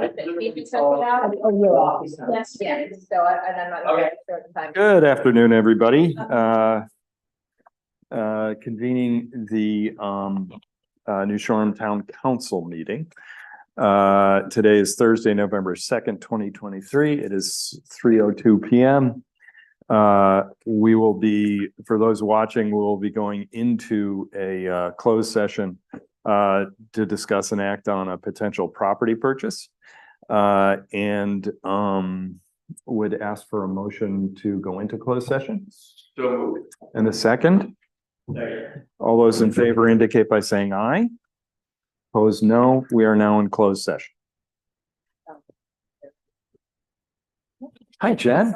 You can check it out. Oh, your office. Yes, yeah, so and I'm not Okay. sure at the time. Good afternoon, everybody. Convening the New Shoreham Town Council meeting. Today is Thursday, November 2nd, 2023. It is 3:02 p.m. We will be, for those watching, we will be going into a closed session to discuss and act on a potential property purchase. And would ask for a motion to go into closed session. So And a second. All those in favor indicate by saying aye. Opposed, no. We are now in closed session. Hi, Chad.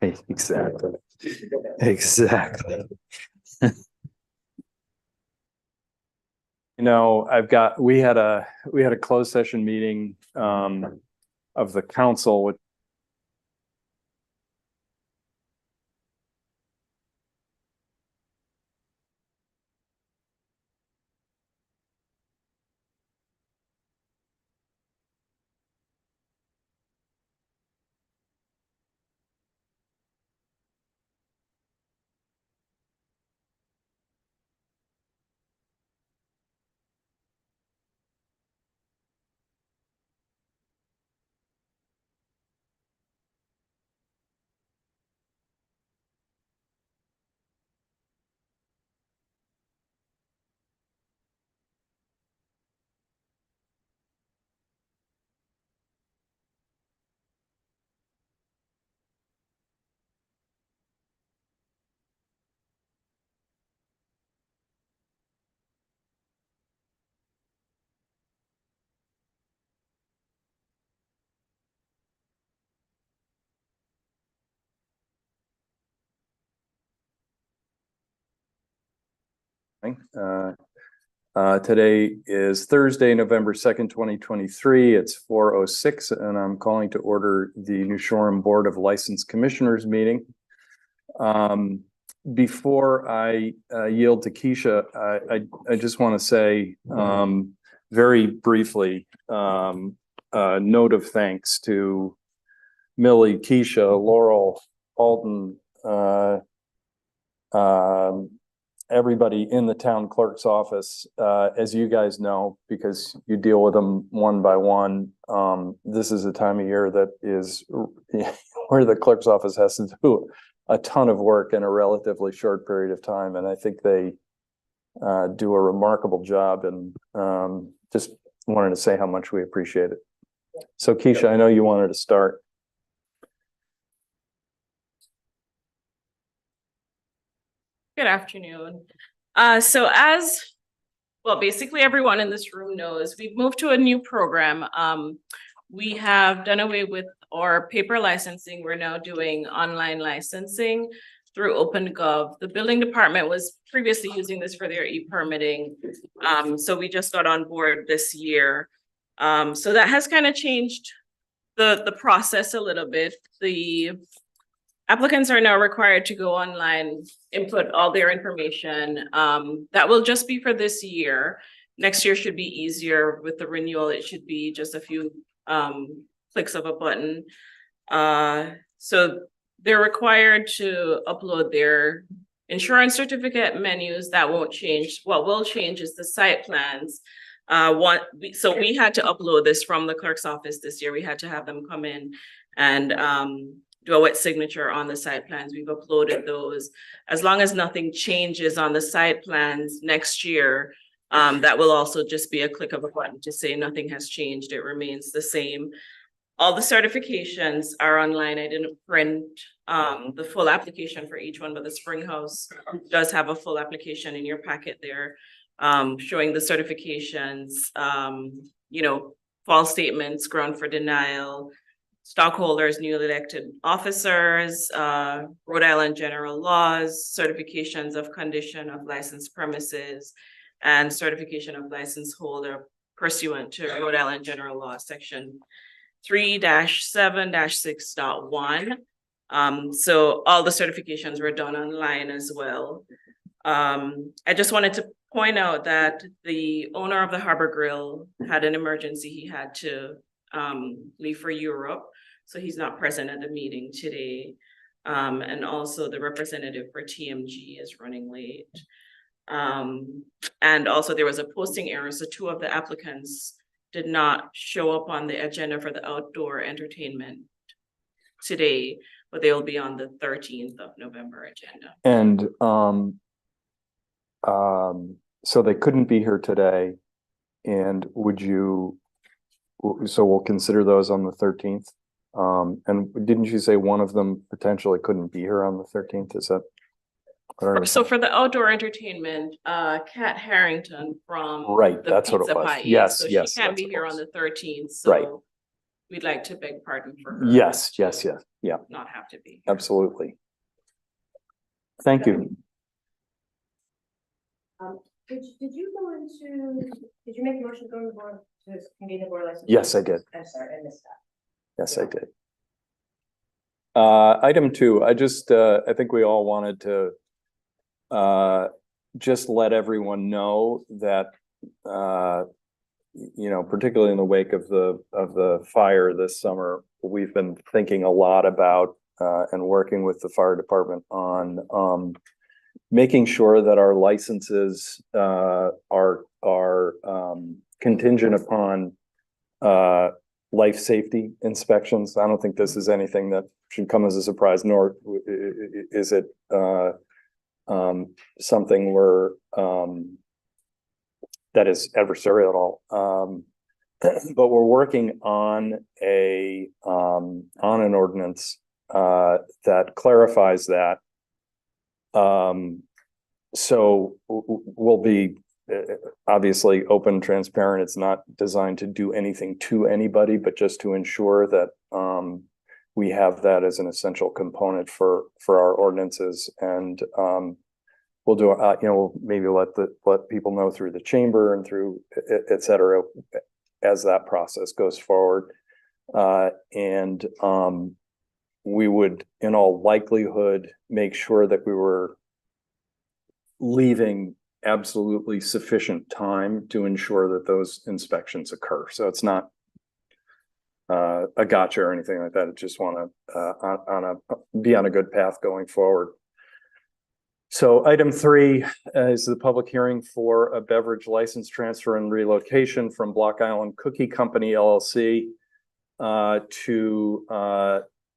Exactly. Exactly. You know, we had a closed session meeting of the council with today is Thursday, November 2nd, 2023. It's 4:06, and I'm calling to order the New Shoreham Board of License Commissioners meeting. Before I yield to Keisha, I just want to say very briefly a note of thanks to Millie, Keisha, Laurel, Alton, everybody in the town clerk's office. As you guys know, because you deal with them one by one, this is a time of year that is where the clerk's office has to do a ton of work in a relatively short period of time. And I think they do a remarkable job, and just wanted to say how much we appreciate it. So Keisha, I know you wanted to start. Good afternoon. So basically everyone in this room knows, we've moved to a new program. We have done away with our paper licensing. We're now doing online licensing through OpenGov. The building department was previously using this for their e-permitting. So we just got on board this year. So that has kind of changed the process a little bit. The applicants are now required to go online, input all their information. That will just be for this year. Next year should be easier with the renewal. It should be just a few clicks of a button. So they're required to upload their insurance certificate menus. That won't change. What will change is the site plans. So we had to upload this from the clerk's office this year. We had to have them come in and do a wet signature on the site plans. We've uploaded those. As long as nothing changes on the site plans next year, that will also just be a click of a button to say nothing has changed. It remains the same. All the certifications are online. I didn't print the full application for each one, but the Spring House does have a full application in your packet there, showing the certifications, false statements, ground for denial, stockholders, newly elected officers, Rhode Island general laws, certifications of condition of licensed premises, and certification of license holder pursuant to Rhode Island general law section 3-7-6.1. So all the certifications were done online as well. I just wanted to point out that the owner of the Harbor Grill had an emergency. He had to leave for Europe, so he's not present at the meeting today. And also the representative for TMG is running late. And also there was a posting error, so 2 of the applicants did not show up on the agenda for the outdoor entertainment today, but they will be on the 13th of November agenda. And so they couldn't be here today. And so we'll consider those on the 13th. And didn't you say one of them potentially couldn't be here on the 13th? Is that? So for the outdoor entertainment, Kat Harrington from that's what it was. Pie, Yes, so yes, she can't be here on the 13th. So right. we'd like to beg pardon for her. Yes, yeah, Not have to be. absolutely. Thank you. Did you go into, did you make a motion to go to the board, to convene the board license? Yes, I did. I'm sorry, I missed that. Yes, I did. Item 2, I think we all wanted to just let everyone know that, particularly in the wake of the fire this summer, we've been thinking a lot about and working with the fire department on making sure that our licenses are contingent upon life safety inspections. I don't think this is anything that should come as a surprise, nor is it something that is adversarial at all. But we're working on an ordinance that clarifies that. So we'll be obviously open, transparent. It's not designed to do anything to anybody, but just to ensure that we have that as an essential component for our ordinances. And we'll do, we'll maybe let people know through the chamber and through et cetera, as that process goes forward. And we would, in all likelihood, make sure that we were leaving absolutely sufficient time to ensure that those inspections occur. So it's not a gotcha or anything like that. I just want to be on a good path going forward. So item 3 is the public hearing for a beverage license transfer and relocation from Block Island Cookie Company LLC to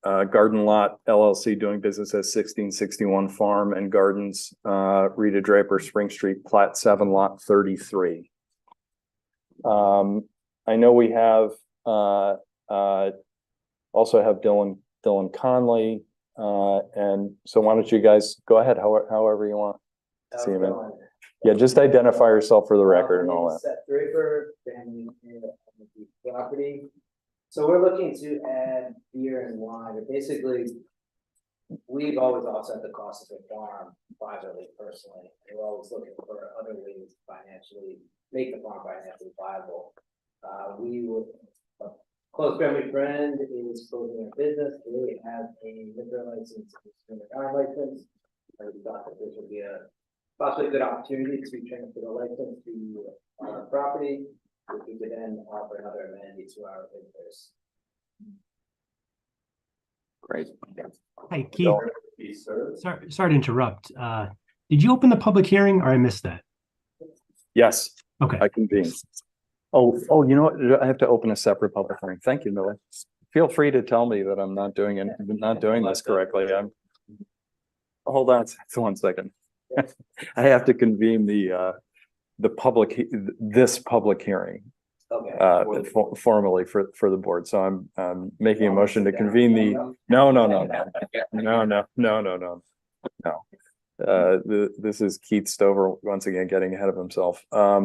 Garden Lot LLC, doing business as 1661 Farm and Gardens, Rita Draper, Spring Street, Plat 7, Lot 33. I know we have also have Dylan Conley, and so why don't you guys go ahead, however you want to see him in. Yeah, just identify yourself for the record and all that. Seth Draper, family on the property. So we're looking to add beer and wine, but basically, we've always offset the cost of the farm privately, personally. We're always looking for other ways to financially make the farm financially viable. A close family friend is closing a business. They have a liquor license, and a car license. And we thought that this would be a possibly good opportunity to transfer the license to our property, which we could then offer another amenity to our visitors. Great. Hi, Keith. Sorry to interrupt. Did you open the public hearing or I missed that? Yes, Okay. I convene. Oh, you know what? I have to open a separate public hearing. Thank you, Millie. Feel free to tell me that I'm not doing this correctly. Hold on 1 second. I have to convene this public hearing formally for the board. So I'm making a motion to convene the no. This is Keith Stover once again getting ahead of himself. I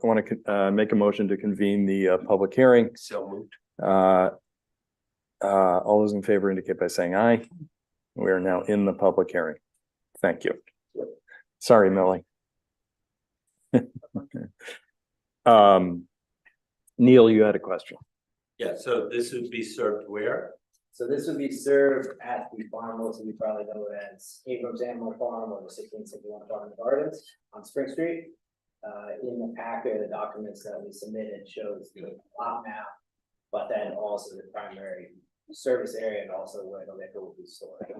want to make a motion to convene the public hearing. So moved. All those in favor indicate by saying aye. We are now in the public hearing. Thank you. Sorry, Millie. Neil, you had a question. Yeah, so this would be served where? So this would be served at the farm, most of you probably know it as Abrams Animal Farm or the 1661 Farm and Gardens on Spring Street. In the packet, the documents that we submitted shows the lot map, but then also the primary service area and also where the liquor will be stored.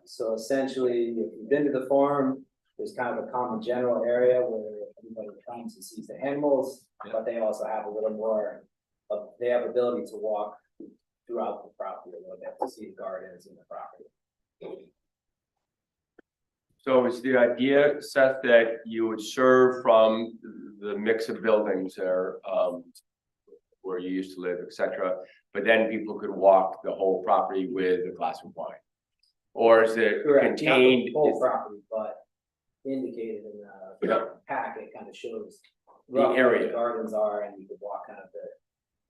So essentially, if you've been to the farm, there's kind of a common general area where everybody comes and sees the animals, but they also have a little more of, they have ability to walk throughout the property a little bit to see the gardens and the property. So is the idea, Seth, that you would serve from the mix of buildings there, where you used to live, et cetera, but then people could walk the whole property with a glass of wine? Or is it Correct, not contained? the whole property, but indicated in the Yeah. packet kind of shows The area. where the gardens are, and you could walk kind of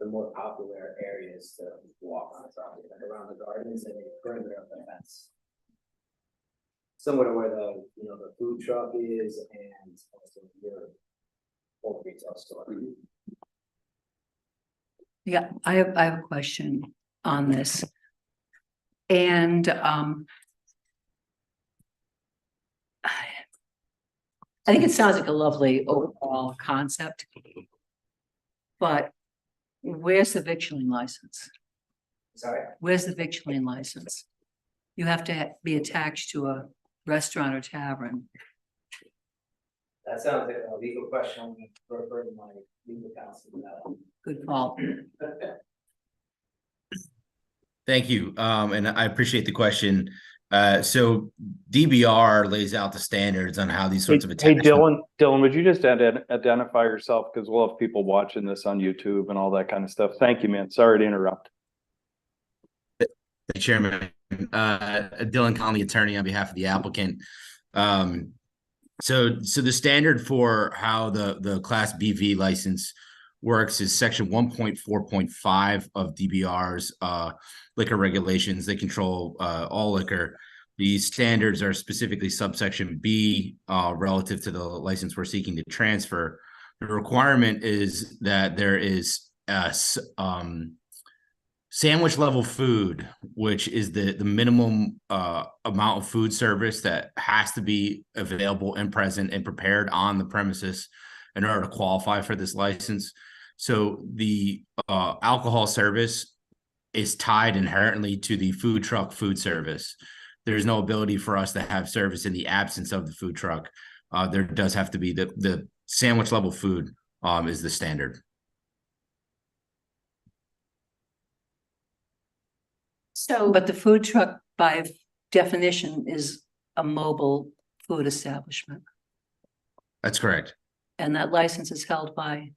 the more popular areas to walk on the property, like around the gardens and further up the fence. Similar to where the food truck is and also your old retail store. Yeah, I have a question on this. And I think it sounds like a lovely overall concept. But where's the victualling license? Sorry? Where's the victualling license? You have to be attached to a restaurant or tavern. That sounds like a legal question. I'm gonna refer to my legal counsel now. Good call. Thank you. And I appreciate the question. So DBR lays out the standards on how these sorts of Hey, attachments. Dylan, would you just identify yourself? Because we'll have people watching this on YouTube and all that kind of stuff. Thank you, man. Sorry to interrupt. Chairman, Dylan Conley, attorney on behalf of the applicant. So the standard for how the Class BV license works is section 1.4.5 of DBR's liquor regulations. They control all liquor. These standards are specifically subsection B relative to the license we're seeking to transfer. The requirement is that there is sandwich level food, which is the minimum amount of food service that has to be available and present and prepared on the premises in order to qualify for this license. So the alcohol service is tied inherently to the food truck food service. There's no ability for us to have service in the absence of the food truck. There does have to be the sandwich level food is the standard. So, But the food truck by definition is a mobile food establishment. That's correct. And that license is held by?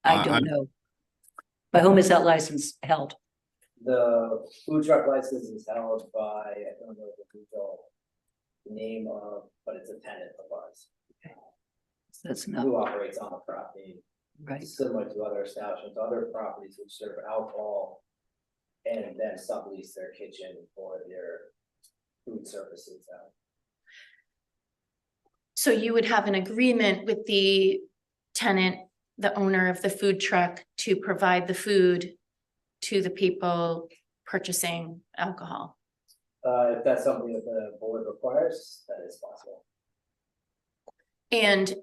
I don't know. By whom is that license held? The food truck license is held by, I don't know the legal name of, but it's a tenant of ours. That's not Who operates on the property, right. similar to other establishments, other properties which serve alcohol. And then sublease their kitchen for their food services out. so you would have an agreement with the tenant, the owner of the food truck, to provide the food to the people purchasing alcohol. If that's something that the board requires, that is possible. And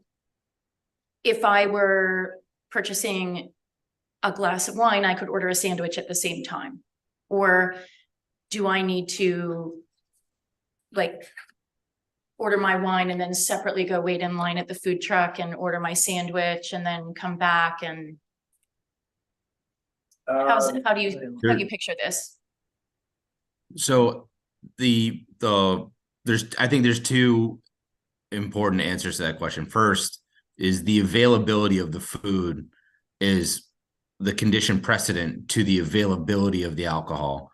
if I were purchasing a glass of wine, I could order a sandwich at the same time. Or do I need to like order my wine and then separately go wait in line at the food truck and order my sandwich and then come back and how do you picture this? So I think there's two important answers to that question. First is the availability of the food is the condition precedent to the availability of the alcohol.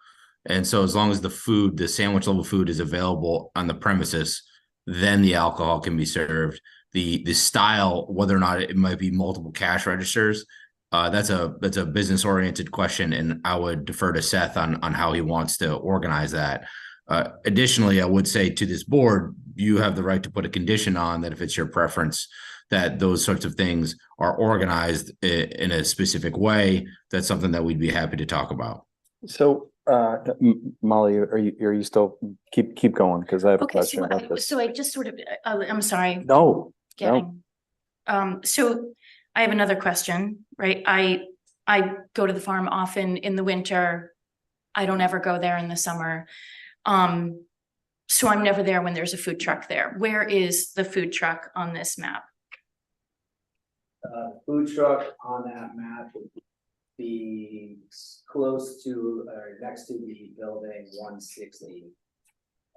And so as long as the sandwich level food is available on the premises, then the alcohol can be served. The style, whether or not it might be multiple cash registers, that's a business oriented question. And I would defer to Seth on how he wants to organize that. Additionally, I would say to this board, you have the right to put a condition on that if it's your preference that those sorts of things are organized in a specific way. That's something that we'd be happy to talk about. So, Molly, are you still keep going? Because I have a Okay, question about this. so I just sort of, I'm sorry. No. Getting. So I have another question, right? I go to the farm often in the winter. I don't ever go there in the summer. So I'm never there when there's a food truck there. Where is the food truck on this map? Food truck on that map would be close to or next to the building 160.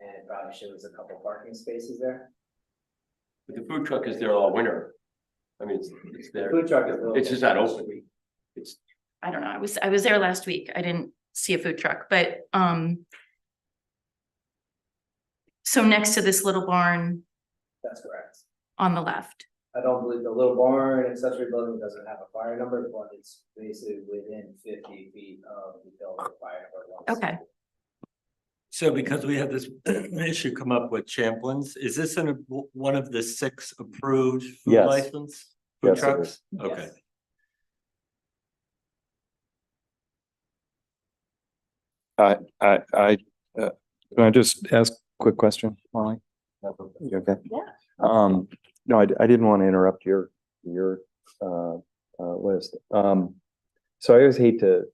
And it probably shows a couple parking spaces there. But the food truck is there all winter. I mean, it's there. Food truck is. It's just not open. It's I don't know. I was there last week. I didn't see a food truck, but so next to this little barn That's correct. on the left. I don't believe the little barn accessory building doesn't have a fire number, but it's basically within 50 feet of the building fire number 1. Okay. So because we have this issue come up with Champlin's, is this one of the 6 approved food Yes. license? Food Yes, it trucks? is. Okay. Can I just ask a quick question, Molly? You okay? Yeah. No, I didn't want to interrupt your list. So I always hate to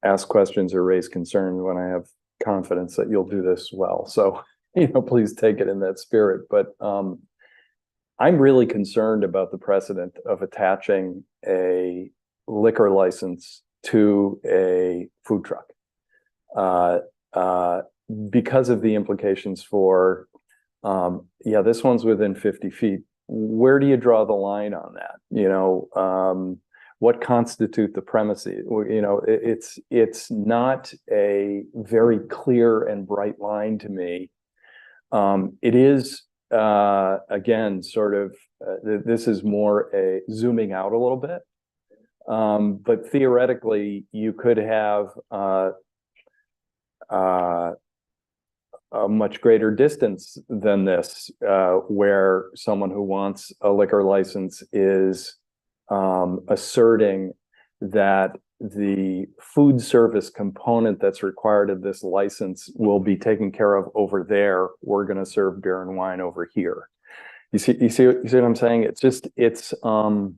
ask questions or raise concern when I have confidence that you'll do this well. So, please take it in that spirit. But I'm really concerned about the precedent of attaching a liquor license to a food truck. Because of the implications for, this one's within 50 feet. Where do you draw the line on that? What constitute the premises? It's not a very clear and bright line to me. It is, again, sort of, this is more a zooming out a little bit. But theoretically, you could have a much greater distance than this, where someone who wants a liquor license is asserting that the food service component that's required of this license will be taken care of over there. We're going to serve beer and wine over here. You see what I'm saying? It's just, it's, See what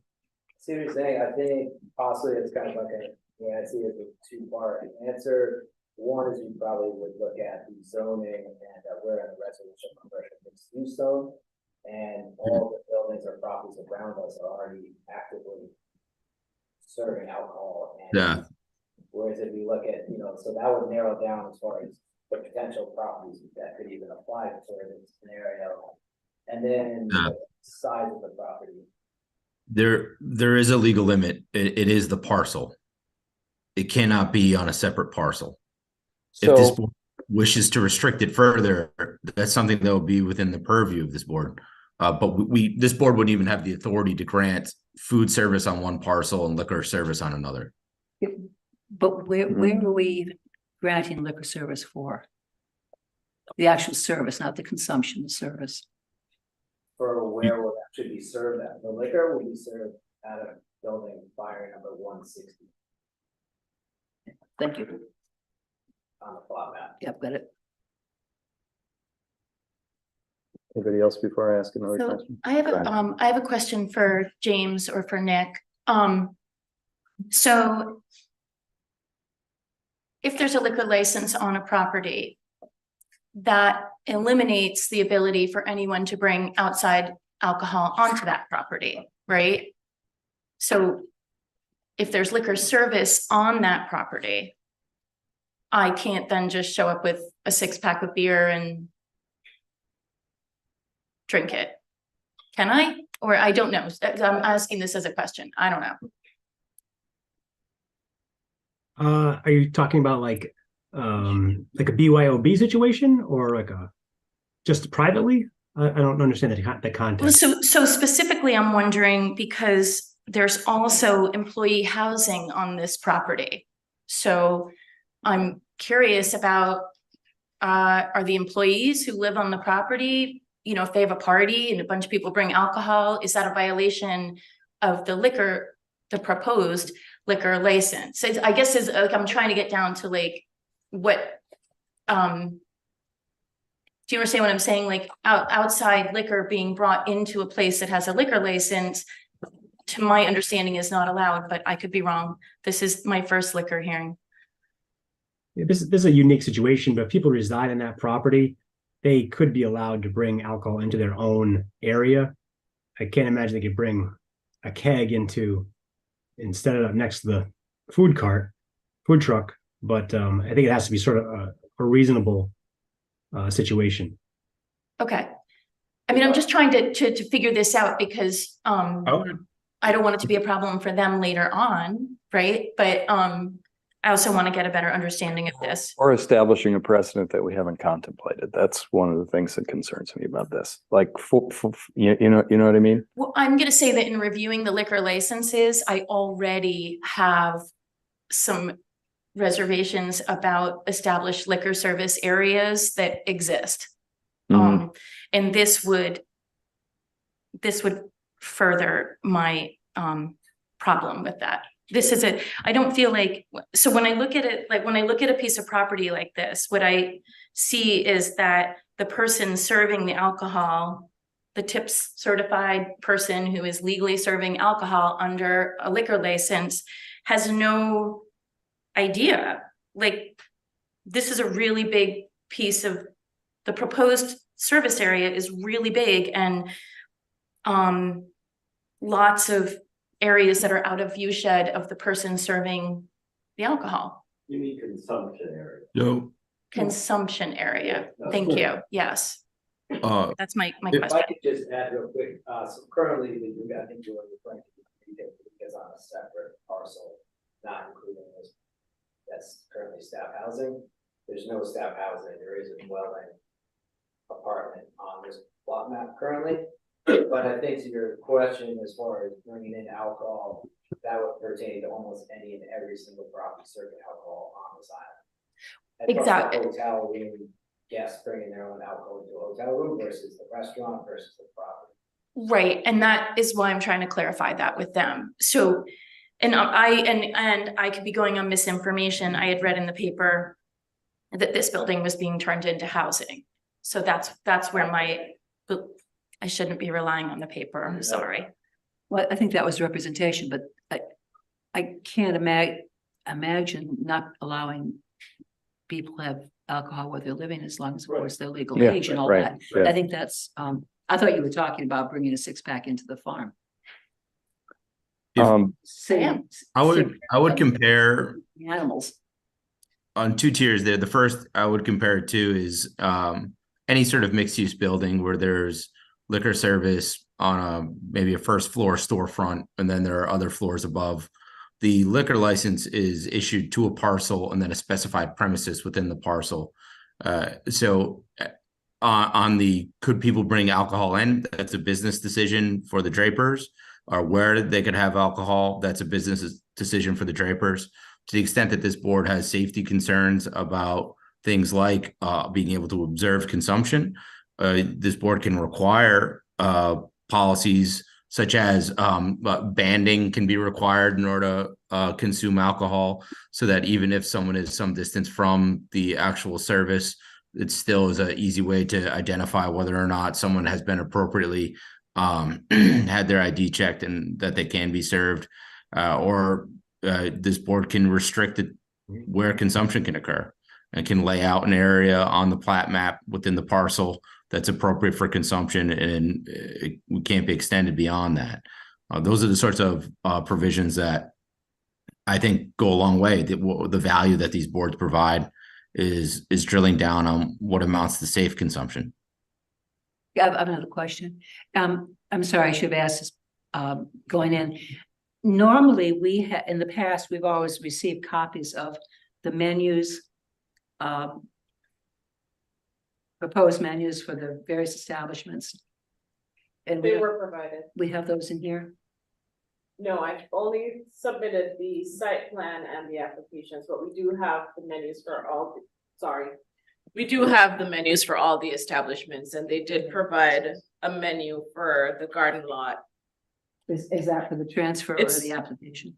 you're saying? I think possibly it's kind of like I see it as a 2-part answer. One is you probably would look at the zoning and we're in the residential commercial mixed use zone. And all the buildings or properties around us are already actively serving alcohol. And Yeah. Whereas if you look at, so that would narrow down as far as the potential properties that could even apply to sort of this scenario. And then the size of the property. There is a legal limit. It is the parcel. It cannot be on a separate parcel. If this board wishes to restrict it further, that's something that will be within the purview of this board. But this board wouldn't even have the authority to grant food service on one parcel and liquor service on another. But where are we granting liquor service for? The actual service, not the consumption service. For where will that should be served at? The liquor will be served at a building fire number 160 Thank you. on the plot map. Yep, got it. anybody else before I ask another So question? I have Go ahead. I have a question for James or for Nick. So if there's a liquor license on a property, that eliminates the ability for anyone to bring outside alcohol onto that property, right? So if there's liquor service on that property, I can't then just show up with a 6-pack of beer and drink it. Can I? Or I don't know. I'm asking this as a question. I don't know. Are you talking about like a BYOB situation or like just privately? I don't understand the Well, context. so specifically, I'm wondering because there's also employee housing on this property. So I'm curious about, are the employees who live on the property, if they have a party and a bunch of people bring alcohol, is that a violation of the proposed liquor license? I guess is like, I'm trying to get down to like, what, do you understand what I'm saying? Like outside liquor being brought into a place that has a liquor license, to my understanding, is not allowed, but I could be wrong. This is my first liquor hearing. Yeah, this is a unique situation, but if people reside in that property, they could be allowed to bring alcohol into their own area. I can't imagine they could bring a keg and set it up next to the food truck, but I think it has to be sort of a reasonable situation. Okay. I mean, I'm just trying to figure this out because I don't want it to be a problem for them later on, right? But I also want to get a better understanding of this. Or establishing a precedent that we haven't contemplated. That's one of the things that concerns me about this. Like, you know what I mean? Well, I'm gonna say that in reviewing the liquor licenses, I already have some reservations about established liquor service areas that exist. Mhm. And this would further my problem with that. I don't feel like, so when I look at it, like when I look at a piece of property like this, what I see is that the person serving the alcohol, the tips certified person who is legally serving alcohol under a liquor license has no idea. Like, this is a really big piece of the proposed service area is really big, and lots of areas that are out of view shed of the person serving the alcohol. You mean consumption area? No. Consumption area. Thank you. Yes, that's my If question. I could just add real quick, so currently, I think you were referring to because on a separate parcel, not including this. That's currently staff housing. There's no staff housing. There is a dwelling apartment on this plot map currently. But I think to your question, as far as bringing in alcohol, that would pertain to almost any and every single property serving alcohol on this island. Exactly. Hotel room, guests bringing their own alcohol into a hotel room versus the restaurant versus the property. Right, and that is why I'm trying to clarify that with them. So, and I could be going on misinformation. I had read in the paper that this building was being turned into housing. So that's where I shouldn't be relying on the paper. I'm sorry. Well, I think that was representation, but I can't imagine not allowing people to have alcohol where they're living, as long as, of course, they're legal Yeah, age and all right, that. yeah. I think that's, I thought you were talking about bringing a 6-pack into the farm. Same. I would compare Animals. on 2 tiers there. The first I would compare it to is any sort of mixed use building where there's liquor service on maybe a first floor storefront, and then there are other floors above. The liquor license is issued to a parcel and then a specified premises within the parcel. So on the could people bring alcohol in? That's a business decision for the Drapers. Or where they could have alcohol, that's a business decision for the Drapers. To the extent that this board has safety concerns about things like being able to observe consumption, this board can require policies such as banding can be required in order to consume alcohol, so that even if someone is some distance from the actual service, it still is an easy way to identify whether or not someone has been appropriately had their ID checked and that they can be served, or this board can restrict it where consumption can occur and can lay out an area on the plat map within the parcel that's appropriate for consumption, and it can't be extended beyond that. Those are the sorts of provisions that I think go a long way. The value that these boards provide is drilling down on what amounts to safe consumption. I have another question. I'm sorry, I should have asked this going in. Normally, in the past, we've always received copies of the menus, proposed menus for the various establishments. And They were provided. we have those in here. No, I've only submitted the site plan and the applications, but we do have the menus for all, we do have the menus for all the establishments, and they did provide a menu for the garden lot. Is that for the transfer or It's- the application?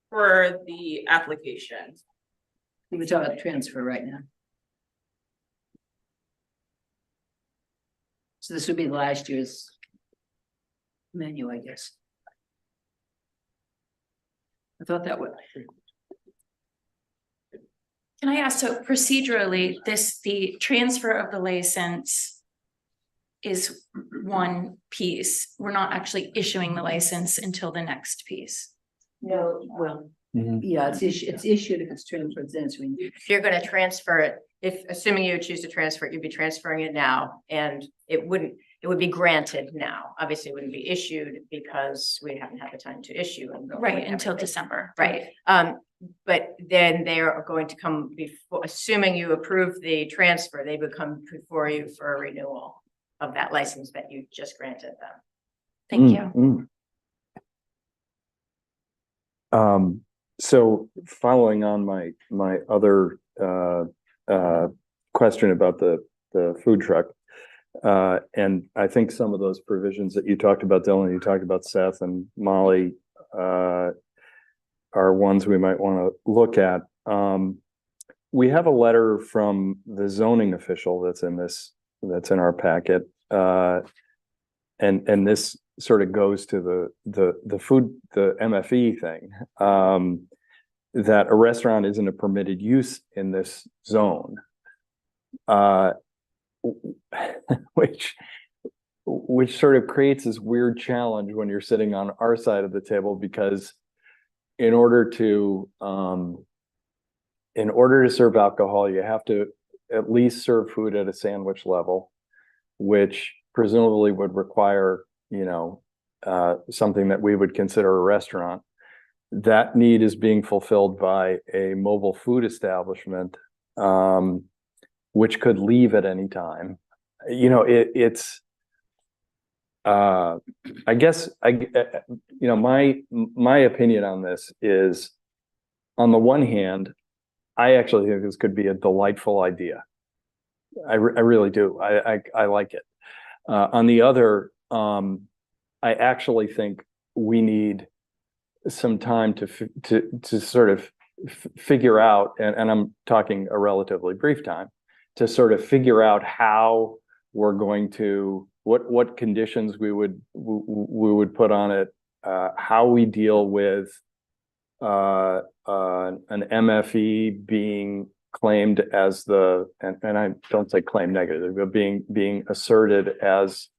For the application. We're talking about transfer right now. So this would be last year's menu, I guess. I thought that would. Can I ask, so procedurally, the transfer of the license is one piece. We're not actually issuing the license until the next piece. No, well, yeah, it's issued if it's transferred, then it's renewed. If you're gonna transfer it, assuming you choose to transfer it, you'd be transferring it now, and it wouldn't, it would be granted now. Obviously, it wouldn't be issued because we haven't had the time to issue. And go Right, through until everything. December. Right, but then they are going to come before, assuming you approve the transfer, they would come before you for a renewal of that license that you just granted them. Thank you. So following on my other question about the food truck. And I think some of those provisions that you talked about, Dylan, you talked about Seth and Molly, are ones we might want to look at. We have a letter from the zoning official that's in our packet. And this sort of goes to the food, the MFE thing, that a restaurant isn't a permitted use in this zone. Which sort of creates this weird challenge when you're sitting on our side of the table, because in order to serve alcohol, you have to at least serve food at a sandwich level, which presumably would require, something that we would consider a restaurant. That need is being fulfilled by a mobile food establishment, which could leave at any time. I guess my opinion on this is, on the one hand, I actually think this could be a delightful idea. I really do. I like it. On the other, I actually think we need some time to sort of figure out, and I'm talking a relatively brief time, to sort of figure out how we're going to, what conditions we would put on it, how we deal with an MFE being claimed as and I don't say claim negative, but being asserted as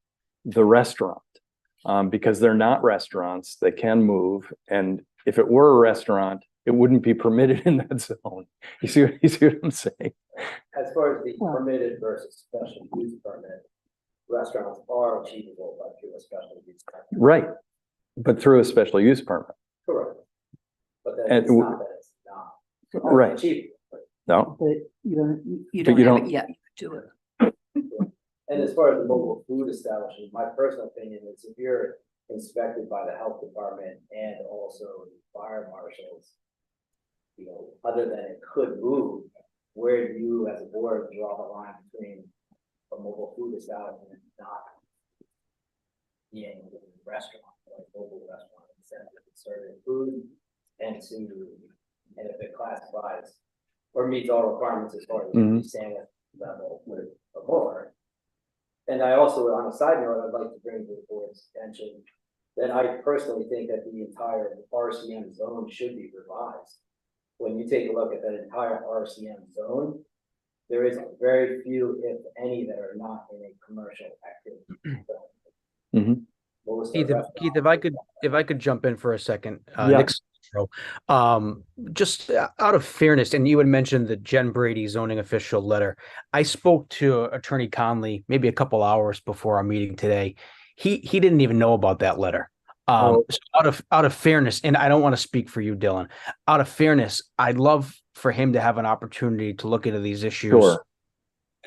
the restaurant, because they're not restaurants, they can move, and if it were a restaurant, it wouldn't be permitted in that zone. You see what I'm saying? As far as the permitted versus special use permit, restaurants are achievable by through a special use permit. Right, but through a special use permit. Correct. But then it's not that it's not. Right. Achievable. No, But you But you don't have don't- it yet, do it. And as far as the mobile food establishment, my personal opinion is, if you're inspected by the health department and also the fire marshals, other than it could move, where do you as a board draw the line between a mobile food establishment and not being a restaurant, like mobile restaurant, instead of serving food and if it classifies or meets all requirements as far as the standard level or more. And I also, on a side note, I'd like to bring to the board's attention that I personally think that the entire RCM zone should be revised. When you take a look at that entire RCM zone, there is very few, if any, that are not in a commercial activity. Mhm. Most are Keith, restaurants. if I could jump in for a second, Yeah. Nick Cicero, just out of fairness, and you had mentioned the Jen Brady zoning official letter. I spoke to Attorney Conley maybe a couple hours before our meeting today. He didn't even know about that letter. So out of fairness, and I don't want to speak for you, Dylan. Out of fairness, I'd love for him to have an opportunity to look into these issues. Sure.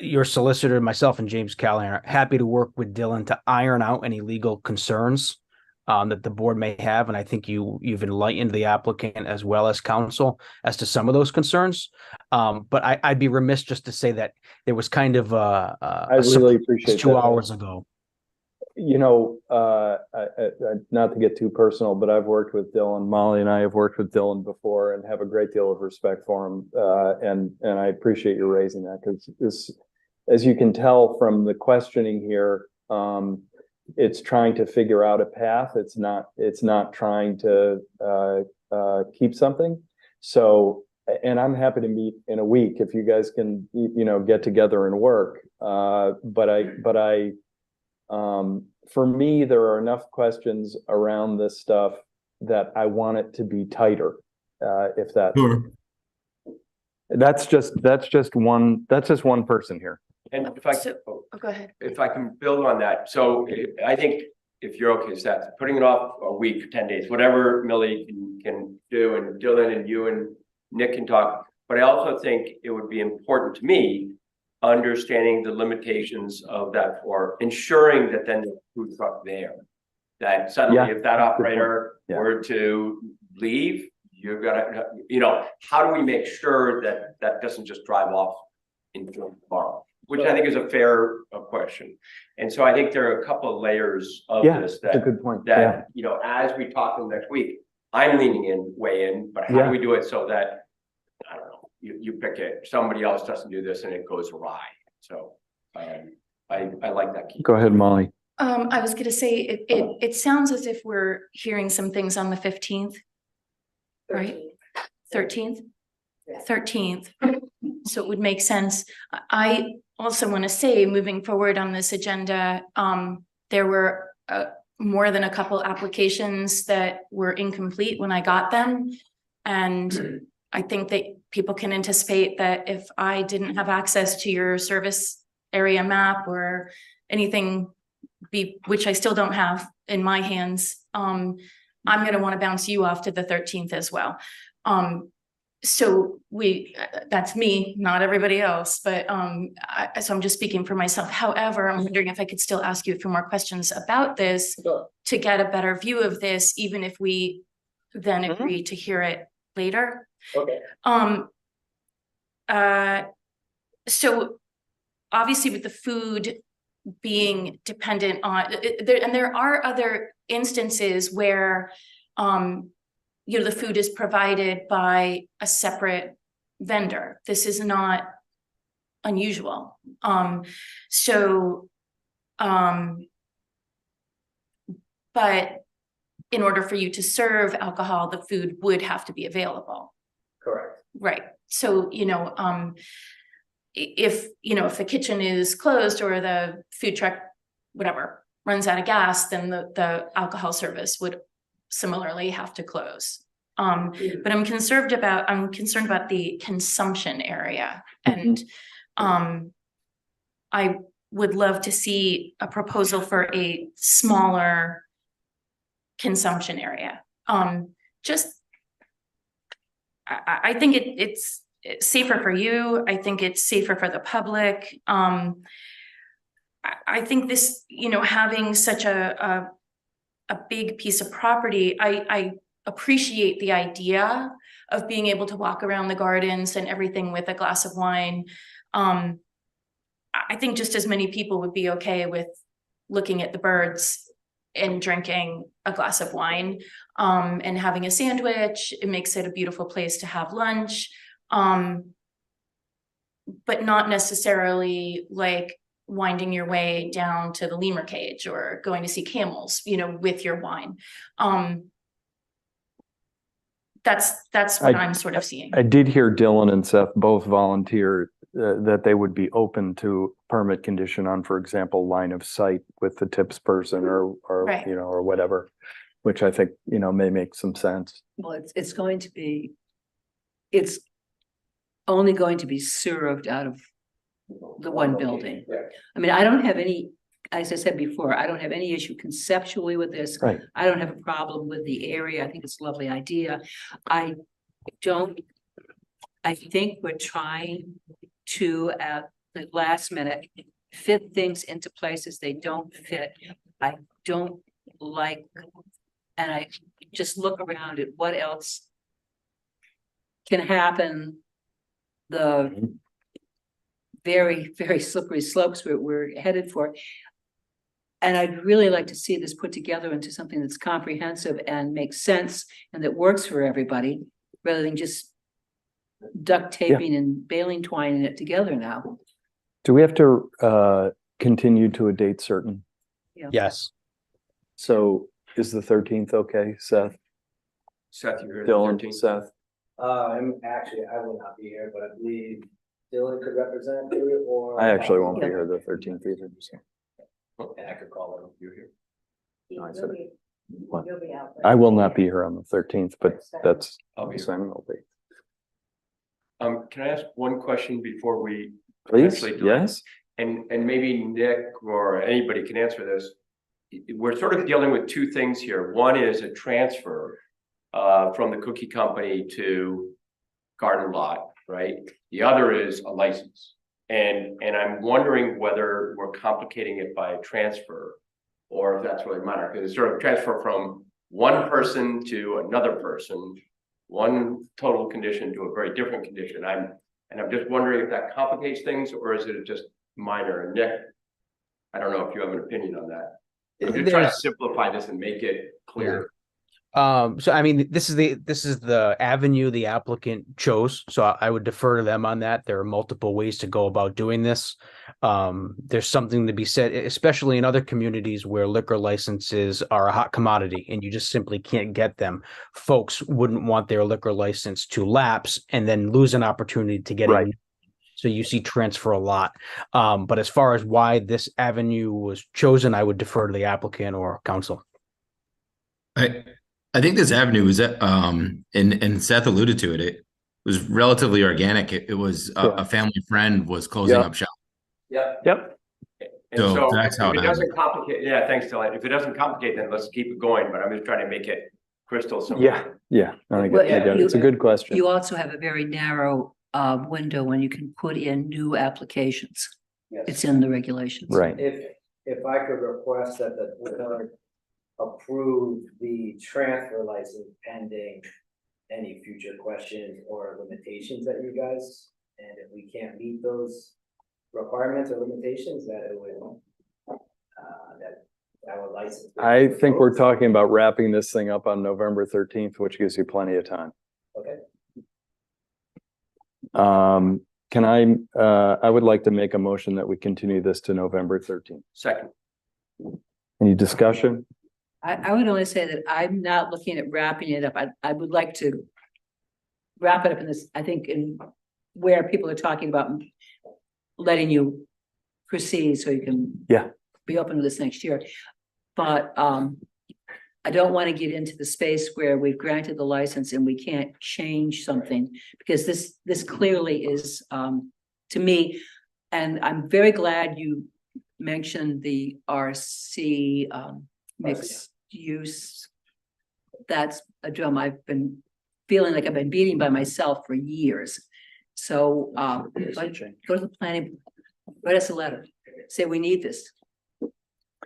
Your solicitor, myself, and James Callahan are happy to work with Dylan to iron out any legal concerns that the board may have. And I think you've enlightened the applicant as well as counsel as to some of those concerns. But I'd be remiss just to say that there was kind of I really appreciate 2 that. hours ago. Not to get too personal, but I've worked with Dylan. Molly and I have worked with Dylan before and have a great deal of respect for him. And I appreciate you raising that, because this, as you can tell from the questioning here, it's trying to figure out a path. It's not trying to keep something. So, and I'm happy to meet in a week if you guys can, get together and work. For me, there are enough questions around this stuff that I want it to be tighter. If that, Sure. that's just one person here. And if I, So- Oh, go ahead. if I can build on that, so I think if you're okay, Seth, putting it off a week, 10 days, whatever Millie can do, and Dylan and you and Nick can talk. But I also think it would be important to me, understanding the limitations of that, or ensuring that then the food truck there. That suddenly, Yeah, if that operator Yeah. were to leave, you've got to, how do we make sure that that doesn't just drive off into tomorrow? Which I think is a fair question. And so I think there are a couple of layers of Yeah, this that's a that, good point. Yeah. as we talk to them next week, I'm leaning in, way in, but how Yeah. do we do it so that, I don't know, you pick it, somebody else doesn't do this and it goes awry. So, I like that. Go ahead, Molly. I was gonna say, it sounds as if we're hearing some things on the 15th, right? 13th? 13th. So it would make sense. I also want to say, moving forward on this agenda, there were more than a couple applications that were incomplete when I got them. And I think that people can anticipate that if I didn't have access to your service area map or anything, which I still don't have in my hands, I'm going to want to bounce you off to the 13th as well. So that's me, not everybody else, but so I'm just speaking for myself. However, I'm wondering if I could still ask you a few more questions about this to get a better view of this, even if we then agree to hear it later. Okay. So obviously with the food being dependent on, there are other instances where, the food is provided by a separate vendor. This is not unusual. But in order for you to serve alcohol, the food would have to be available. Correct. Right. So, if the kitchen is closed or the food truck, whatever, runs out of gas, then the alcohol service would similarly have to close. But I'm concerned about the consumption area. And I would love to see a proposal for a smaller consumption area. I think it's safer for you. I think it's safer for the public. I think this, having such a big piece of property, I appreciate the idea of being able to walk around the gardens and everything with a glass of wine. I think just as many people would be okay with looking at the birds and drinking a glass of wine, and having a sandwich. It makes it a beautiful place to have lunch. But not necessarily like winding your way down to the lemur cage or going to see camels, with your wine. That's what I'm sort of seeing. I did hear Dylan and Seth both volunteer that they would be open to permit condition on, for example, line of sight with the tips person or Right. or whatever, which I think, may make some sense. Well, it's only going to be served out of the one building. Yeah. I mean, I don't have any, as I said before, I don't have any issue conceptually with this. Right. I don't have a problem with the area. I think it's a lovely idea. I think we're trying to, at the last minute, fit things into places they don't fit. I don't like, and I just look around at what else can happen. The very, very slippery slopes we're headed for. And I'd really like to see this put together into something that's comprehensive and makes sense and that works for everybody, rather than just duct taping and baling twining it together now. Do we have to continue to a date certain? Yes. So is the 13th okay, Seth? Seth, you're here. Dylan, Seth? I will not be here, but I believe Dylan could represent you, or. I actually won't be here the 13th either. So. And I could call him, you're here. No, I said it. What? You'll be out. I will not be here on the 13th, but that's I'll be here. Seminole Day. Can I ask one question before we? Please, actually do it? yes. and maybe Nick or anybody can answer this. We're sort of dealing with two things here. One is a transfer from the cookie company to Garden Lot, right? The other is a license. And I'm wondering whether we're complicating it by transfer or if that's really minor, because it's sort of transfer from one person to another person, one total condition to a very different condition. I'm just wondering if that complicates things or is it just minor? And Nick, I don't know if you have an opinion on that. I'm just trying to simplify this and make it clear. So I mean, this is the avenue the applicant chose. So I would defer to them on that. There are multiple ways to go about doing this. There's something to be said, especially in other communities where liquor licenses are a hot commodity and you just simply can't get them. Folks wouldn't want their liquor license to lapse and then lose an opportunity to get Right. in. So you see transfer a lot. But as far as why this avenue was chosen, I would defer to the applicant or counsel. I think this avenue was and Seth alluded to it. It was relatively organic. It was a family friend was closing up shop. Yep. Yep. And So so that's how if it it doesn't complicate, yeah, thanks, Dylan. If it doesn't complicate, then let's keep it going, but I'm just trying to make it crystal simple. Yeah. No, I Well, get it. It's a good question. You also have a very narrow window when you can put in new applications. Yes. It's in the regulations. Right. If I could request that the board approve the transfer license pending any future questions or limitations that you guys, and if we can't meet those requirements or limitations, that it would that our license. I think we're talking about wrapping this thing up on November 13th, which gives you plenty of time. Okay. Can I would like to make a motion that we continue this to November 13th. Second. Any discussion? I would only say that I'm not looking at wrapping it up. I would like to wrap it up in this, I think, in where people are talking about letting you proceed so you can be open to this next year. But I don't want to get into the space where we've granted the license and we can't change something, because this clearly is to me, and I'm very glad you mentioned the RC mixed use. That's a drum I've been feeling like I've been beating by myself for years. So like, go to the planning, write us a letter, say we need this.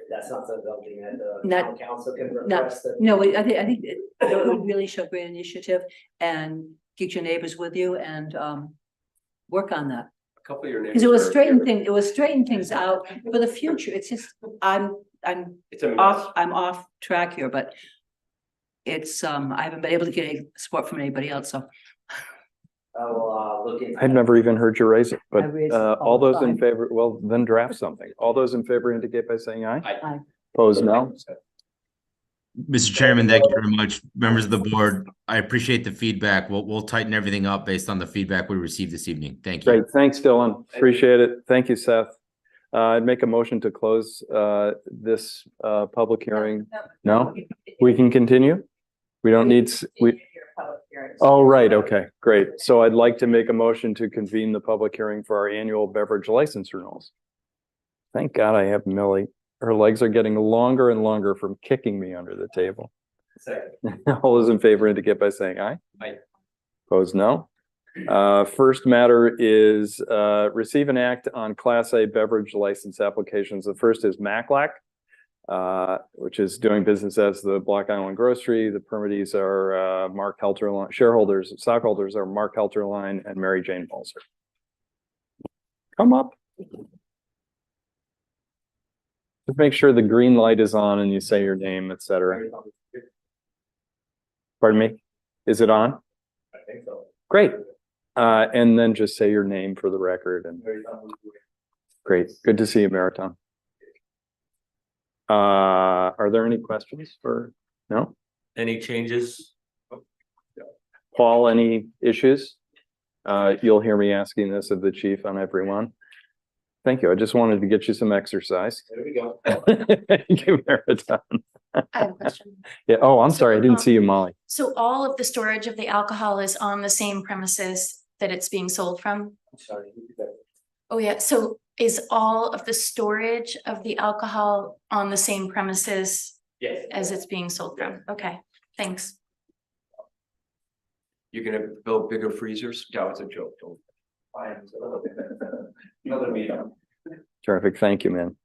That's not something that the Not- town council can request. that- No, I think it would really show great initiative and get your neighbors with you and work on that. A couple of your neighbors. Because it are- will straighten things out for the future. It's just, It's a mess. I'm off track here, but it's, I haven't been able to get any support from anybody else, so. I will look into. I've never even heard you raise it, but I raise it all all the those in time. favor, well, then draft something. All those in favor indicate by saying aye. Aye. Opposed, no? Mr. Chairman, thank you very much. Members of the board, I appreciate the feedback. We'll tighten everything up based on the feedback we received this evening. Thank you. Great, thanks, Dylan. Appreciate it. Thank you, Seth. I'd make a motion to close this public hearing. No? We can continue? We don't need, oh, right, okay, great. So I'd like to make a motion to convene the public hearing for our annual beverage license renewals. Thank God I have Millie. Her legs are getting longer and longer from kicking me under the table. Second. All those in favor indicate by saying aye. Aye. Opposed, no. First matter is receive and act on Class A beverage license applications. The first is Maclac, which is doing business as the Block Island Grocery. The permittees are Mark Helterline, shareholders, stockholders are Mark Helterline and Mary Jane Balzer. Come up. Just make sure the green light is on and you say your name, et cetera. Pardon me? Is it on? I think so. Great. And then just say your name for the record and great. Good to see you, Marathon. Are there any questions for, no? Any changes? Paul, any issues? You'll hear me asking this of the chief on everyone. Thank you. I just wanted to get you some exercise. There we go. Thank you, Marathon. I have a question. Yeah. Oh, I'm sorry. I didn't see you, Molly. So all of the storage of the alcohol is on the same premises that it's being sold from? I'm sorry. Oh, yeah. So is all of the storage of the alcohol on the same premises Yes. as it's being sold from? Okay, thanks. You're gonna build bigger freezers? No, it's a joke. Don't. Another meeting. Terrific. Thank you, man.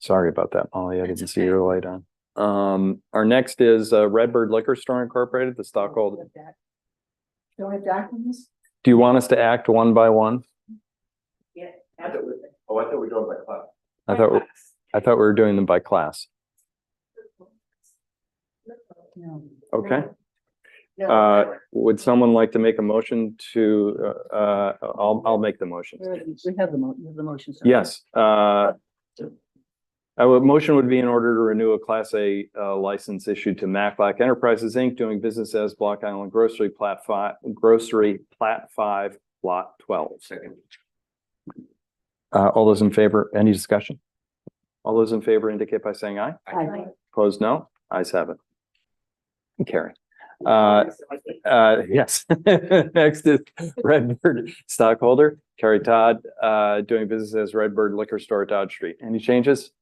Sorry about that, Molly. I That's didn't see okay. your light on. Our next is Redbird Liquor Store Incorporated, the stockholder. Don't have documents? Do you want us to act one by one? Yeah. I thought we were doing by class. I thought we were doing them by class. No. Okay. Would someone like to make a motion to, I'll make the motion. We have the motions. Yes, motion would be in order to renew a Class A license issued to Maclac Enterprises, Inc., doing business as Block Island Grocery Plat 5, Lot 12. Second. All those in favor, any discussion? All those in favor indicate by saying aye. Aye. Opposed, no. Ayes have it. Carry. Yes. Next is Redbird stockholder, Carrie Todd, doing business as Redbird Liquor Store at Dodge Street. Any changes?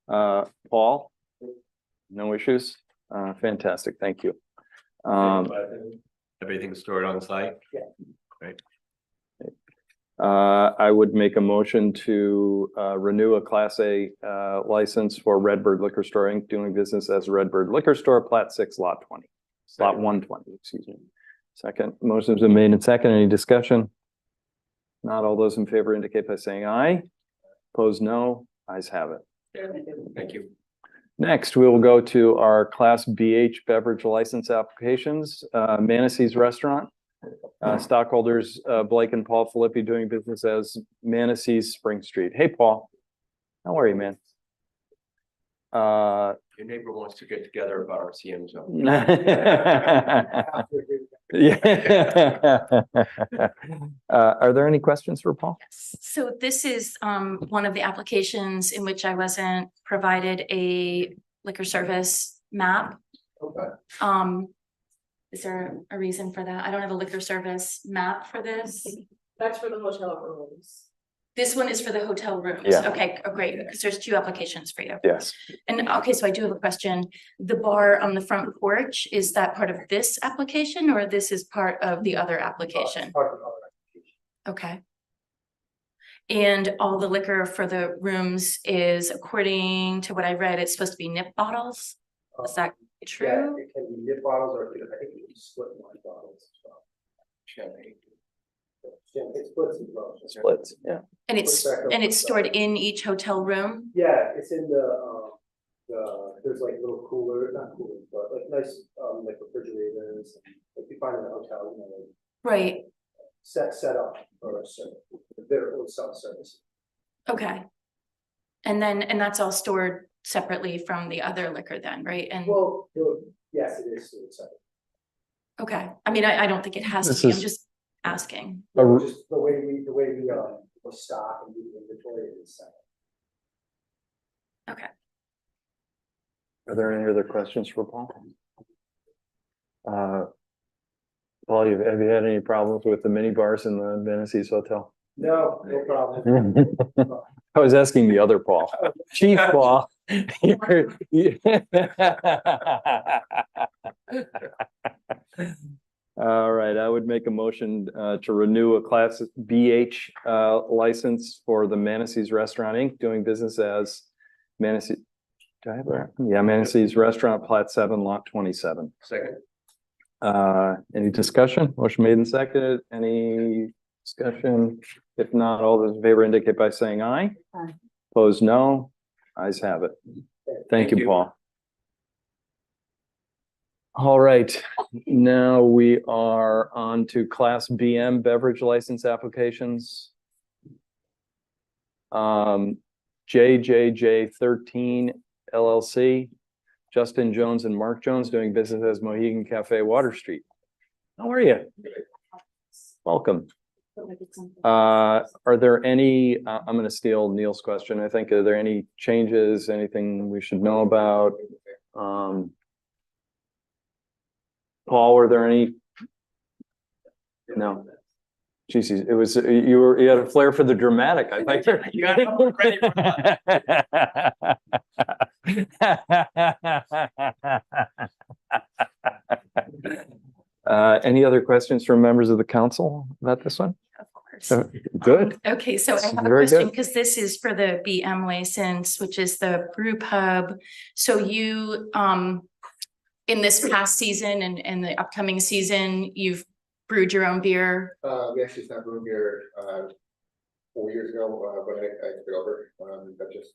Paul? No issues? Fantastic. Thank you. Everything's stored on site? Yeah. Right. I would make a motion to renew a Class A license for Redbird Liquor Store, Inc., doing business as Redbird Liquor Store, Plat 6, Lot 20. Lot 120, excuse me. Second, motion's been made and second. Any discussion? Not all those in favor indicate by saying aye. Opposed, no. Ayes have it. Thank you. Next, we will go to our Class BH beverage license applications. Manasseh's Restaurant. Stockholders Blake and Paul Filippi, doing business as Manasseh's Spring Street. Hey, Paul. How are you, man? Your neighbor wants to get together about our CM zone. Yeah. Are there any questions for Paul? So this is one of the applications in which I wasn't provided a liquor service map. Okay. Is there a reason for that? I don't have a liquor service map for this. That's for the hotel rooms. This one is for the hotel rooms. Yeah. Okay, oh, great, because there's two applications for you. Yes. And okay, so I do have a question. The bar on the front porch, is that part of this application or this is part of the other application? Part of the other application. Okay. And all the liquor for the rooms is, according to what I read, it's supposed to be nip bottles? Is that Yeah, true? it can be nip bottles or I think you can split wine bottles as well. Champagne. It splits as well. Splits, yeah. And it's stored in each hotel room? Yeah, it's in the, there's like little coolers, not coolers, but like nice, like refrigerators, like you find in a hotel, you know, like Right, set up for a service, their own self-service. okay. And that's all stored separately from the other liquor then, right? And, Well, yes, it is suicide. okay, I mean, I don't think it has This to be, I'm is- just asking. Just the way we stock and do the inventory is set. Okay. Are there any other questions for Paul? Paul, have you had any problems with the mini bars in the Manasseh's Hotel? No, no problem. I was asking the other Paul, Chief Paul. All right, I would make a motion to renew a Class BH license for the Manasseh's Restaurant, Inc., doing business as Manasseh. Do I have that? Yeah, Manasseh's Restaurant, Plat 7, Lot 27. Second. Any discussion? Motion made and seconded. Any discussion? If not, all those in favor indicate by saying aye. Aye. Opposed, no. Ayes have it. Thank you, you. Paul. All right, now we are on to Class BM beverage license applications. JJJ 13 LLC, Justin Jones and Mark Jones, doing business as Mohegan Cafe, Water Street. How are you? Welcome. Are there any, I'm going to steal Neil's question. I think, are there any changes, anything we should know about? Paul, were there any? No. Geez, it was, you had a flair for the dramatic. I think. You got it ready for Any other questions from members of the council about this one? Of course. Good. Okay, so I have a Very question good. because this is for the BM license, which is the brew pub. So you, in this past season and the upcoming season, you've brewed your own beer. We actually stopped brewing beer 4 years ago, when I took it over, that just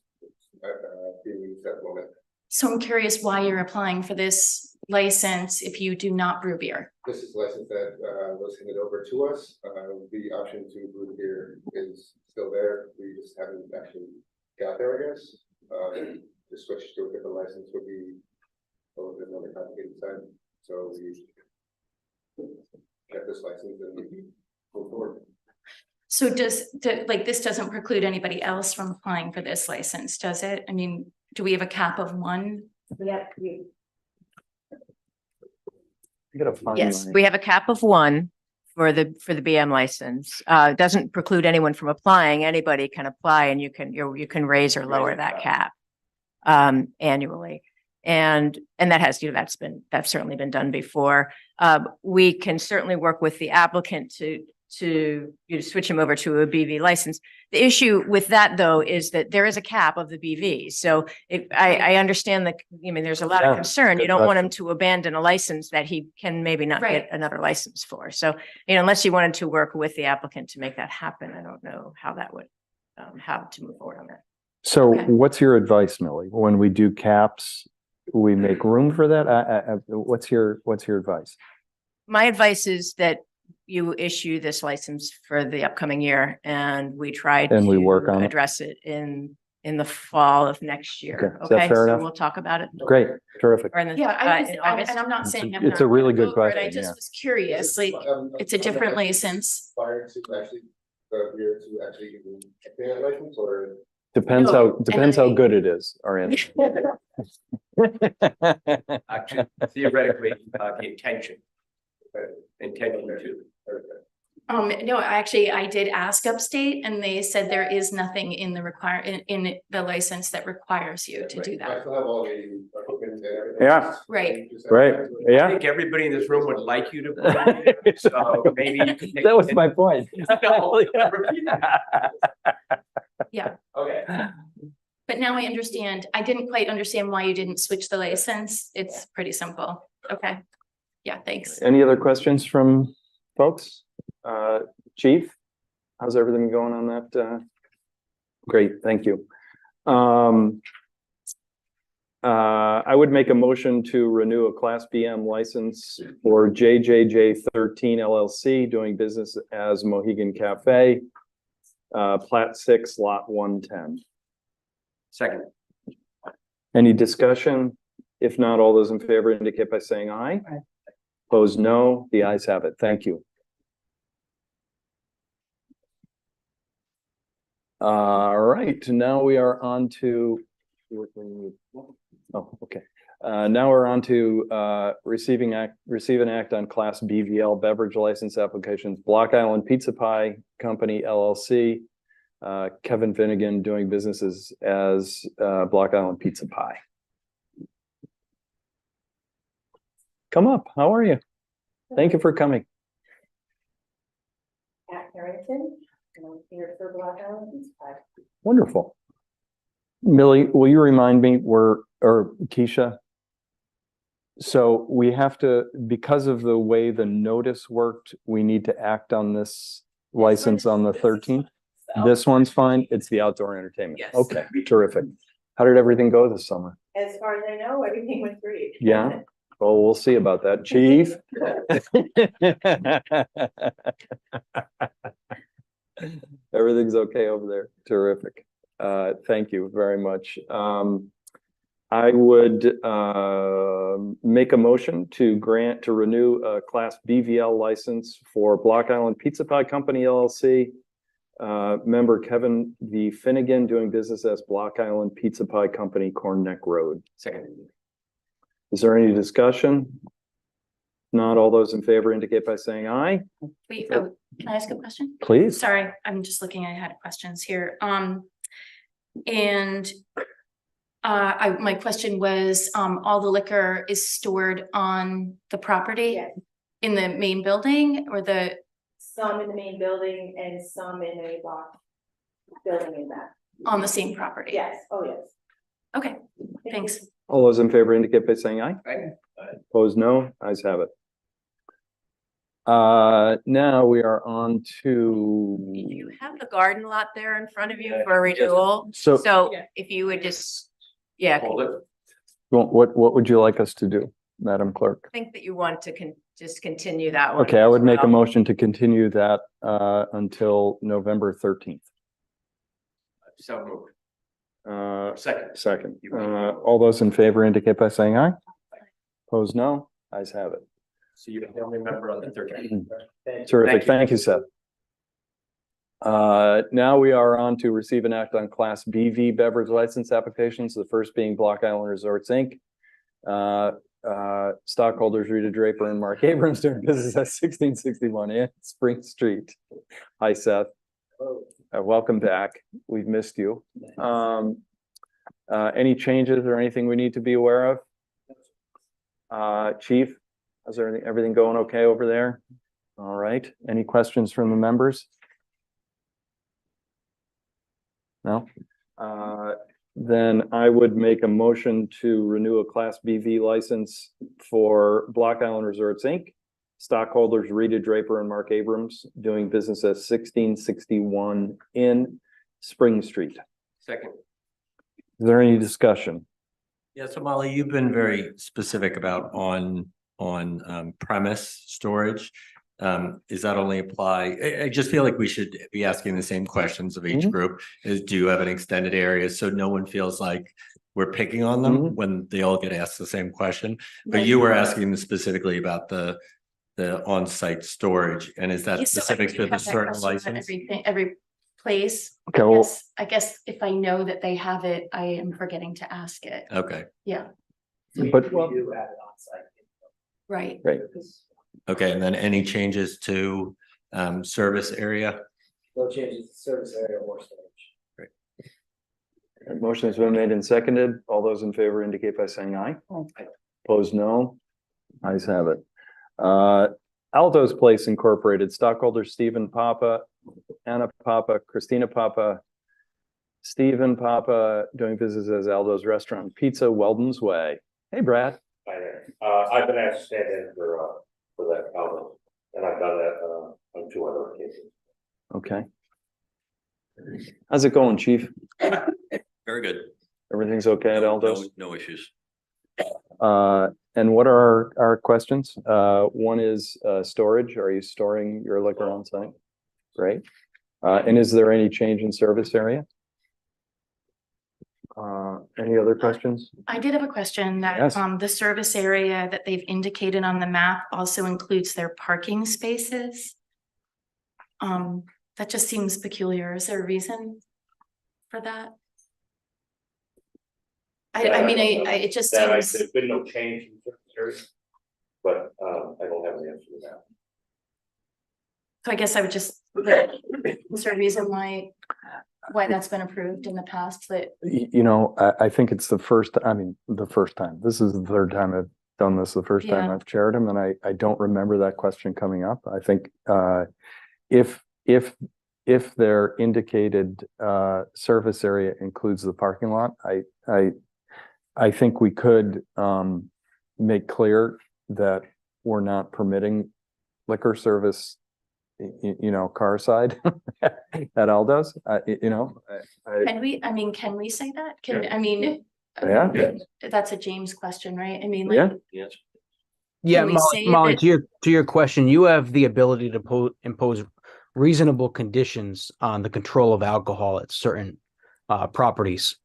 being used at the moment. So I'm curious why you're applying for this license if you do not brew beer. This is a license that was handed over to us. The option to brew the beer is still there. We just haven't actually got there, I guess. To switch to a different license would be a little bit more complicated side. So we get this license and we move forward. So like this doesn't preclude anybody else from applying for this license, does it? I mean, do we have a cap of one? Yes, we have a cap of one for the BM license. Doesn't preclude anyone from applying. Anybody can apply and you can raise or lower that cap annually. And that has, that's certainly been done before. We can certainly work with the applicant to switch him over to a BV license. The issue with that though is that there is a cap of the BV. So if I understand that, there's a lot of concern. You don't want him to abandon a license that he can maybe not get another license for. So, unless you wanted to work with the applicant to make that happen, I don't know how that would, how to move forward on that. So what's your advice, Millie? When we do caps, we make room for that? What's your advice? My advice is that you issue this license for the upcoming year and we try to work on it? address it in the fall of next year. Okay. Is that fair So enough? we'll talk about it. Great, terrific. Or in the, Yeah, in August. and I'm not saying. I'm It's not a really gonna good go for it. I question, just yeah. was curious, like, it's a different license. Prior to actually, the beer to actually getting that license or? Depends No, how good it is, Ariane. Actually, theoretically, the intention to. No, actually, I did ask Upstate and they said there is nothing in the in the license that requires you to do I that. still have all the equipment and everything. Yeah. Right. Right, I yeah. think everybody in this room would like you to. So maybe you can. That was my point. No, repeat that. Yeah, Okay. but now I understand. I didn't quite understand why you didn't switch the license. It's pretty simple. Okay. Yeah, thanks. Any other questions from folks? Chief, how's everything going on that? Great, thank you. I would make a motion to renew a Class BM license for JJJ 13 LLC, doing business as Mohegan Cafe, Plat 6, Lot 110. Second. Any discussion? If not, all those in favor indicate by saying aye. Opposed, no. The ayes have it. Thank you. All right, now we are on to. Oh, okay. Now we're on to receive and act on Class BVL beverage license applications. Block Island Pizza Pie Company LLC. Kevin Finnegan, doing businesses as Block Island Pizza Pie. Come up. How are you? Thank you for coming. At Harrington, and I'm here for Block Island Pizza Pie. Wonderful. Millie, will you remind me or Keisha? So we have to, because of the way the notice worked, we need to act on this license on the 13th. This one's fine. It's the outdoor entertainment. Yes. Okay, terrific. How did everything go this summer? As far as I know, everything went great. Yeah. Well, we'll see about that. Chief? Everything's okay over there. Terrific. Thank you very much. I would make a motion to renew a Class BVL license for Block Island Pizza Pie Company LLC. Member Kevin V. Finnegan, doing business as Block Island Pizza Pie Company, Corn Neck Road. Second. Is there any discussion? Not all those in favor indicate by saying aye. Wait, Can I ask a question? Please. Sorry, I'm just looking, I had questions here. And my question was, all the liquor is stored on the property? Yes. In the main building or Some in the main building and some in a block building in that. on the same property? Yes, oh, yes. Okay, thanks. All those in favor indicate by saying aye. Aye. Opposed, no. Ayes have it. Now we are on to, You have the garden lot there in front of you for renewal. so So if you would just, yeah, Hold it. what would you like us to do, Madam Clerk? think that you want to just continue that one. Okay, I would as make a well. motion to continue that until November 13th. So moved. Second. Second. All those in favor indicate by saying aye. Opposed, no. Ayes have it. So you're a family member on the 13th. Terrific. Thank you, Seth. Now we are on to receive and act on Class BV beverage license applications, the first being Block Island Resorts, Inc. Stockholders Rita Draper and Mark Abrams doing business at 1661 in Spring Street. Hi, Seth. Welcome back. We've missed you. Any changes or anything we need to be aware of? Chief, is there everything going okay over there? All right. Any questions from the members? No? Then I would make a motion to renew a Class BV license for Block Island Resorts, Inc. Stockholders Rita Draper and Mark Abrams doing business at 1661 in Spring Street. Second. Is there any discussion? Yeah, so Molly, you've been very specific about on premise storage. Does that only apply? I just feel like we should be asking the same questions of each group. Do you have an extended area? So no one feels like we're picking on them when they all get asked the same question. But you were asking specifically about the on-site storage, and is that Yes, so I specific do to the have that certain question for license? every place. Okay, well, I guess if I know that they have it, I am forgetting to ask it. Okay, Yeah, but We do have it on site. right. right. okay, and then any changes to service area? No changes to service area or storage. Motion has been made and seconded. All those in favor indicate by saying aye. Aye. Opposed, no. Ayes have it. Aldo's Place Incorporated, stockholders Stephen Papa, Anna Papa, Christina Papa, Stephen Papa, doing business as Aldo's Restaurant Pizza, Weldon's Way. Hey, Brad. Hi there. I've been asked to stand in for that album, and I've done that, on 2 other occasions. Okay. How's it going, Chief? Very good. Everything's okay at Aldo's? No issues. And what are our questions? One is, storage. Are you storing your liquor on site? Great. And is there any change in service area? Any other questions? I did have a question that, Yes. the service area that they've indicated on the map also includes their parking spaces. That just seems peculiar. Is there a reason for that? I mean, it just seems, There's been no change in certain areas, but, I don't have an answer to that. so I guess I would just, is there a reason why that's been approved in the past that, I think it's the first time. This is the third time I've done this, the first time Yeah. I've chaired him, and I don't remember that question coming up. I think, if their indicated, service area includes the parking lot, I think we could, make clear that we're not permitting liquor service, car side at Aldo's, can we say that? Yeah. That's a James question, right? I mean, like, Yeah. Yeah, Can we say Molly, that- to your question, you have the ability to impose reasonable conditions on the control of alcohol at certain properties.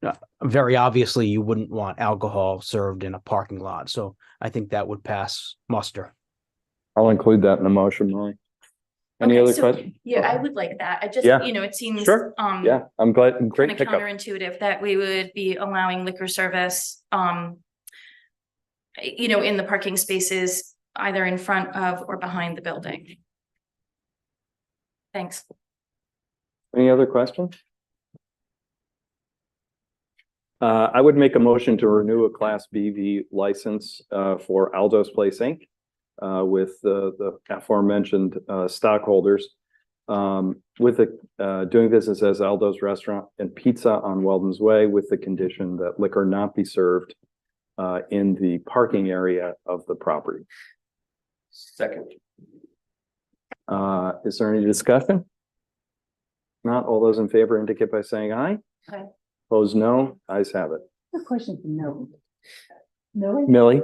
Very obviously, you wouldn't want alcohol served in a parking lot, so I think that would pass muster. I'll include that in the motion, Molly. Any Okay, other so- questions? yeah, I would like that. I just, Yeah. It seems, Sure. Yeah, I'm glad, kind great of pickup. counterintuitive that we would be allowing liquor service, in the parking spaces, either in front of or behind the building. Thanks. Any other questions? I would make a motion to renew a Class BV license for Aldo's Place Inc. With the aforementioned stockholders. With the doing business as Aldo's Restaurant and Pizza on Weldon's Way, with the condition that liquor not be served in the parking area of the property. Second. Is there any discussion? Not all those in favor indicate by saying aye. Aye. Opposed, no. Ayes have it. A question for Millie. Millie?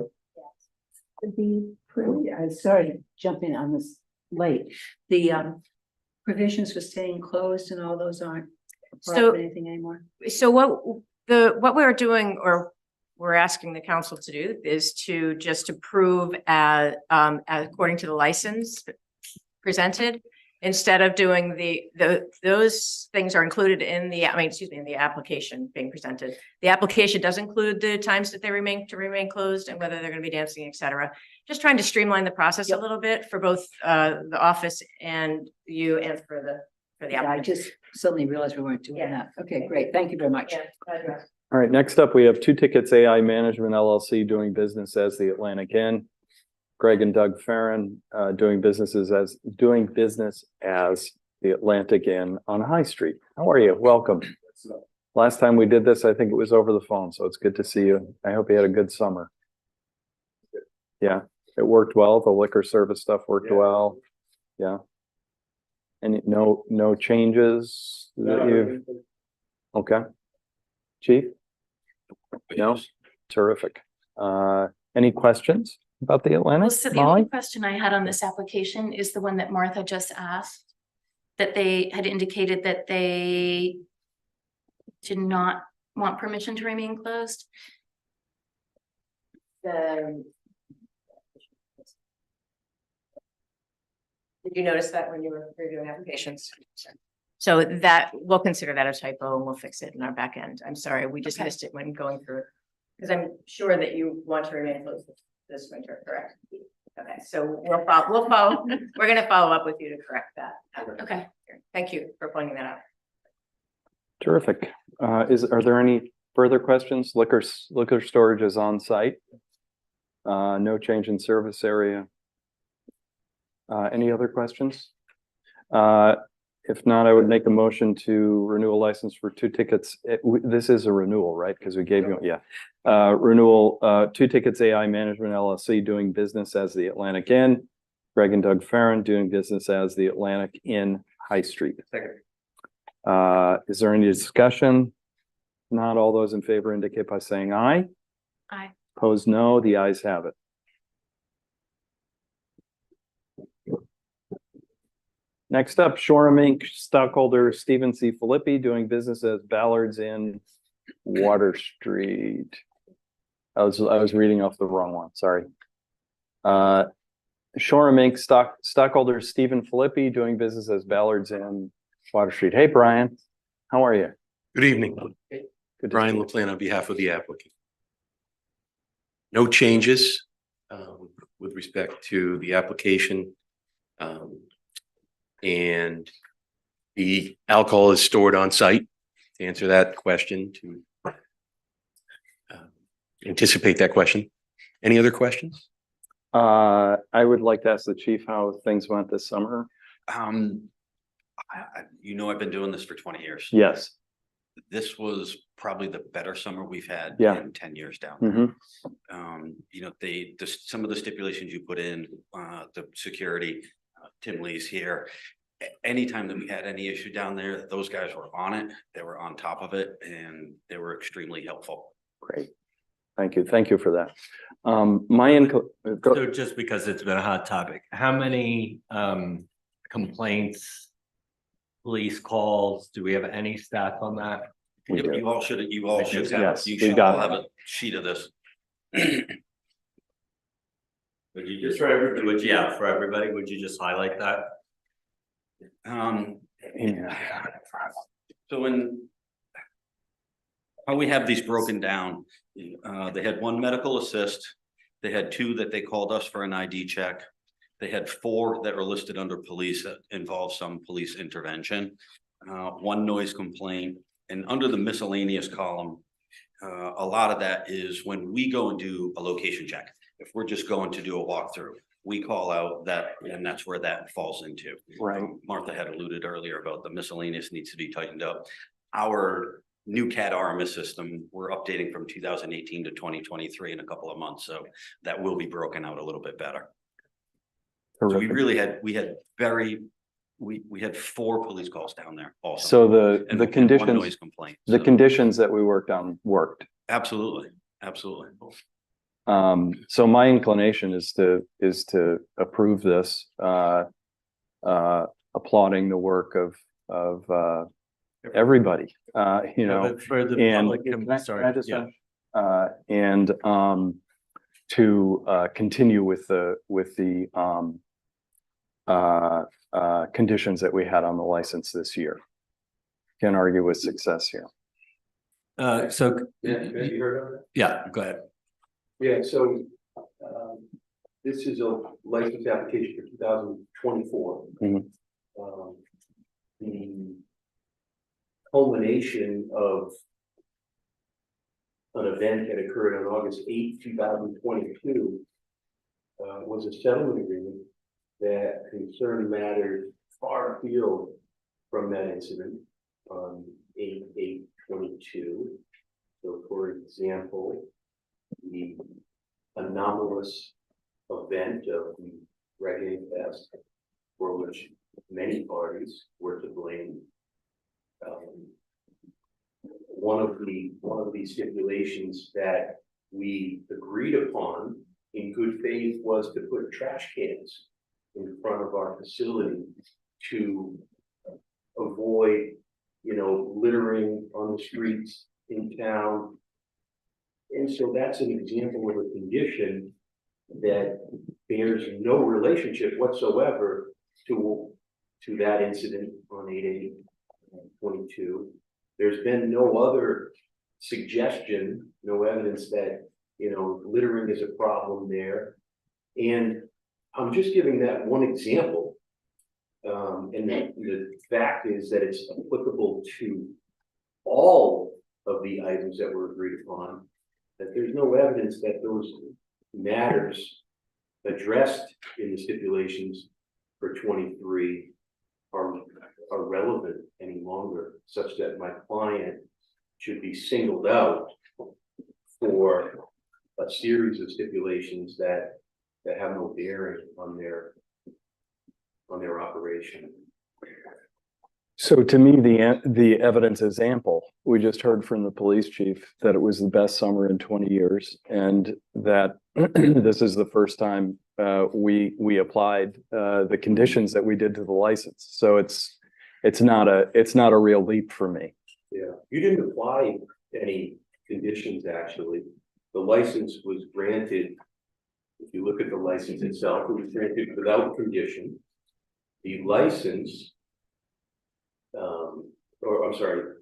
I'm sorry to jump in on this late. The provisions for staying closed and all those aren't part So- of anything anymore? So what we're doing, or we're asking the council to do, is to just approve as according to the license presented, instead of doing those things are included in the, in the application being presented. The application does include the times that they remain closed and whether they're gonna be dancing, et cetera. Just trying to streamline the process a little bit for both the office and you and for the Yeah, I applicant. just suddenly realized we weren't doing Yeah. that. Okay, great. Thank you very much. All right, next up, we have Two Tickets AI Management LLC doing business as the Atlantic Inn. Greg and Doug Farron doing business as the Atlantic Inn on High Street. How are you? Welcome. Last time we did this, I think it was over the phone, so it's good to see you. I hope you had a good summer. Yeah, it worked well. The liquor service stuff worked well. Yeah. And no changes that you've, okay. Chief? No? Terrific. Any questions about the Atlantic? Well, so the Molly? only question I had on this application is the one that Martha just asked. That they had indicated that they did not want permission to remain closed. Did you notice that when you were reviewing applications? So that, we'll consider that a typo and we'll fix it in our back end. I'm sorry, we just missed it when going through. Because I'm sure that you want to remain closed this winter, correct? Okay, so we're gonna follow up with you to correct that. Okay. Thank you for pointing that out. Terrific. Are there any further questions? Liquor storage is on site. No change in service area. Any other questions? If not, I would make a motion to renew a license for Two Tickets. This is a renewal, right? Because we gave you, yeah. Renewal, Two Tickets AI Management LLC doing business as the Atlantic Inn. Greg and Doug Farron doing business as the Atlantic Inn High Street. Second. Is there any discussion? Not all those in favor indicate by saying aye. Aye. Opposed, no. The ayes have it. Next up, Shoreham Inc. stockholder Stephen C. Filippi doing business as Ballard's in Water Street. I was reading off the wrong one, sorry. Shoreham Inc. stockholder Stephen Filippi doing business as Ballard's in Water Street. Hey, Brian, how are you? Good evening. Good to Brian see you. LaPlante on behalf of the applicant. No changes with respect to the application. And the alcohol is stored on site. To answer that question, to anticipate that question. Any other questions? I would like to ask the chief how things went this summer. You know, I've been doing this for 20 years. Yes. This was probably the better summer we've had Yeah. in 10 years down. Mhm. You know, some of the stipulations you put in, the security, Tim Lee's here. Anytime that we had any issue down there, those guys were on it. They were on top of it and they were extremely helpful. Great. Thank you. Thank you for that. So just because it's been a hot topic, how many complaints, police calls, do we have any stats on that? We do. You all should have, Yes, you we should got all it. have a sheet of this. Would you just for everybody, for everybody, would you just highlight that? Yeah. So how we have these broken down, they had one medical assist, they had two that they called us for an ID check. They had 4 that were listed under police that involved some police intervention. 1 noise complaint, and under the miscellaneous column, a lot of that is when we go and do a location check. If we're just going to do a walkthrough, we call out that, and that's where that falls into. Right. Martha had alluded earlier about the miscellaneous needs to be tightened up. Our new CAD RMS system, we're updating from 2018 to 2023 in a couple of months, so that will be broken out a little bit better. So we Terrific. really had, we had 4 police calls down there also. So And- the and 1 conditions, noise complaint. the So conditions that we worked on worked. Absolutely, absolutely. So my inclination is to approve this, applauding the work of everybody, you know. But for the And public, can I sorry, just yeah. finish? And to continue with the conditions that we had on the license this year. Can't argue with success here. So, Yeah, you heard of it? yeah, go ahead. Yeah, so, this is a license application for 2024. Mhm. The culmination of an event that occurred on August 8th, 2022, was a settlement agreement that concerned matters far afield from that incident on 8/8/22. So for example, the anomalous event of the Reggae Fest, for which many parties were to blame. One of the stipulations that we agreed upon in good faith was to put trash cans in front of our facility to avoid, littering on the streets in town. And so that's an example of a condition that bears no relationship whatsoever to that incident on 8/8/22. There's been no other suggestion, no evidence that, littering is a problem there. And I'm just giving that one example. And the fact is that it's applicable to all of the items that were agreed upon, that there's no evidence that those matters addressed in the stipulations for 23 are relevant any longer, such that my client should be singled out for a series of stipulations that have no bearing on their operation. So to me, the evidence is ample. We just heard from the police chief that it was the best summer in 20 years, and that this is the first time we applied the conditions that we did to the license. So it's not a real leap for me. Yeah, you didn't apply any conditions, actually. The license was granted. If you look at the license itself, it was granted without condition. The license,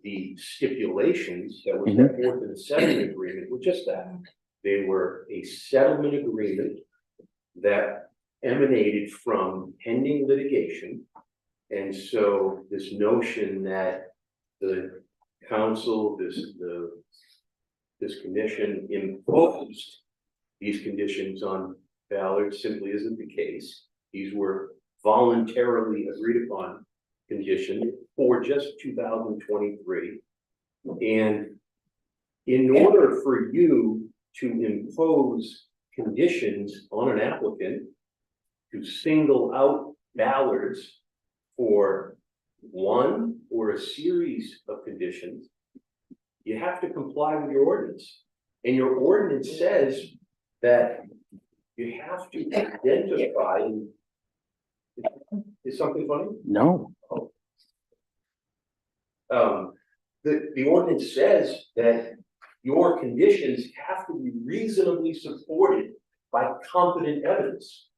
the stipulations that were set forth in the settlement agreement were just that. They were a settlement agreement that emanated from pending litigation. And so this notion that the council, this commission imposed these conditions on Ballard simply isn't the case. These were voluntarily agreed upon conditions for just 2023. And in order for you to impose conditions on an applicant to single out Ballards for one or a series of conditions, you have to comply with your ordinance. And your ordinance says that you have to identify. Is something funny? No. The ordinance says that your conditions have to be reasonably supported by competent evidence.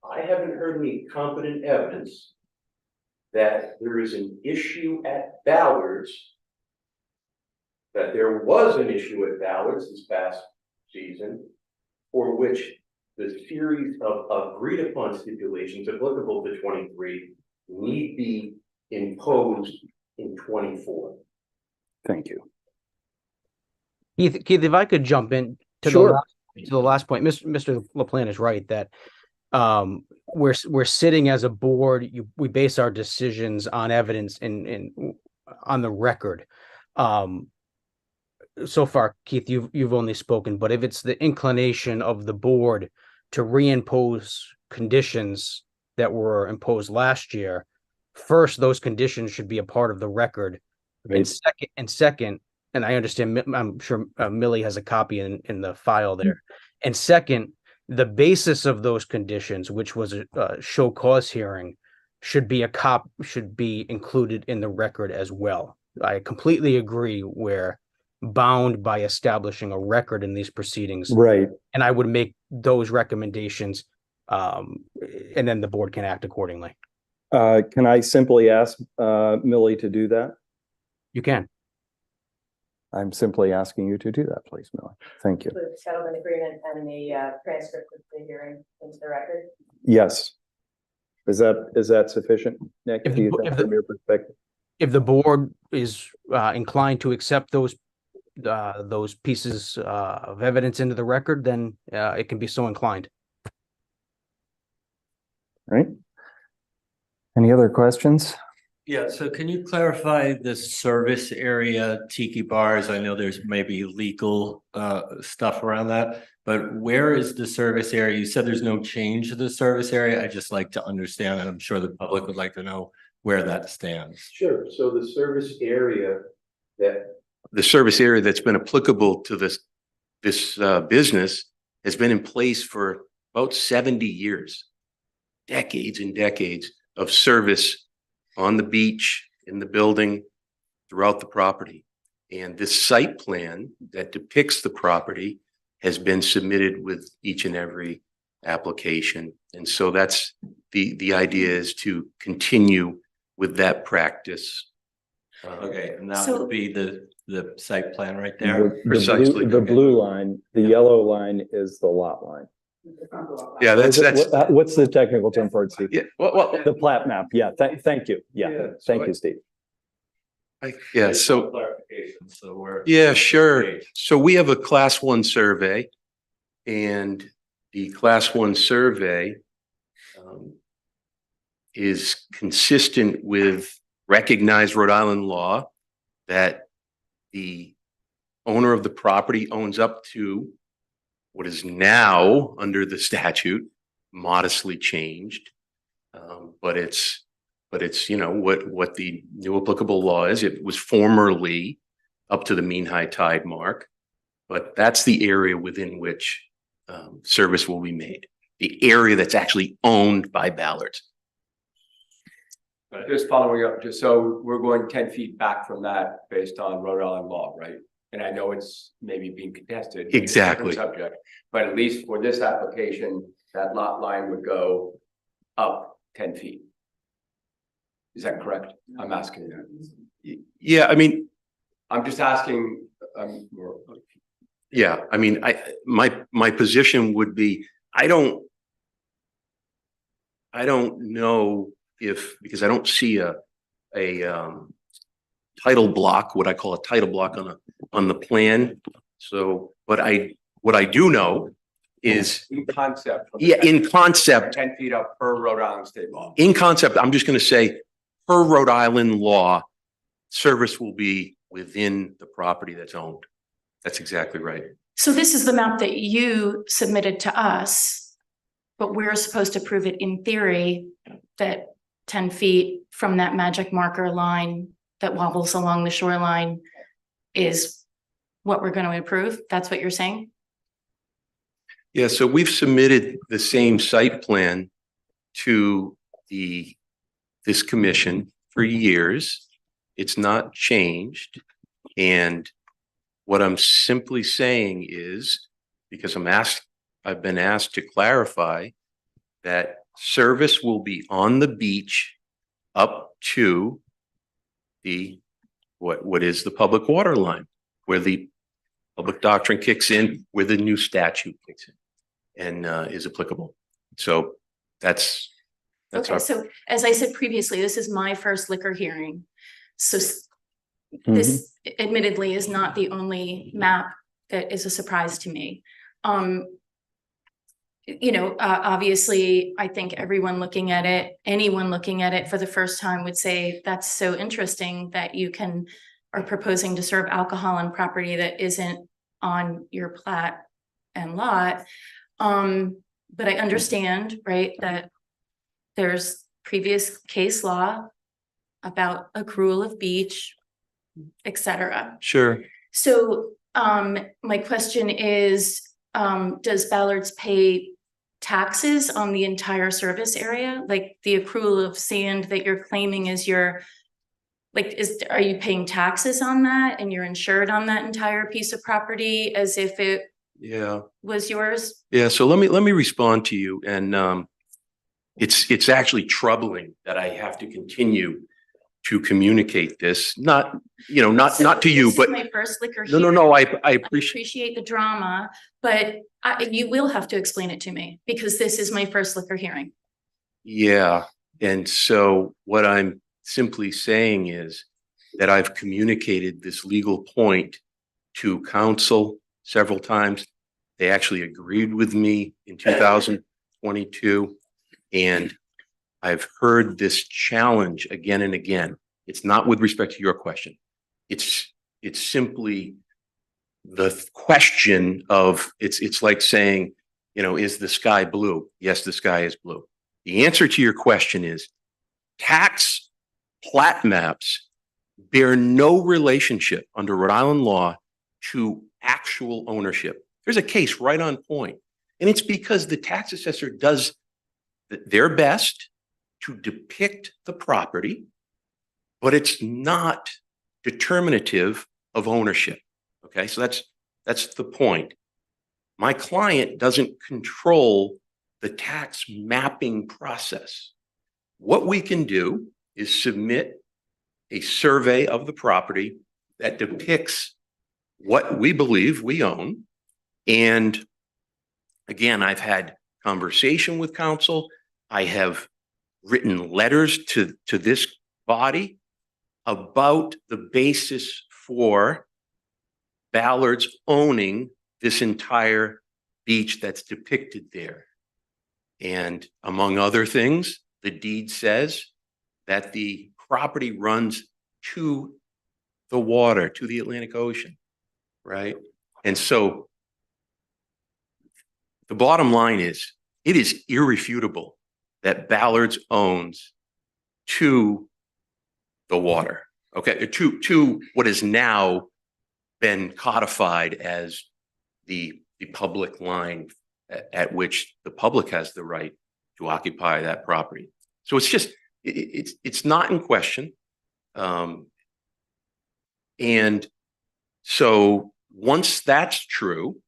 I haven't heard any competent evidence that there is an issue at Ballards, that there was an issue at Ballards this past season, for which the series of agreed upon stipulations applicable to 23 need be imposed in 24. Thank you. Keith, if I could jump in to Sure. to the last point, Mr. LaPlante is right that we're sitting as a board. We base our decisions on evidence and on the record. So far, Keith, you've only spoken, but if it's the inclination of the board to reimpose conditions that were imposed last year, first, those conditions should be a part of the record. Right. And second, and I understand, I'm sure Millie has a copy in the file there. And second, the basis of those conditions, which was a show cause hearing, should be included in the record as well. I completely agree. We're bound by establishing a record in these proceedings. Right. And I would make those recommendations, and then the board can act accordingly. Can I simply ask Millie to do that? You can. I'm simply asking you to do that, please, Millie. Thank you. The settlement agreement and the transcript of the hearing into the record. Yes. Is that sufficient, Nick? Do you think from your perspective? If the board is inclined to accept those pieces of evidence into the record, then it can be so inclined. Right. Any other questions? Yeah, so can you clarify the service area tiki bars? I know there's maybe legal stuff around that, but where is the service area? You said there's no change to the service area. I just like to understand, and I'm sure the public would like to know where that stands. Sure. So the service area that's been applicable to this business has been in place for about 70 years, decades and decades of service on the beach, in the building, throughout the property. And this site plan that depicts the property has been submitted with each and every application. And so that's the idea, is to continue with that practice. Okay, and that So- would be the site plan right there? Precisely. The blue line, the yellow line is the lot line. Yeah, that's What's the technical term for it, Steve? yeah. Well, The plat map. Yeah. Thank you. Yeah. Yeah, Thank so you, Steve. yeah. So Clarification, so we're. yeah, sure. So we have a class 1 survey, and the class 1 survey is consistent with recognized Rhode Island law that the owner of the property owns up to what is now under the statute modestly changed. But it's, you know, what the new applicable law is. It was formerly up to the mean high tide mark, but that's the area within which service will be made. The area that's actually owned by Ballards. Just following up, just so we're going 10 feet back from that based on Rhode Island law, right? And I know it's maybe being contested. It's a different Exactly. Subject, but at least for this application, that lot line would go up 10 feet. Is that correct? I'm asking that. Yeah, I mean, I'm just asking, yeah, I mean, my position would be, I don't know if, because I don't see a title block, what I call a title block on the plan. So, what I do know is, in concept. yeah, in concept, 10 feet up per Rhode Island state law. in concept, I'm just going to say, per Rhode Island law, service will be within the property that's owned. That's exactly right. So this is the map that you submitted to us, but we're supposed to prove it in theory that 10 feet from that magic marker line that wobbles along the shoreline is what we're going to approve. That's what you're saying? Yeah, so we've submitted the same site plan to this commission for years. It's not changed. And what I'm simply saying is, because I've been asked to clarify that service will be on the beach up to what is the public water line, where the public doctrine kicks in, where the new statute kicks in. and is applicable. So that's Okay, our. so as I said previously, this is my first liquor hearing. So this admittedly is not the only map that is a surprise to me. You know, obviously, I think everyone looking at it, anyone looking at it for the first time would say, that's so interesting that you are proposing to serve alcohol on property that isn't on your plat and lot. But I understand, right, that there's previous case law about accrual of beach, et cetera. Sure. So, my question is, does Ballard's pay taxes on the entire service area? Like the accrual of sand that you're claiming is are you paying taxes on that and you're insured on that entire piece of property as if it was yours? Yeah. So let me respond to you. And, it's actually troubling that I have to continue to communicate this, not to you, but my first liquor. No, I appreciate the drama, but you will have to explain it to me because this is my first liquor hearing. Yeah. And so what I'm simply saying is that I've communicated this legal point to council several times. They actually agreed with me in 2022. And I've heard this challenge again and again. It's not with respect to your question. It's simply the question of, it's like saying, is the sky blue? Yes, the sky is blue. The answer to your question is tax plat maps bear no relationship under Rhode Island law to actual ownership. There's a case right on point. And it's because the tax assessor does their best to depict the property, but it's not determinative of ownership. Okay, so that's the point. My client doesn't control the tax mapping process. What we can do is submit a survey of the property that depicts what we believe we own. And again, I've had conversation with council. I have written letters to this body about the basis for Ballard's owning this entire beach that's depicted there. And among other things, the deed says that the property runs to the water, to the Atlantic Ocean, right? And so the bottom line is, it is irrefutable that Ballard's owns to the water, okay, to what has now been codified as the public line at which the public has the right to occupy that property. So it's just, it's not in question. And so once that's true,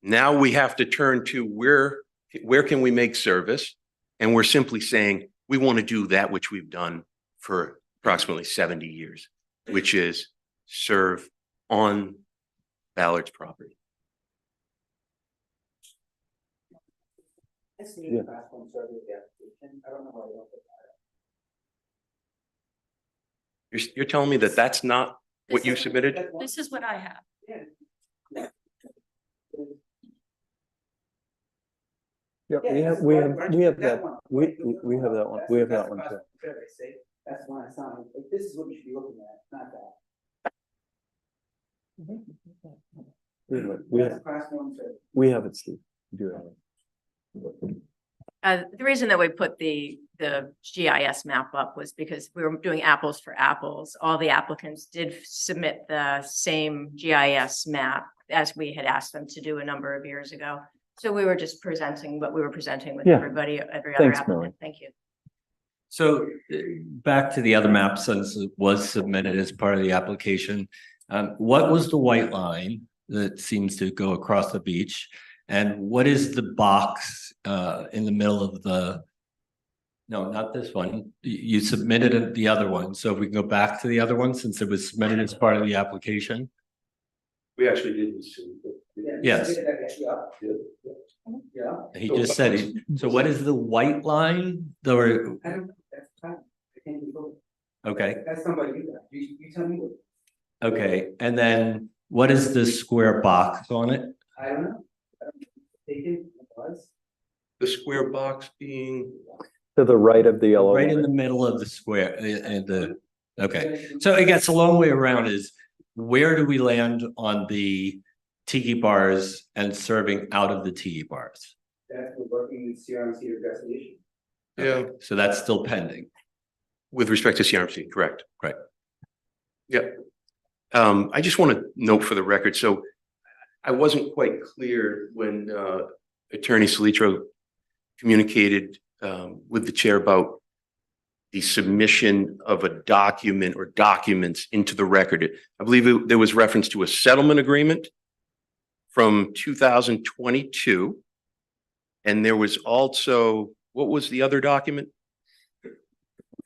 now we have to turn to where can we make service? And we're simply saying, we want to do that which we've done for approximately 70 years, which is serve on Ballard's property. I see the platform survey of the application. I don't know why you don't put that up. You're telling me that that's not what you submitted? This is what I have. Yeah, we have that, we have that one, we have that one too. That's why I signed, like, this is what you should be looking at, not that. We have it, Steve. We do have it. The reason that we put the GIS map up was because we were doing apples for apples. All the applicants did submit the same GIS map as we had asked them to do a number of years ago. So we were just presenting what we were presenting with everybody, every other Thanks, applicant. Millie. Thank you. So back to the other map, since it was submitted as part of the application. What was the white line that seems to go across the beach? And what is the box in the middle of the, no, not this one. You submitted the other one. So if we can go back to the other one since it was submitted as part of the application. We actually didn't submit Yes. Yeah. He just said, so what is the white line? I don't, that's fine. I can't be told. Okay, That's somebody you tell me what. okay, and then what is the square box on it? I don't know. I don't know. They did, it was. The square box being, To the right of the yellow. Right in line. the middle of the square, and okay, so it gets a long way around is where do we land on the tiki bars and serving out of the tiki bars? That's we're working with CRMC investigation. yeah, So that's still pending. with respect to CRMC, correct? Right. Yep. I just want to note for the record, so I wasn't quite clear when Attorney Salitro communicated with the chair about the submission of a document or documents into the record. I believe there was reference to a settlement agreement from 2022. And there was also, what was the other document?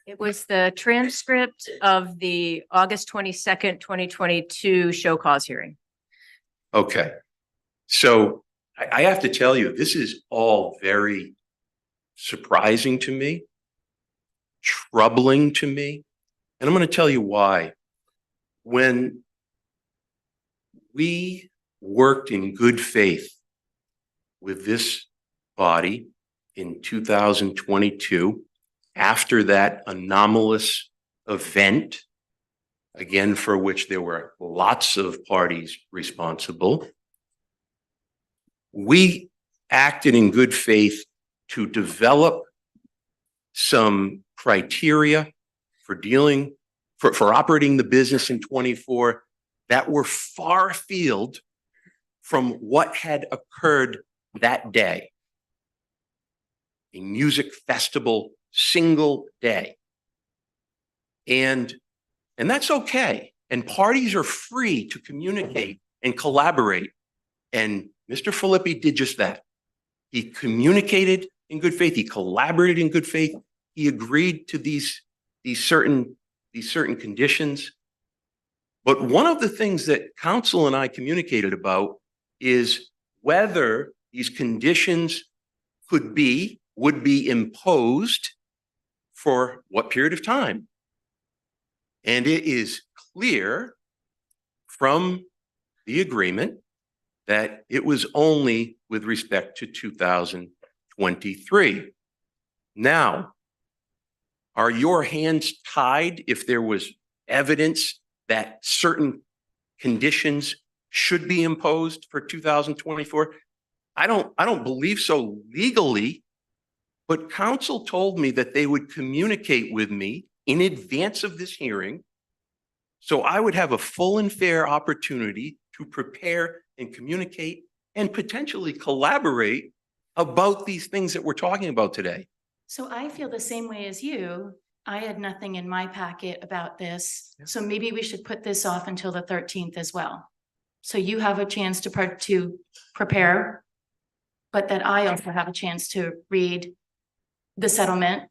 It was the transcript of the August 22nd, 2022 show cause hearing. Okay. So I have to tell you, this is all very surprising to me, troubling to me, and I'm going to tell you why. When we worked in good faith with this body in 2022, after that anomalous event, again, for which there were lots of parties responsible, we acted in good faith to develop some criteria for dealing, for operating the business in 24 that were far afield from what had occurred that day. A music festival, single day. And that's okay. And parties are free to communicate and collaborate. And Mr. Filippi did just that. He communicated in good faith. He collaborated in good faith. He agreed to these certain conditions. But one of the things that council and I communicated about is whether these conditions would be imposed for what period of time. And it is clear from the agreement that it was only with respect to 2023. Now, are your hands tied if there was evidence that certain conditions should be imposed for 2024? I don't believe so legally, but counsel told me that they would communicate with me in advance of this hearing, so I would have a full and fair opportunity to prepare and communicate and potentially collaborate about these things that we're talking about today. So I feel the same way as you. I had nothing in my packet about this, so maybe we should put this off until the 13th as well. So you have a chance to prepare, but that I also have a chance to read the settlement.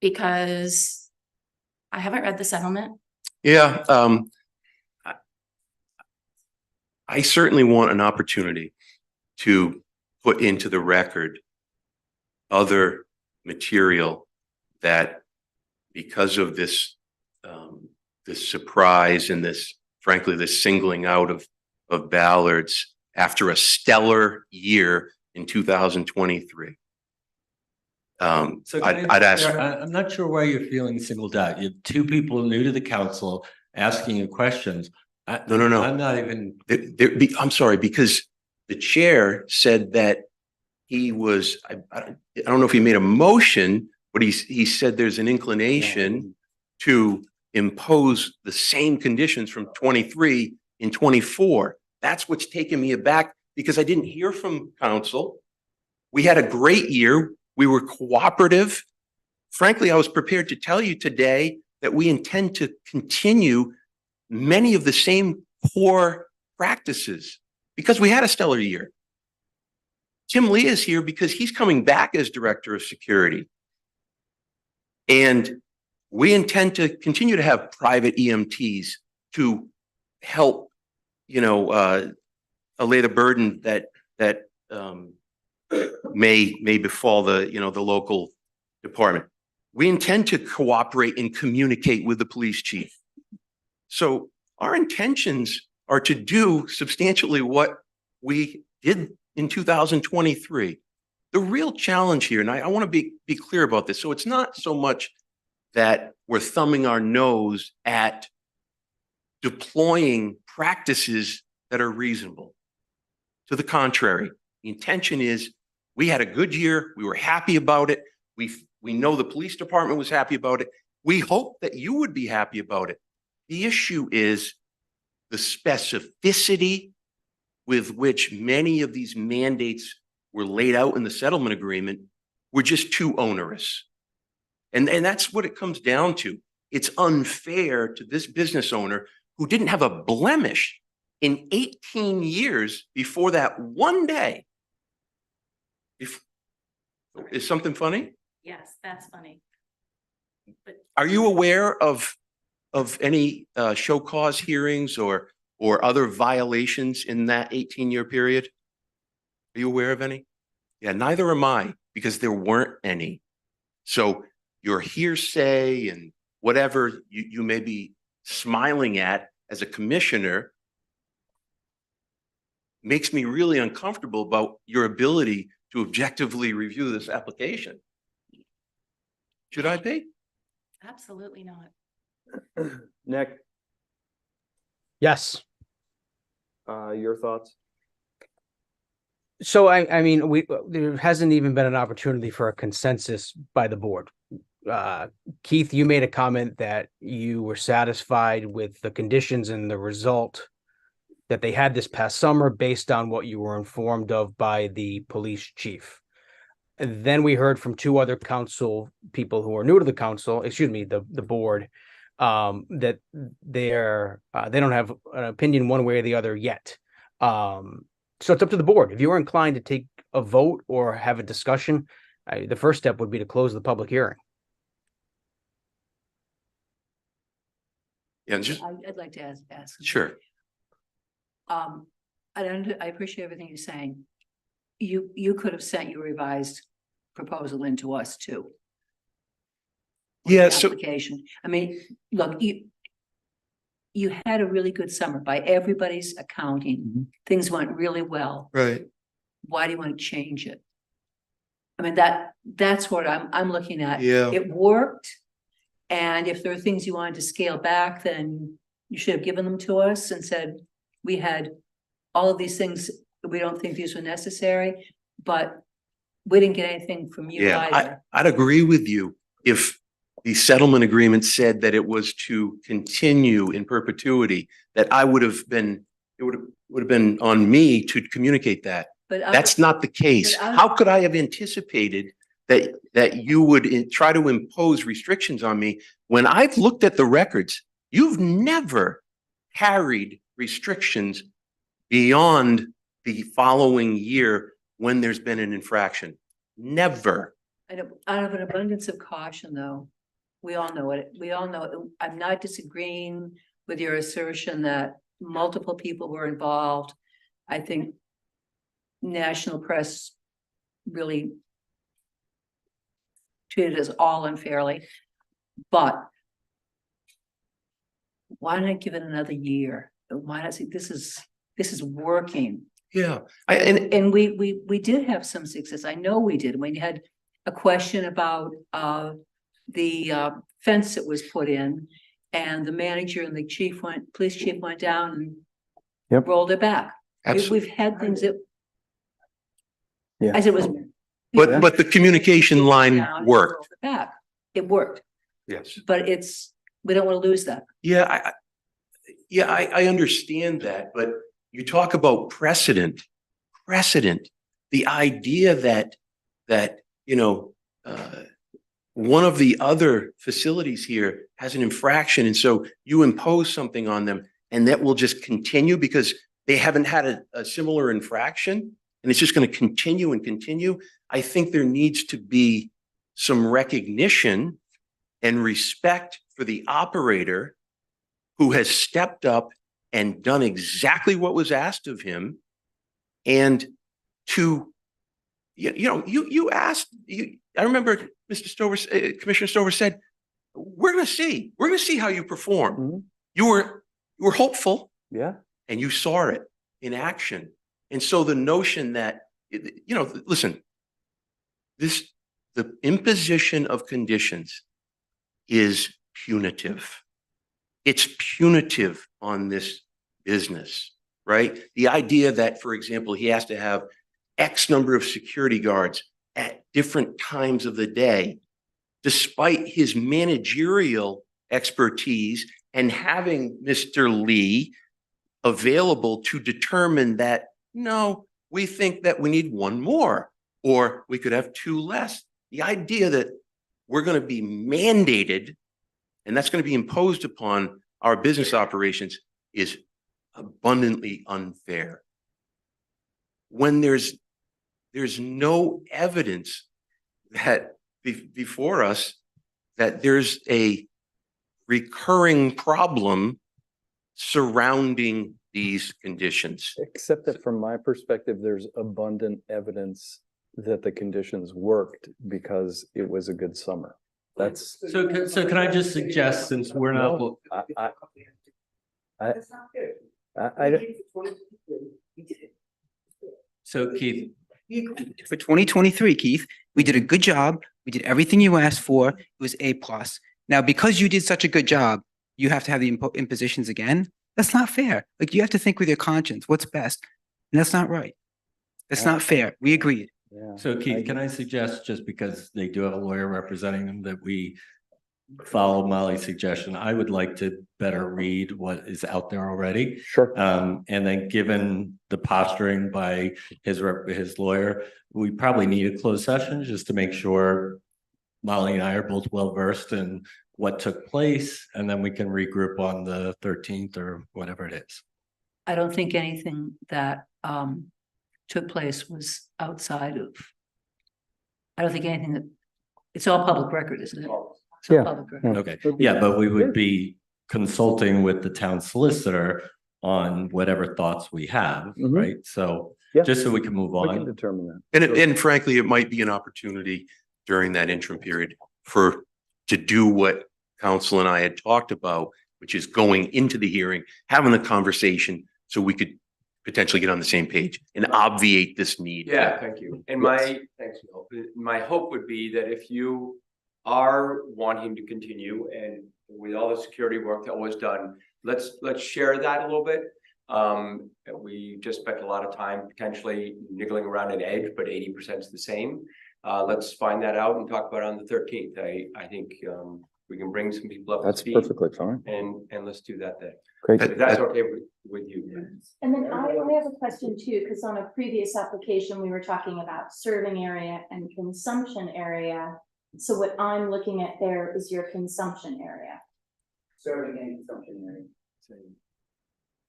Because I haven't read the settlement. Yeah, I certainly want an opportunity to put into the record other material that, because of this this surprise and this, frankly, this singling out of Ballards after a stellar year in 2023. So I'd ask. I'm not sure why you're feeling singled out. You have two people new to the council asking you questions. No. I'm not even. I'm sorry, because the chair said that he was, I don't know if he made a motion, but he said there's an inclination to impose the same conditions from 23 in 24. That's what's taken me aback, because I didn't hear from council. We had a great year. We were cooperative. Frankly, I was prepared to tell you today that we intend to continue many of the same poor practices because we had a stellar year. Tim Lee is here because he's coming back as director of security. And we intend to continue to have private EMTs to help, allay the burden that may befall the local department. We intend to cooperate and communicate with the police chief. So our intentions are to do substantially what we did in 2023. The real challenge here, and I want to be clear about this, so it's not so much that we're thumbing our nose at deploying practices that are reasonable. To the contrary, the intention is we had a good year. We were happy about it. We know the police department was happy about it. We hope that you would be happy about it. The issue is the specificity with which many of these mandates were laid out in the settlement agreement were just too onerous. And that's what it comes down to. It's unfair to this business owner who didn't have a blemish in 18 years before that one day. Is something funny? Yes, that's funny. Are you aware of any show cause hearings or other violations in that 18-year period? Are you aware of any? Yeah, neither am I, because there weren't any. So your hearsay and whatever you may be smiling at as a commissioner makes me really uncomfortable about your ability to objectively review this application. Should I be? Absolutely not. Nick, Yes. your thoughts? So I mean, there hasn't even been an opportunity for a consensus by the board. Keith, you made a comment that you were satisfied with the conditions and the result that they had this past summer based on what you were informed of by the police chief. And then we heard from two other council people who are new to the council, excuse me, the board, that they don't have an opinion one way or the other yet. So it's up to the board. If you are inclined to take a vote or have a discussion, the first step would be to close the public hearing. Yeah, just I'd like to ask. sure. I appreciate everything you're saying. You could have sent your revised proposal into us too. Yeah, The so application. I mean, look, you had a really good summer by everybody's accounting. Things went really well. right. Why do you want to change it? I mean, that's what I'm looking at. Yeah. It worked. And if there are things you wanted to scale back, then you should have given them to us and said, we had all of these things, we don't think these were necessary, but we didn't get anything from you Yeah, either. I'd agree with you if the settlement agreement said that it was to continue in perpetuity, that it would have been on me to communicate that. But That's not the case. How could I have anticipated that you would try to impose restrictions on me when I've looked at the records? You've never carried restrictions beyond the following year when there's been an infraction. Never. Out of an abundance of caution, though, we all know it. We all know it. I'm not disagreeing with your assertion that multiple people were involved. I think national press really treated us all unfairly, but why not give it another year? Why not say this is working? Yeah. And we did have some success. I know we did. We had a question about the fence that was put in, and the manager and the police chief went down and rolled it back. We've had things that, as it was. But the communication line worked. Back. It worked, Yes. but we don't want to lose that. Yeah, I understand that, but you talk about precedent, the idea that one of the other facilities here has an infraction, and so you impose something on them, and that will just continue because they haven't had a similar infraction, and it's just going to continue and continue. I think there needs to be some recognition and respect for the operator who has stepped up and done exactly what was asked of him. And you asked, I remember Mr. Stover, Commissioner Stover said, we're going to see how you perform. Mm-hmm. You were hopeful. Yeah. And you saw it in action. And so the notion that, listen, the imposition of conditions is punitive. It's punitive on this business, right? The idea that, for example, he has to have X number of security guards at different times of the day, despite his managerial expertise and having Mr. Lee available to determine that, no, we think that we need one more, or we could have two less. The idea that we're going to be mandated and that's going to be imposed upon our business operations is abundantly unfair. When there's no evidence that before us that there's a recurring problem surrounding these conditions. Except that from my perspective, there's abundant evidence that the conditions worked because it was a good summer. That's So can I just suggest, since we're not, so Keith, For 2023, Keith, we did a good job. We did everything you asked for. It was A+. Now, because you did such a good job, you have to have the impositions again. That's not fair. Like, you have to think with your conscience, what's best. And that's not right. That's not fair. We agreed. Yeah. So Keith, can I suggest, just because they do have a lawyer representing them, that we follow Molly's suggestion? I would like to better read what is out there already. Sure. And then, given the posturing by his lawyer, we probably need a closed session just to make sure Molly and I are both well versed in what took place, and then we can regroup on the 13th or whatever it is. I don't think anything that took place was outside of. I don't think anything that, it's all public record, isn't it? It's all Yeah. public record. Okay, yeah, but we would be consulting with the town solicitor on whatever thoughts we have, Mhm. right? So Yeah. just so we can move We can on. determine that. And frankly, it might be an opportunity during that interim period to do what council and I had talked about, which is going into the hearing, having the conversation so we could potentially get on the same page and obviate this need. Yeah, thank you. And thanks, Bill. My hope would be that if you are wanting to continue and with all the security work that was done, let's share that a little bit. We just spent a lot of time potentially niggling around an edge, but 80% is the same. Let's find that out and talk about it on the 13th. I think we can bring some people up to That's speed perfectly fine. and let's do that then. Great. If that's okay with you. And then I have a question too, because on a previous application, we were talking about serving area and consumption area. So what I'm looking at there is your consumption area. Serving and consumption area.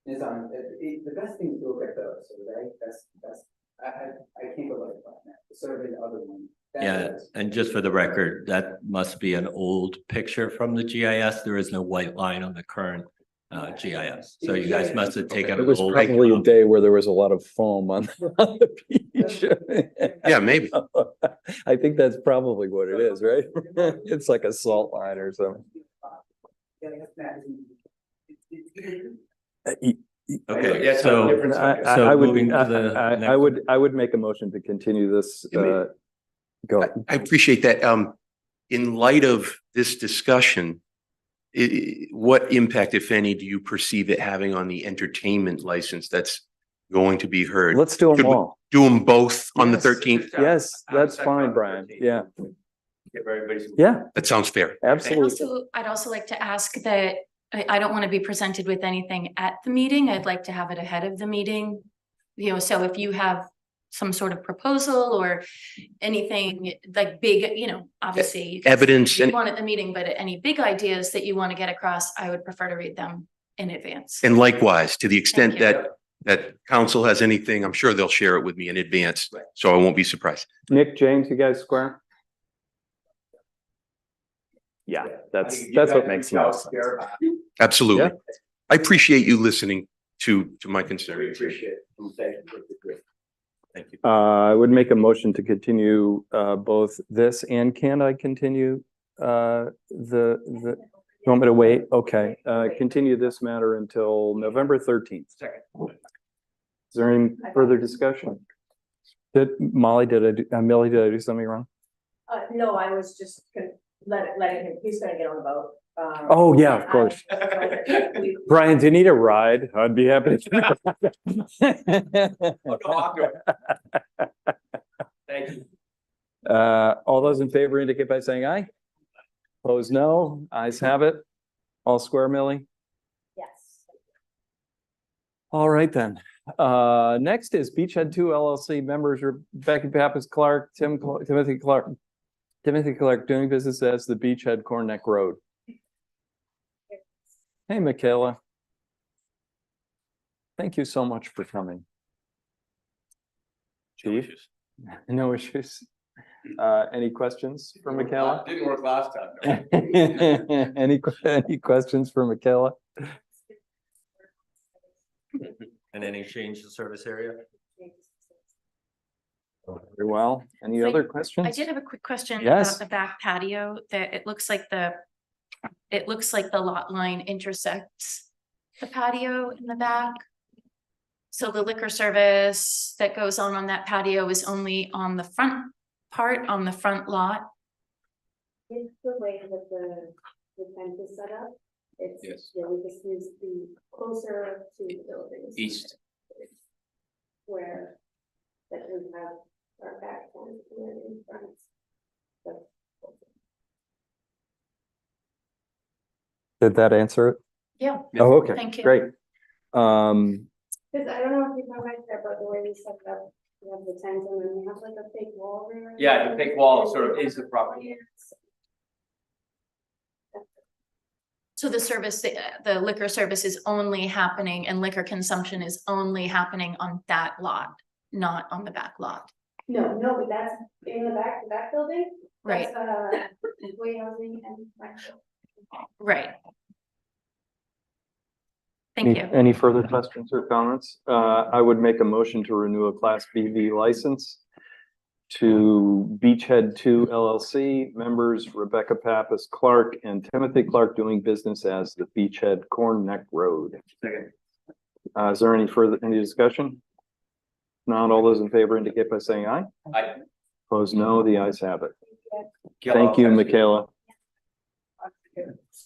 Is on, the best thing to look at those, right? That's, I can't go like that. The survey, the other one. Yeah, and just for the record, that must be an old picture from the GIS. There is no white line on the current GIS. So you guys must have taken. It was an old probably a day where there was a lot of foam on the beach. Yeah, maybe. I think that's probably what it is, right? It's like a salt line or something. Okay, Yeah, so different I So would, moving to the I would make a motion to continue this. Go. I appreciate that. In light of this discussion, what impact, if any, do you perceive it having on the entertainment license that's going to be heard? Let's do them Should we all. Do them both on the Yes. 13th? Yes, that's fine, Brian. Yeah, Give everybody some. yeah, That sounds fair. absolutely. I'd also like to ask that I don't want to be presented with anything at the meeting. I'd like to have it ahead of the meeting. So if you have some sort of proposal or anything like big, obviously. Evidence You and, want at the meeting, but any big ideas that you want to get across, I would prefer to read them in advance. and likewise, to the extent Thank you. that council has anything, I'm sure they'll share it with me in advance, so I won't be surprised. Nick, James, you guys square? Yeah, that's what makes most sense. Absolutely. Yeah. I appreciate you listening to my consideration. Appreciate it. Thank you. I would make a motion to continue both this, and can I continue you want me to wait? Okay, continue this matter until November 13th. Second. Is there any further discussion? Millie, did I do something wrong? No, I was just letting him, he's gonna get on the boat. Oh, yeah, of course. Brian, do you need a ride? I'd be happy to. Thank you. All those in favor indicate by saying aye. Opposed, no. Ayes have it. All square, Millie? Yes. All right, then. Next is Beachhead 2 LLC members Rebecca Pappas Clark, Timothy Clark doing business as the Beachhead Corn Neck Road. Hey, Michaela. Thank you so much for coming. Chief? No issues. Any questions for Michaela? Didn't work last time. No. Any questions for Michaela? And any change to service area? Very well. Any So other questions? I did have a quick question Yes. about the back patio, that it looks like the lot line intersects the patio in the back. So the liquor service that goes on that patio is only on the front part, on the front lot. It's the way that the tent is set up. It's, Yes. yeah, we just use the closer to the buildings. East. Where that we have our back tent and then in front. That's- Did that answer it? Yeah. Oh, okay, Thank you. great. Cause I don't know if you comment there, but the way we set it up, we have the tent and then we have like a fake wall there. Yeah, the fake wall sort of is the property. So the service, the liquor service is only happening and liquor consumption is only happening on that lot, not on the back lot. No, but that's in the back building. Right. That's, employee housing and rental. Right. Thank you. Any further questions or comments? I would make a motion to renew a Class BV license to Beachhead 2 LLC, members Rebecca Pappas Clark and Timothy Clark doing business as the Beachhead Corn Neck Road. Is there any discussion? Not all those in favor indicate by saying aye. Aye. Opposed, no. The ayes have it. Thank you, Michaela.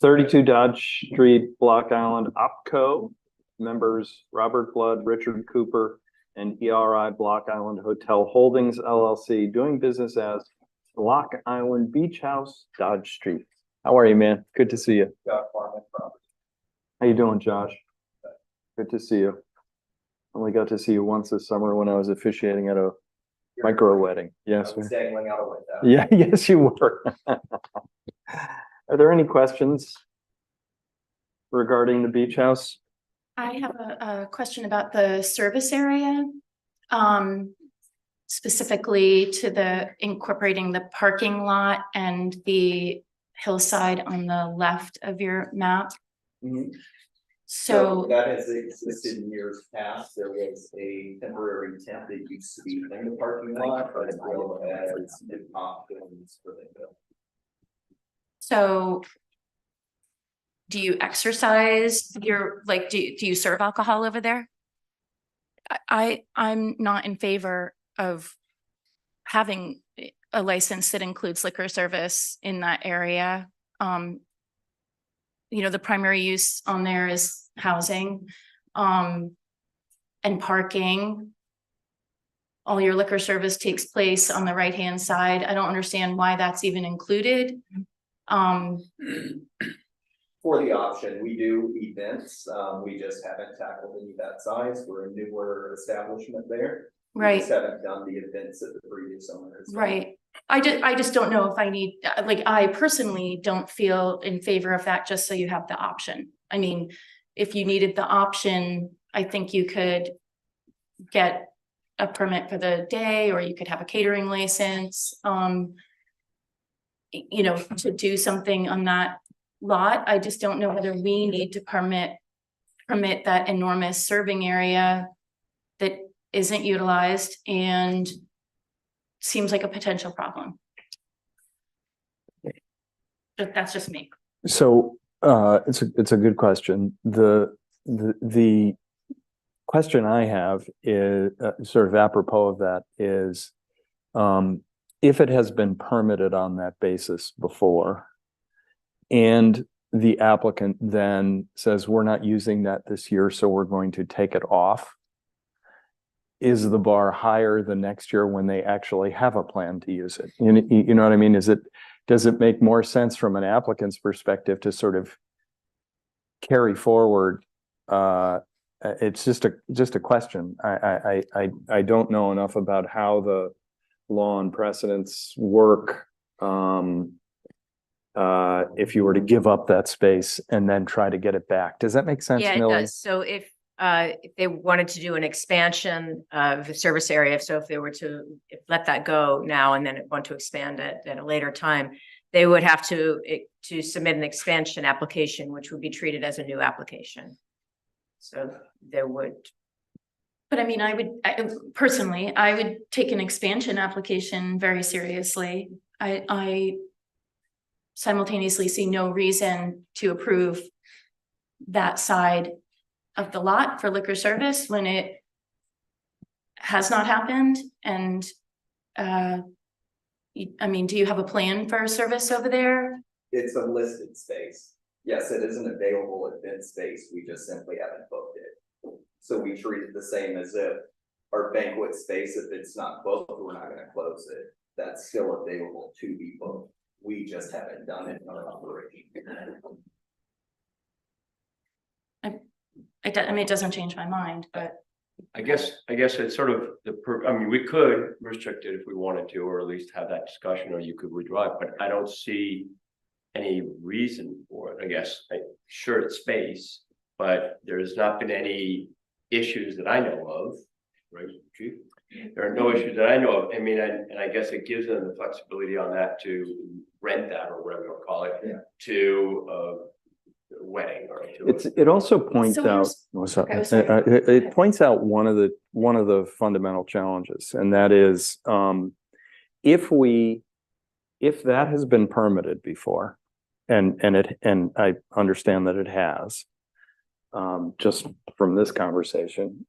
32 Dodge Street, Block Island, OpCo, members Robert Blood, Richard Cooper, and ERI Block Island Hotel Holdings LLC, doing business as Block Island Beach House, Dodge Street. How are you, man? Good to see you. How you doing, Josh? Good to see you. Only got to see you once this summer when I was officiating at a micro wedding. Yes. Dangling out a window. Yeah, yes, you were. Are there any questions regarding the beach house? I have a question about the service area. Specifically to the incorporating the parking lot and the hillside on the left of your map. So that has existed in years past. There was a temporary tent that used to be in the parking lot, as well as new options for the bill. So do you exercise your, like, do you serve alcohol over there? I'm not in favor of having a license that includes liquor service in that area. You know, the primary use on there is housing, and parking. All your liquor service takes place on the right-hand side. I don't understand why that's even included. For the option, we do events. We just haven't tackled any that size. We're a newer establishment there. We just haven't done the events that the previous owners. Right. I just don't know if I need, like, I personally don't feel in favor of that, just so you have the option. I mean, if you needed the option, I think you could get a permit for the day, or you could have a catering license, you know, to do something on that lot. I just don't know whether we need to permit permit that enormous serving area that isn't utilized and seems like a potential problem. But that's just me. So it's a good question. The question I have is sort of apropos of that is if it has been permitted on that basis before, and the applicant then says, we're not using that this year, so we're going to take it off, is the bar higher the next year when they actually have a plan to use it? You know what I mean? Does it make more sense from an applicant's perspective to sort of carry forward? It's just a question. I don't know enough about how the law and precedents work. If you were to give up that space and then try to get it back, does that make sense, Yeah, it Millie? does. So if they wanted to do an expansion of the service area, so if they were to let that go now and then want to expand it at a later time, they would have to submit an expansion application, which would be treated as a new application. So there would. But I mean, I would take an expansion application very seriously. I simultaneously see no reason to approve that side of the lot for liquor service when it has not happened. And I mean, do you have a plan for service over there? It's a listed space. Yes, it is an available event space. We just simply haven't booked it. So we treat it the same as if our banquet space, if it's not booked, we're not gonna close it. That's still available to be booked. We just haven't done it in our operation. I mean, it doesn't change my mind, but I guess it's sort of I mean, we could restrict it if we wanted to, or at least have that discussion, or you could withdraw it, but I don't see any reason for it. I guess, sure, it's space, but there's not been any issues that I know of, right, Chief? There are no issues that I know of. I mean, and I guess it gives them the flexibility on that to rent that, or whatever you want to call it, to a wedding or to It also points So out, here's- what's up? okay, sorry. It points out one of the fundamental challenges, and that is if that has been permitted before, and I understand that it has, just from this conversation,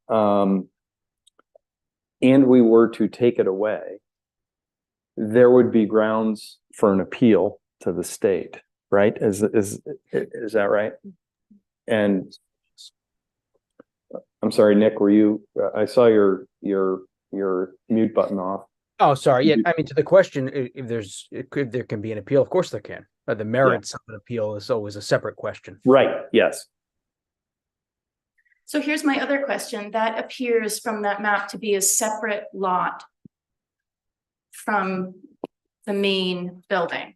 and we were to take it away, there would be grounds for an appeal to the state, right? Is that right? And I'm sorry, Nick, I saw your mute button off. Oh, sorry. Yeah, I mean, to the question, if there can be an appeal, of course there can. The merits of an appeal is always a separate question. Right, yes. so here's my other question. That appears from that map to be a separate lot from the main building.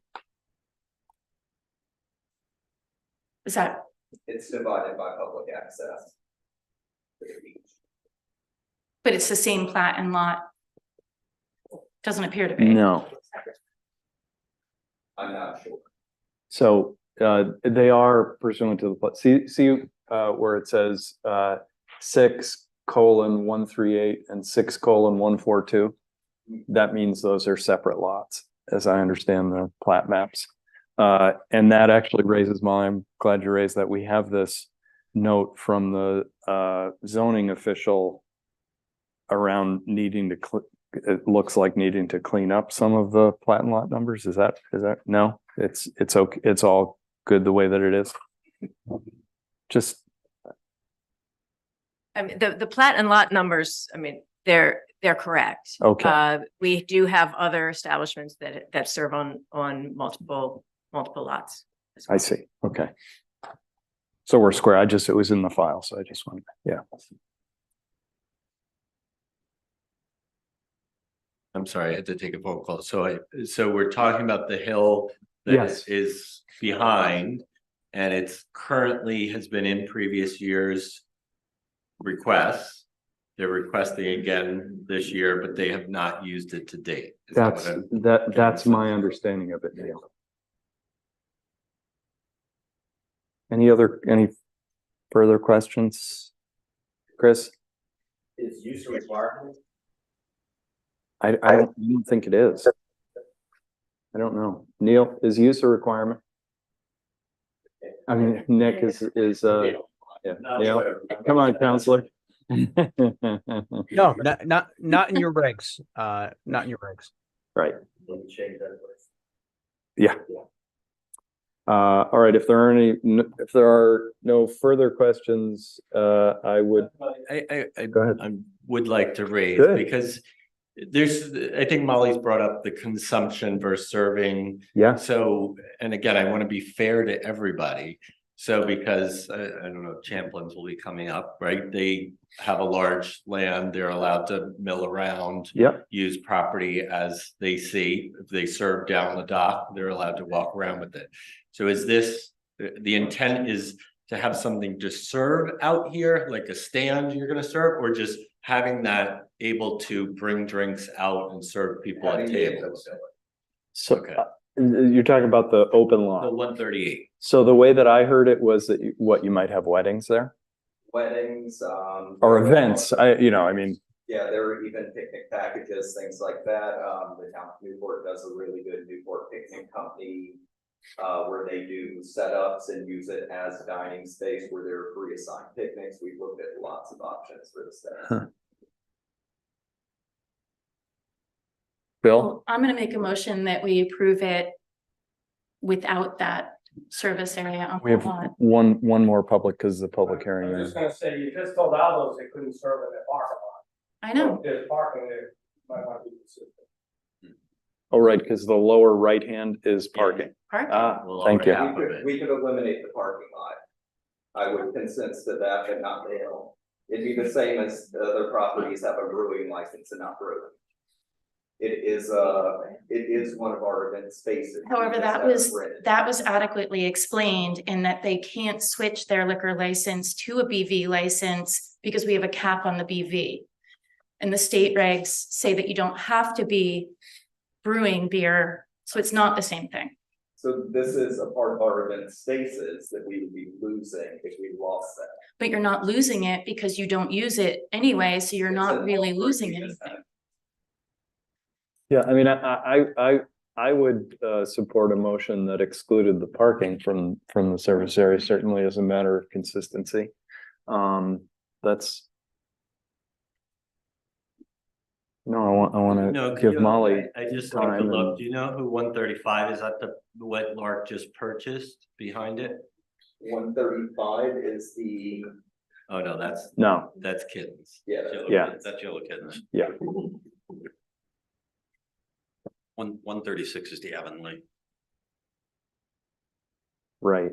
Is that, It's divided by public access. but it's the same plat and lot? Doesn't appear to be. No. I'm not sure. So they are pursuant to the, see where it says 6:138 and 6:142? That means those are separate lots, as I understand the plat maps. And that actually I'm glad you raised that. We have this note from the zoning official around needing to, it looks like needing to clean up some of the plat and lot numbers. Is that, no, it's okay. It's all good the way that it is. Just, I mean, the plat and lot numbers, I mean, they're correct. Okay. We do have other establishments that serve on multiple lots. as I well. see. Okay. So we're square. It was in the file, so I just wanted, yeah. I'm sorry, I had to take a phone call. So we're talking about the hill that Yes. is behind, and it's currently has been in previous years' requests. They're requesting again this year, but they have not used it to date. Is that what That's my understanding of it, Neil. Any Further questions? Chris? Is use a requirement? I don't think it is. I don't know. Neil, is use a requirement? I mean, Nick is, yeah, Neil, come on, counselor. No, not in your regs, not in your regs. Right. Yeah. All right, if there are no further questions, I would, go ahead. I would like to raise, Good. because I think Molly's brought up the consumption versus serving. Yeah. So, and again, I want to be fair to everybody. So because I don't know, Champlins will be coming up, right? They have a large land, they're allowed to mill around. Yep. Use property as they see. If they serve down the dock, they're allowed to walk around with it. So is this, the intent is to have something to serve out here, like a stand you're gonna serve, or just having that able to bring drinks out and serve people at tables? So Okay. You're talking about the open The lot. 138. So the way that I heard it was that you might have weddings there Weddings, or events. I mean, yeah, there were even picnic packages, things like that. The town of Newport does a really good Newport Picnic Company. Where they do setups and use it as a dining space where there are pre-assigned picnics. We've looked at lots of options for the staff. Bill? Well, I'm gonna make a motion that we approve it without that service area on We the have lot. one more public because the public hearing. I was just gonna say, you just told Aldo's they couldn't serve in their parking lot. I know. If there's parking there, might want to be consistent. Oh, right, because the lower right hand is parking. Parking. Ah, We'll thank you. already have it. We could eliminate the parking lot. I would consent to that, but not the hill. It'd be the same as the other properties have a brewing license and not brewing. It is one of our event spaces. However, We just that haven't was, rented. that was adequately explained in that they can't switch their liquor license to a BV license because we have a cap on the BV. And the state regs say that you don't have to be brewing beer, so it's not the same thing. So this is a part of our event spaces that we would be losing if we lost that. But you're not losing it because you don't use it anyway, so you're It's not an really offer losing we just anything. had. Yeah, I mean, I would support a motion that excluded the parking from the service area, certainly as a matter of consistency. That's. No, I want No, to give Molly. I just took a time look. and- Do you know who 135 is at what Lark just purchased behind it? 135 is the, Oh, no, that's No, Kittens. Yeah, Yellow yeah. Kittens, that's Yellow Kittens. yeah, 136 is the Avonlea. right.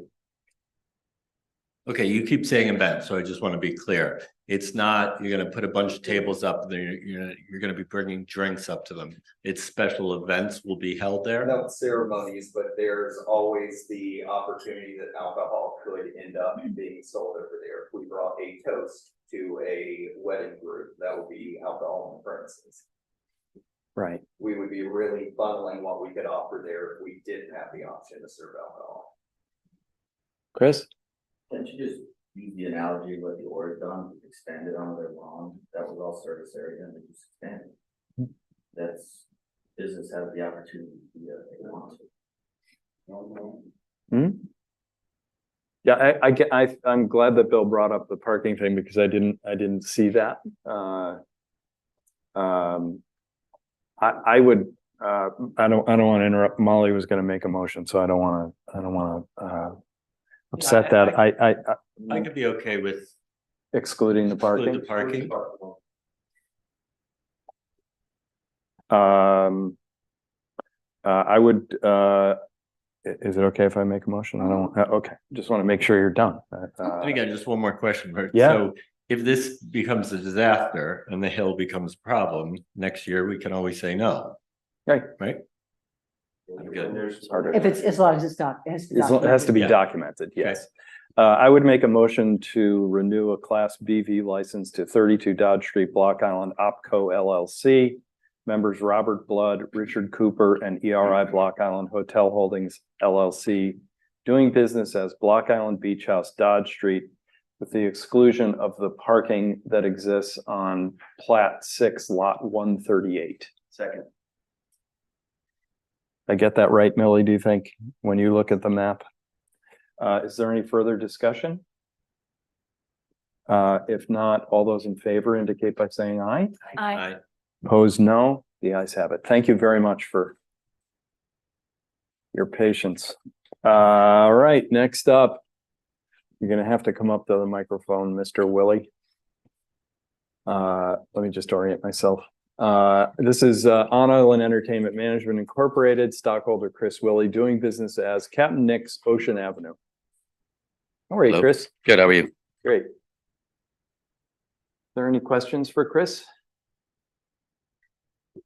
Okay, you keep saying event, so I just want to be clear. It's not, you're gonna put a bunch of tables up, and then you're gonna be bringing drinks up to them. It's special events will be held there. no ceremonies, but there's always the opportunity that alcohol could end up being sold over there. If we brought a toast to a wedding group, that would be alcohol on the premises. Right. We would be really funneling what we could offer there if we didn't have the option to serve alcohol. Chris? Can't you just use the analogy of what the Or's done, expand it on their lawn, that was all service area, and they just expand it. That's, business has the opportunity to do that if they want to. Hmm? Yeah, I'm glad that Bill brought up the parking thing because I didn't see that. I would, I don't want to interrupt. Molly was going to make a motion, so I don't want to upset that. I could be okay with Excluding the exclude parking. the parking. I would, is it okay if I make a motion? I don't, okay, just want to make sure you're done. And again, just one more question, Bert. Yeah. So if this becomes a disaster and the hill becomes a problem, next year we can always say no, Right. right? I'm good. It's harder. If it's, as long as it's not, it has to be It has to be Yeah. documented, yes. I would make a motion to renew a Class BV license to 32 Dodge Street, Block Island, OpCo LLC. Members Robert Blood, Richard Cooper, and ERI Block Island Hotel Holdings LLC, doing business as Block Island Beach House, Dodge Street, with the exclusion of the parking that exists on Plat 6, Lot 138. Second. I get that right, Millie, do you think, when you look at the map? Is there any further discussion? If not, all those in favor indicate by saying aye. I, Opposed, no. The ayes have it. Thank you very much for your patience. All right, next up, you're gonna have to come up to the microphone, Mr. Willie. Let me just orient myself. This is On Island Entertainment Management Incorporated, stockholder Chris Willie, doing business as Captain Nick's Ocean Avenue. How are you, Hello. Chris? Good, how are you? Great. Are there any questions for Chris?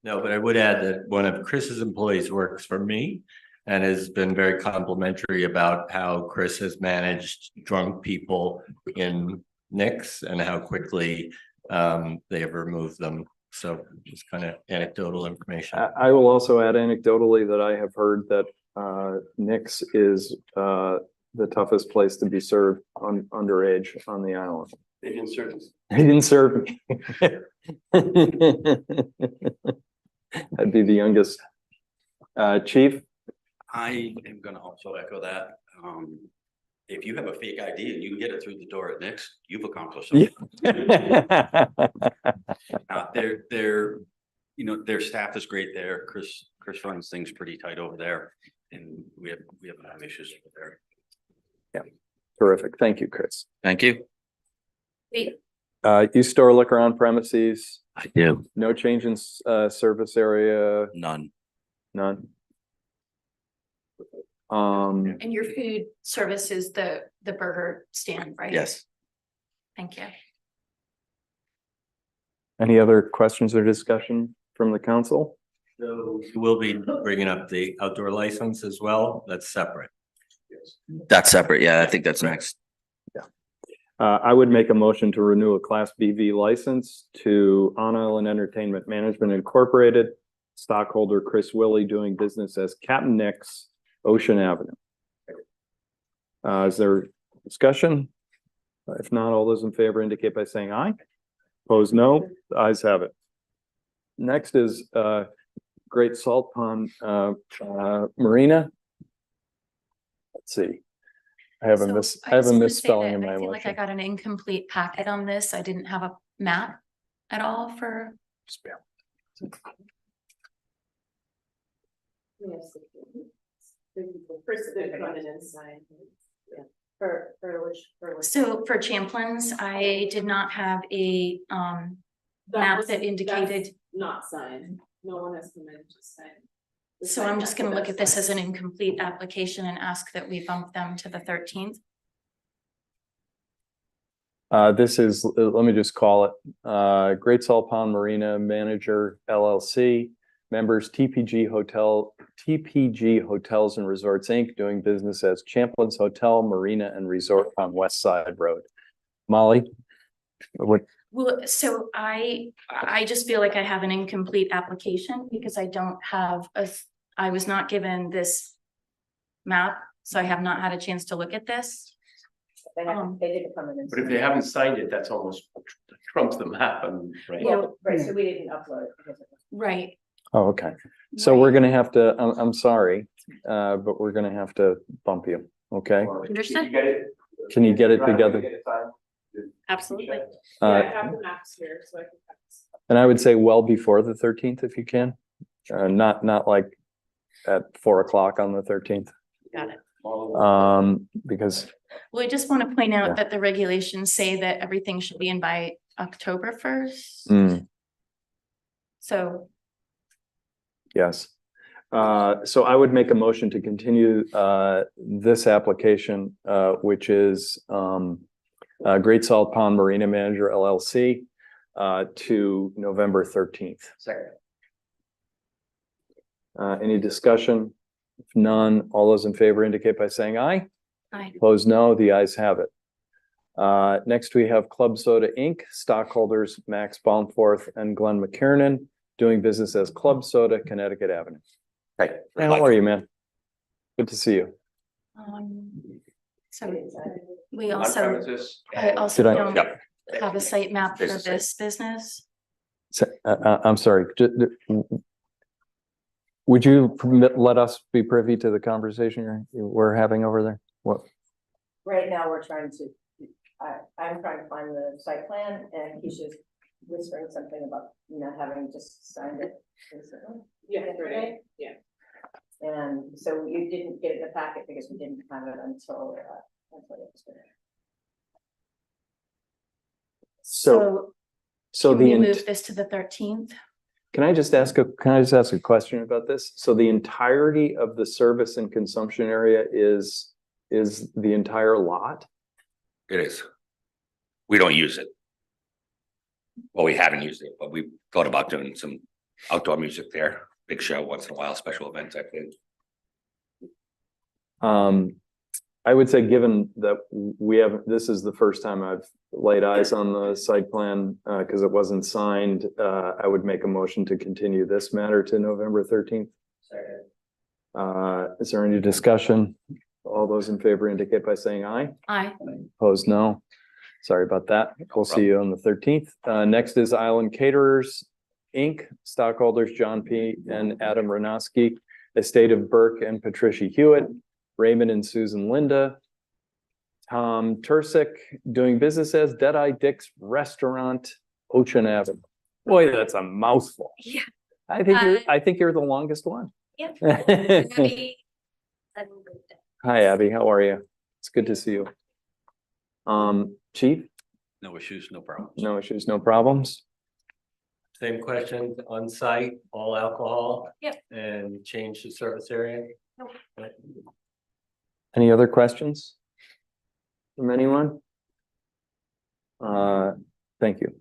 No, but I would add that one of Chris's employees works for me and has been very complimentary about how Chris has managed drunk people in Nick's and how quickly they have removed them. So just kind of anecdotal information. I will also add anecdotally that I have heard that Nick's is the toughest place to be served on underage on the island. They didn't serve us. They didn't serve me. I'd be the youngest. Chief? I am gonna also echo that. If you have a fake ID and you can get it through the door at Nick's, you've accomplished something. They're, you know, their staff is great there. Chris runs things pretty tight over there, and we have no issues over there. Yeah, terrific. Thank you, Chris. Thank you. wait, You store liquor on premises, I do. no change in service area, None. none. and your food service is the burger stand, right? Yes. Thank you. Any other questions or discussion from the council? So you will be bringing up the outdoor license as well. That's separate. That's separate. Yeah, I think that's next. I would make a motion to renew a Class BV license to On Island Entertainment Management Incorporated, stockholder Chris Willie, doing business as Captain Nick's, Ocean Avenue. Is there discussion? If not, all those in favor indicate by saying aye. Opposed, no. The ayes have it. Next is Great Salt Pond Marina. Let's see. I have a So miss. I I have just a wanna say misspelling that in my I feel like I motion. got an incomplete packet on this. I didn't have a map at all for. So for Champlain's, I did not have a map that indicated. Not signed. No one has come in to sign. So I'm just gonna look at this as an incomplete application and ask that we bump them to the 13th. This is, let me just call it, Great Salt Pond Marina Manager LLC, members TPG Hotels and Resorts, Inc., doing business as Champlain's Hotel, Marina and Resort on West Side Road. Molly? What? Well, so I just feel like I have an incomplete application because I don't have I was not given this map, so I have not had a chance to look at this. They didn't come in. But if they haven't signed it, that's almost trumps the map, right? Well, Right, so we didn't upload it. Right. Oh, okay. So we're gonna have to, I'm sorry, but we're gonna have to bump you, okay? Understood. Can you get it together? Absolutely. I have the maps here, so I can. And I would say well before the 13th if you can, not like at 4 o'clock on the 13th. Got it. Because Well, I just want to point Yeah. out that the regulations say that everything should be in by October 1st. So yes. So I would make a motion to continue this application, which is Great Salt Pond Marina Manager LLC to November 13th. Second. Any discussion? If none, all those in favor indicate by saying aye. Aye. Opposed, no. The ayes have it. Next, we have Club Soda Inc., stockholders Max Baumforth and Glenn McKiernan, doing business as Club Soda, Connecticut Avenue. Hey, how are you, man? Good to see you. So We on also, premises. I and- also Did I- don't Yep. have a site map for Business. this business. So, I'm sorry, would you let us be privy to the conversation we're having over there? What? Right now, we're trying to, I'm trying to find the site plan and he's just whispering something about not having just signed it recently. Yesterday, yeah. And so you didn't get it in the packet because we didn't have it until yesterday. So Can the, we move this to the 13th? can I just ask a question about this? So the entirety of the service and consumption area is the entire lot? It is. We don't use it. Well, we haven't used it, but we thought about doing some outdoor music there. Big show once in a while, special events, I think. I would say, given that this is the first time I've laid eyes on the site plan, because it wasn't signed, I would make a motion to continue this matter to November 13th. Second. Is there any discussion? All those in favor indicate by saying aye. Aye. Opposed, no. Sorry about that. We'll see you on the 13th. Next is Island Caterers, Inc., stockholders John P. and Adam Ronoski, estate of Burke and Patricia Hewitt, Raymond and Susan Linda, Tom Tursick, doing business as Deadeye Dick's Restaurant, Ocean Avenue. Boy, that's a mouthful. Yeah. I think you're the longest one. Yeah. Hi, Abby. How are you? It's good to see you. Chief, No issues, no problems. no issues, no problems. Same question, on site, all alcohol? Yep. And change the service area? Nope. Any other questions from anyone? Thank you.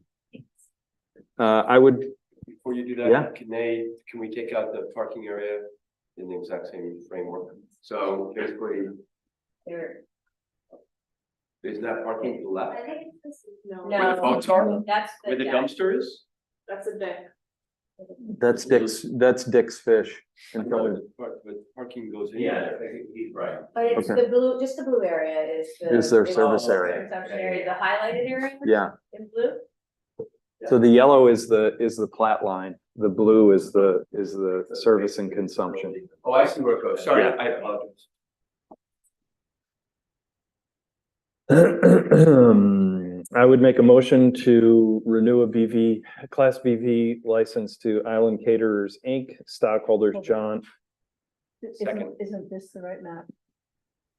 I would, Before you do Yeah. that, can we take out the parking area in the exact same framework? So basically, is that parking to the left? Where the boats are? That's Where the dumpster is? That's a deck. that's Dick's Fish. in front of- But parking goes in. Yeah, he's right. But it's Okay. the blue, just the blue area is the. Is their service the area. Consumption area, the highlighted area Yeah, in blue? so the yellow is the plat line, the blue is the service and consumption. Oh, I see where it goes. Sorry, Yeah. I apologize. I would make a motion to renew a Class BV license to Island Caterers, Inc., stockholders John. Second. Isn't this the right map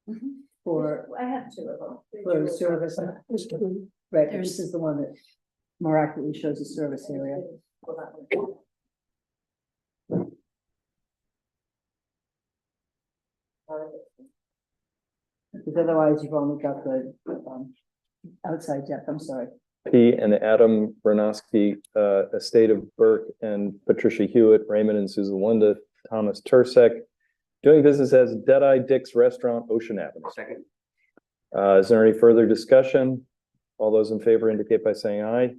Mhm. for, I have two of them. for service? Right, but this is the one that more accurately shows the service area. Because otherwise you've only got the, outside depth, I'm sorry. P. and Adam Bernoski, estate of Burke and Patricia Hewitt, Raymond and Susan Linda, Thomas Tursek, doing business as Deadeye Dick's Restaurant, Ocean Avenue. Second. Is there any further discussion? All those in favor indicate by saying aye.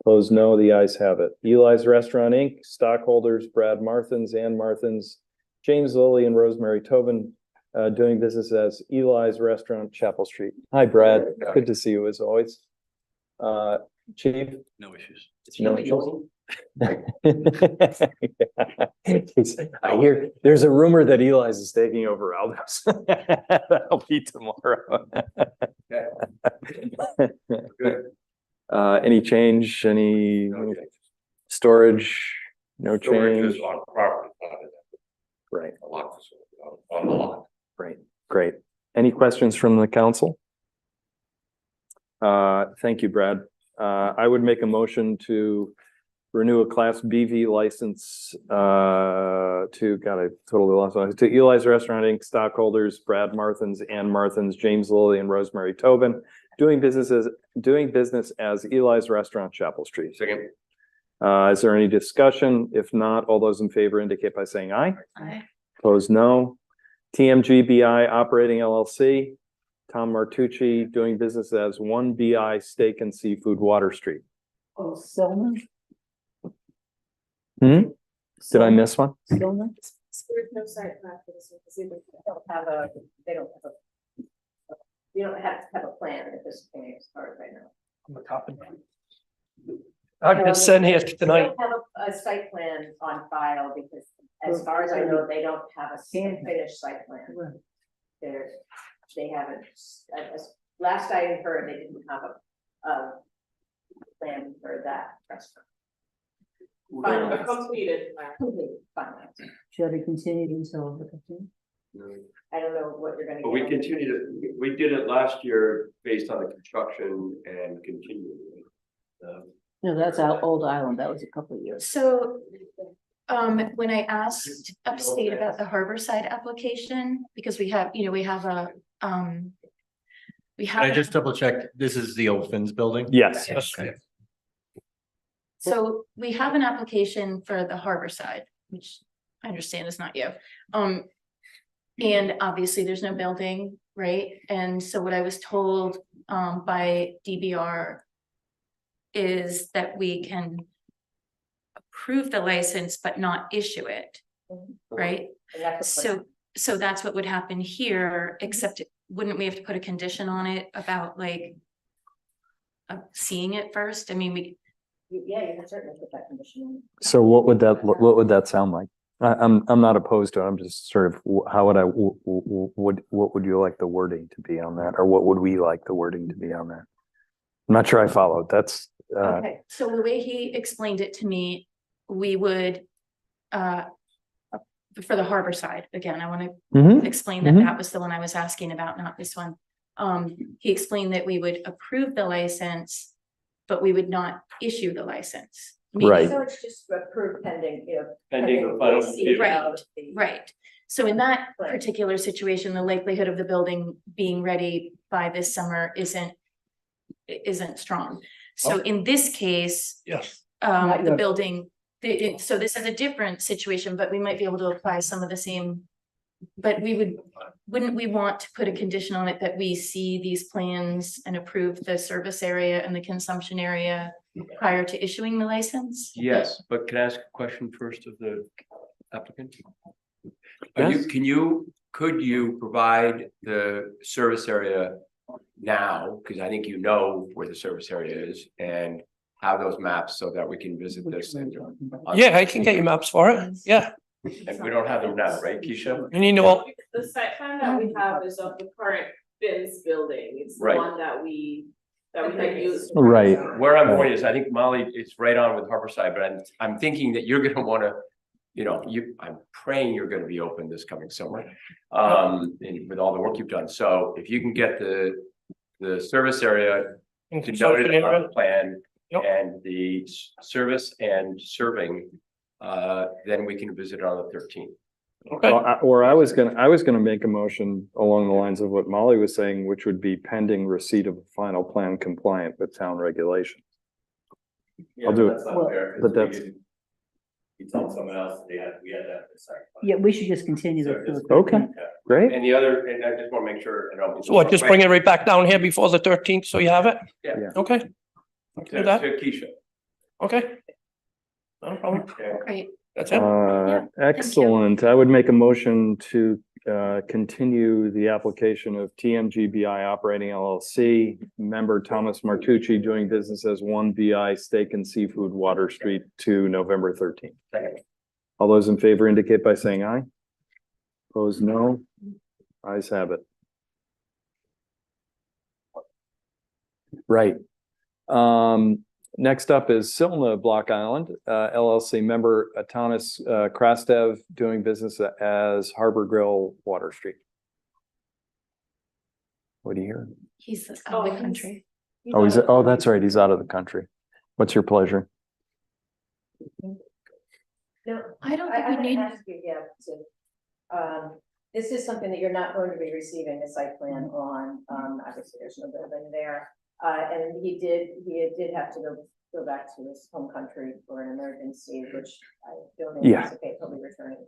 Opposed, no. The ayes have it. Eli's Restaurant, Inc., stockholders Brad Marthins, Ann Marthins, James Lilly and Rosemary Tobin, doing business as Eli's Restaurant, Chapel Street. Hi, Brad. Good to see you as always. Chief? No issues. No issues. I hear there's a rumor that Eli's is taking over Aldo's. That'll be tomorrow. Good. Any change, any No change. storage, no Storage change? is on property, not in Right, a lot facility, on the lot. right, great. Any questions from the council? Thank you, Brad. I would make a motion to renew a Class BV license to, God, I totally lost my, to Eli's Restaurant, Inc., stockholders Brad Marthins, Ann Marthins, James Lilly, and Rosemary Tobin, doing business as Eli's Restaurant, Chapel Street. Second. Is there any discussion? If not, all those in favor indicate by saying aye. Aye. Opposed, no. TMGBI Operating LLC, Tom Martucci, doing business as One BI Steak and Seafood, Water Street. Oh, Selma? Did I miss one? Selma? There's no site plan for this one, because they don't have a, You don't have to have a plan at this point as far as I know. I'm a cop. I've been sent here tonight. They don't have a site plan on file because as far as I know, they don't have a finished site plan. They haven't, last I heard, they didn't have a plan for that restaurant. A completed plan. Completed, finalized. Should it continue until the 15th? I don't know what you're gonna. But we continued, we did it last year based on the construction and continued. No, that's our old island. That was a couple of years. So, when I asked Upstate about the Harborside application, because we have, we have a, we Can I have, just double check? This is the old Finn's building? Yes. Okay. so we have an application for the Harborside, which I understand is not you. And obviously there's no building, right? And so what I was told, by DBR is that we can approve the license, but not issue it, right? So that's what would happen here, except wouldn't we have to put a condition on it about like seeing it first? I mean, Yeah, you can certainly put that condition in. So what would that sound like? I'm not opposed to it. I'm just sort of, how would what would you like the wording to be on that? Or what would we like the wording to be on that? I'm not sure I followed. That's, okay, so the way he explained it to me, we would, for the Harborside, again, I want to explain that that was the one I was asking about, not this one. He explained that we would approve the license, but we would not issue the license. Right. So it's just approved pending, Pending the final decision. Right. So in that particular situation, the likelihood of the building being ready by this summer isn't strong. So in this case, Yes. the building, so this is a different situation, but we might be able to apply some of the same. But wouldn't we want to put a condition on it that we see these plans and approve the service area and the consumption area prior to issuing the license? Yes, but can I ask a question first of the applicant? Yes. Could you provide the service area now? Because I think you know where the service area is, and have those maps so that we can visit this. Yeah, I can get you maps for it. Yeah. And we don't have them now, right, Keisha? And you know, The site plan that we have is of the current Finn's building. It's the Right. one that we had used. Right. Where I'm going is, I think Molly, it's right on with Harborside, but I'm thinking that you're gonna wanna, I'm praying you're gonna be open this coming summer. And with all the work you've done, so if you can get the service area denoted on the plan. Yep. And the service and serving, then we can visit on the 13th. okay. Or I was gonna make a motion along the lines of what Molly was saying, which would be pending receipt of a final plan compliant with town regulations. I'll do it. But that's, You told someone else we had that. Yeah, we should just continue the. okay, great. And the other, and I just want to make sure. So what, just bring it right back down here before the 13th, so you have it? Yeah. Okay. To Do that. Keisha. Okay. No problem. Great. That's it. Excellent. I would make a motion to continue the application of TMGBI Operating LLC, member Thomas Martucci doing business as 1BI Steak and Seafood Water Street to November 13th. Second. All those in favor indicate by saying aye. Opposed, no. Ayes have it. Right. Next up is Silna Block Island, LLC member Thomas Krastev doing business as Harbor Grill Water Street. What do you hear? He's out of the country. Oh, that's right. He's out of the country. What's your pleasure? No, I don't think we need. ask you, this is something that you're not going to be receiving a site plan on, obviously there's no building there. And he did have to go back to his home country for an emergency, which I don't anticipate he'll be returning.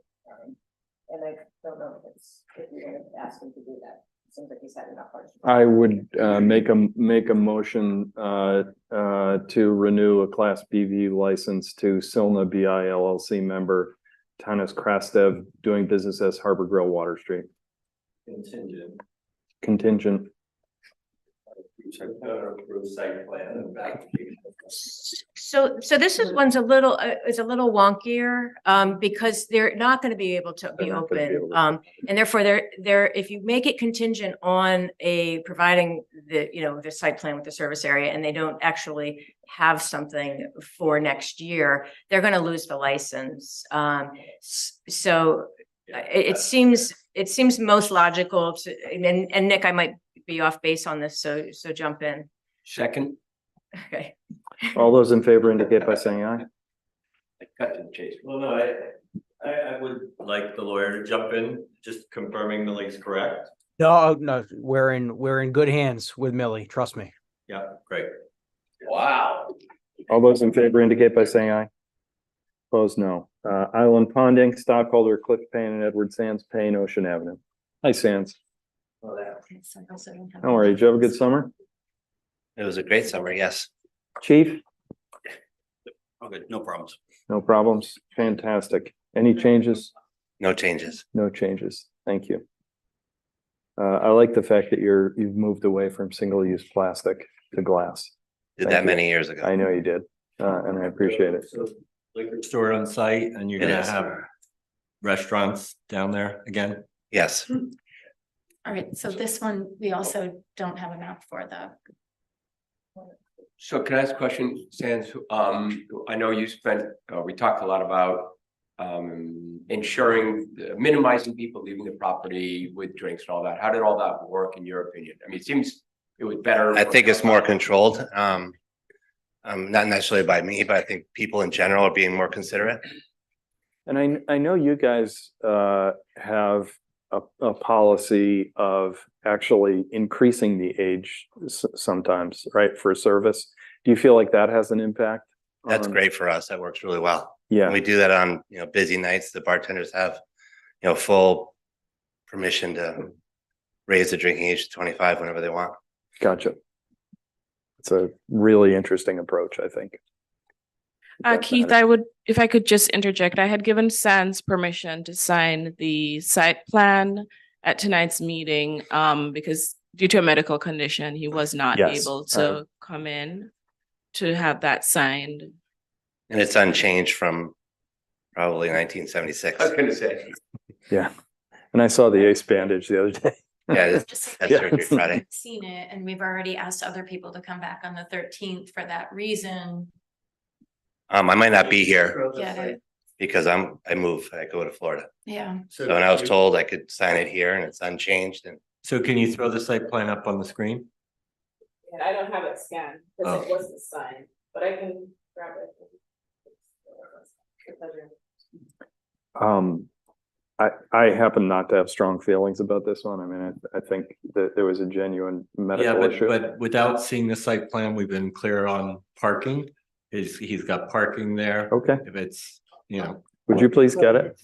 And I don't know if you're gonna ask him to do that. It seems like he's had enough hardship. I would make a motion to renew a Class BV license to Silna BI LLC member Thomas Krastev doing business as Harbor Grill Water Street. Contingent. Contingent. Approved site plan and back. So this one's a little, is a little wonkier, because they're not gonna be able to be They're not gonna be open. able to. And therefore if you make it contingent on providing the site plan with the service area, and they don't actually have something for next year, they're gonna lose the license. So it seems most logical to, and Nick, I might be off base on this, so jump in. Second. Okay. All those in favor indicate by saying aye. I cut to the chase. Well, no, I would like the lawyer to jump in, just confirming Millie's correct. No, we're in good hands with Millie. Trust me. Yeah, great. Wow. All those in favor indicate by saying aye. Opposed, no. Island Ponding, Stockholder, Cliff Payne, and Edward Sands, Payne, Ocean Avenue. Hi, Sands. How are you? Did you have a good summer? It was a great summer, yes. Chief? Oh, good, no problems. No problems. Fantastic. Any changes? No changes. No changes. Thank you. I like the fact that you've moved away from single-use plastic to glass. Did Thank that you. many years ago. I know you did, and I appreciate it. So liquor store on site, and you're It gonna is. have restaurants down there again? Yes. All right, so this one, we also don't have a map for So can I ask a question, Sands? I know you spent, we talked a lot about ensuring, minimizing people leaving the property with drinks and all that. How did all that work in your opinion? I mean, it seems it was better. I think it's more controlled. Not necessarily by me, but I think people in general are being more considerate. And I know you guys have a policy of actually increasing the age sometimes, right, for service. Do you feel like that has an impact? That's great for us. That works really well. Yeah. And we do that on, busy nights. The bartenders have, full permission to raise the drinking age to 25 whenever they want. Gotcha. It's a really interesting approach, I think. Keith, if I could just interject, I had given Sans permission to sign the site plan at tonight's meeting, because due to a medical condition, he was not Yes, able to come in to have that signed. And it's unchanged from probably 1976. I was gonna say. Yeah. And I saw the ace bandage the other day. Yeah, it's Just- that's surgery Friday. seen it, and we've already asked other people to come back on the 13th for that reason. I might not be here Get it? because I go to Florida. Yeah. So when I was told I could sign it here and it's unchanged and. So can you throw the site plan up on the screen? Yeah, I don't have it scanned because it wasn't signed, but I can grab it. I happen not to have strong feelings about this one. I mean, I think that there was a genuine Yeah, medical issue. but without seeing the site plan, we've been clear on parking. He's got parking there. Okay. If it's, Would you please get it?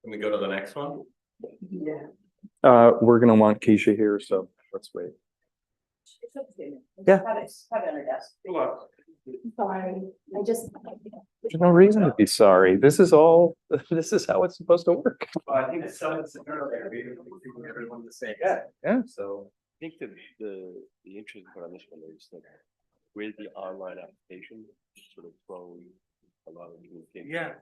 Can we go to the next one? Yeah. We're gonna want Keisha here, so let's wait. Yeah. Have it on her desk. Sorry, I just. There's no reason to be sorry. This is how it's supposed to work. I think it's someone said earlier, everyone the same. Yeah. So I think the interesting part on this one is that with the online application, sort of throwing a lot of communication. Yeah.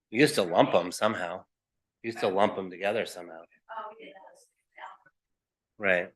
You used to lump them somehow. You used to lump them together somehow. Right.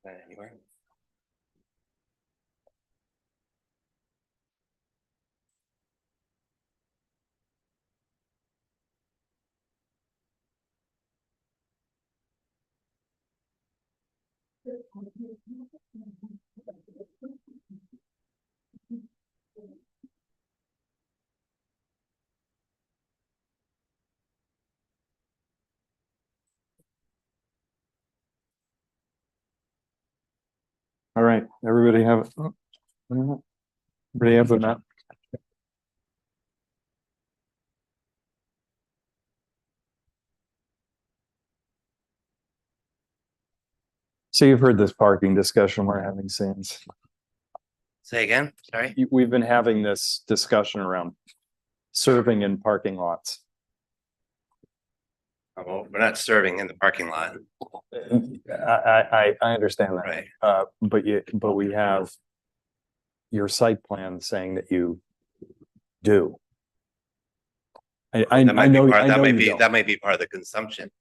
Anywhere. All right, everybody have, everybody have a map? So you've heard this parking discussion we're having since. Say again, sorry. We've been having this discussion around serving in parking lots. Well, we're not serving in the parking lot. I understand that. Right. But we have your site plan saying that you do. I That might be know, part, I that know might you be, don't. that might be part of the consumption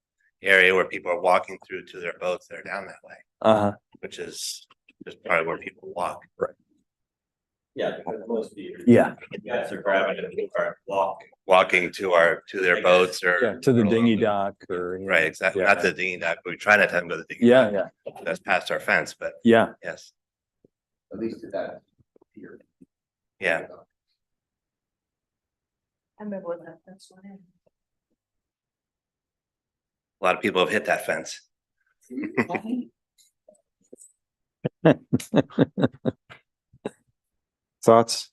area where people are walking through to their boats. They're down that way, Uh-huh. which is just part of where people walk. Right. Yeah, because most people. Yeah. Guys are grabbing it, or walking to their boats or. Yeah, to the dinghy dock or. you know, Right, exactly. yeah. Not the dinghy dock. We try not to have them go to the dinghy. Yeah, dock. That's past our fence, but yeah. yes, At least to that. Here. yeah. I remember when that's what happened. A lot of people have hit that fence. Thoughts?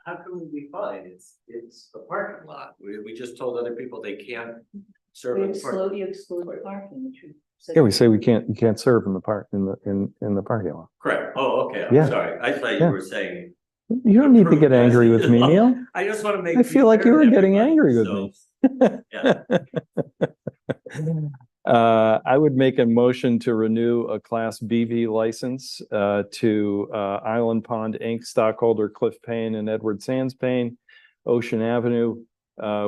How can we be fine? It's a parking lot. We just told other people they can't serve. You in the park- exclude parking, which you said. Yeah, we say you can't serve in the parking lot. Correct. Oh, okay. Yeah. I'm sorry. I thought Yeah. you were saying. You don't need to get angry with me, Neil. I just want to make. I feel like you were getting angry with me. me. I would make a motion to renew a Class BV license to Island Pond Inc., stockholder Cliff Payne and Edward Sands Payne, Ocean Avenue,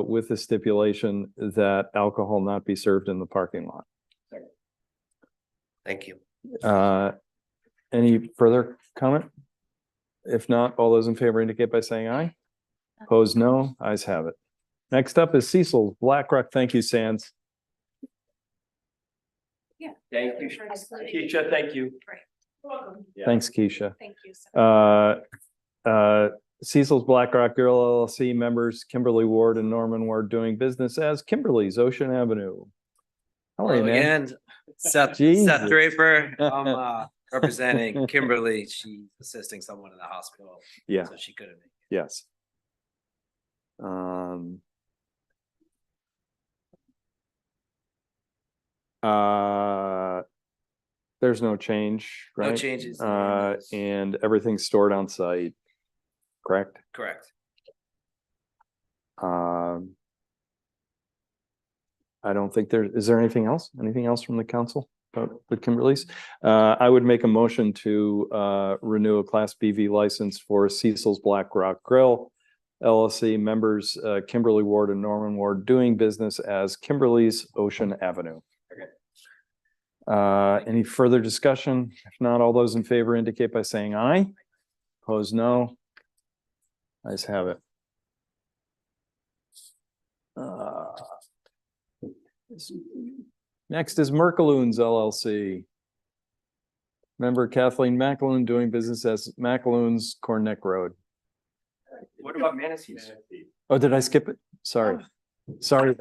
with the stipulation that alcohol not be served in the parking lot. Thank you. Any further comment? If not, all those in favor indicate by saying aye. Opposed, no. Ayes have it. Next up is Cecil BlackRock. Thank you, Sands. Yeah. Thank you, Keisha, thank you. Welcome. Thanks, Keisha. Thank you. Cecil's BlackRock Girl LLC members, Kimberly Ward and Norman Ward, doing business as Kimberly's Ocean Avenue. How are you, man? Again, Seth Jesus. Draper. I'm representing Kimberly. She's assisting someone in the hospital. Yeah. So she couldn't make it. Yes. There's no change, right? No changes. And everything's stored on site, correct? Correct. I don't think is there anything else? Anything else from the council with Kimberly's? I would make a motion to renew a Class BV license for Cecil's Black Rock Grill LLC members, Kimberly Ward and Norman Ward, doing business as Kimberly's Ocean Avenue. Any further discussion? If not, all those in favor indicate by saying aye. Opposed, no. Ayes have it. Next is Merkaloons LLC. Member Kathleen McAloon, doing business as McAloon's Corn Neck Road. What about Manatee's? Oh, did I skip it? Sorry. Sorry.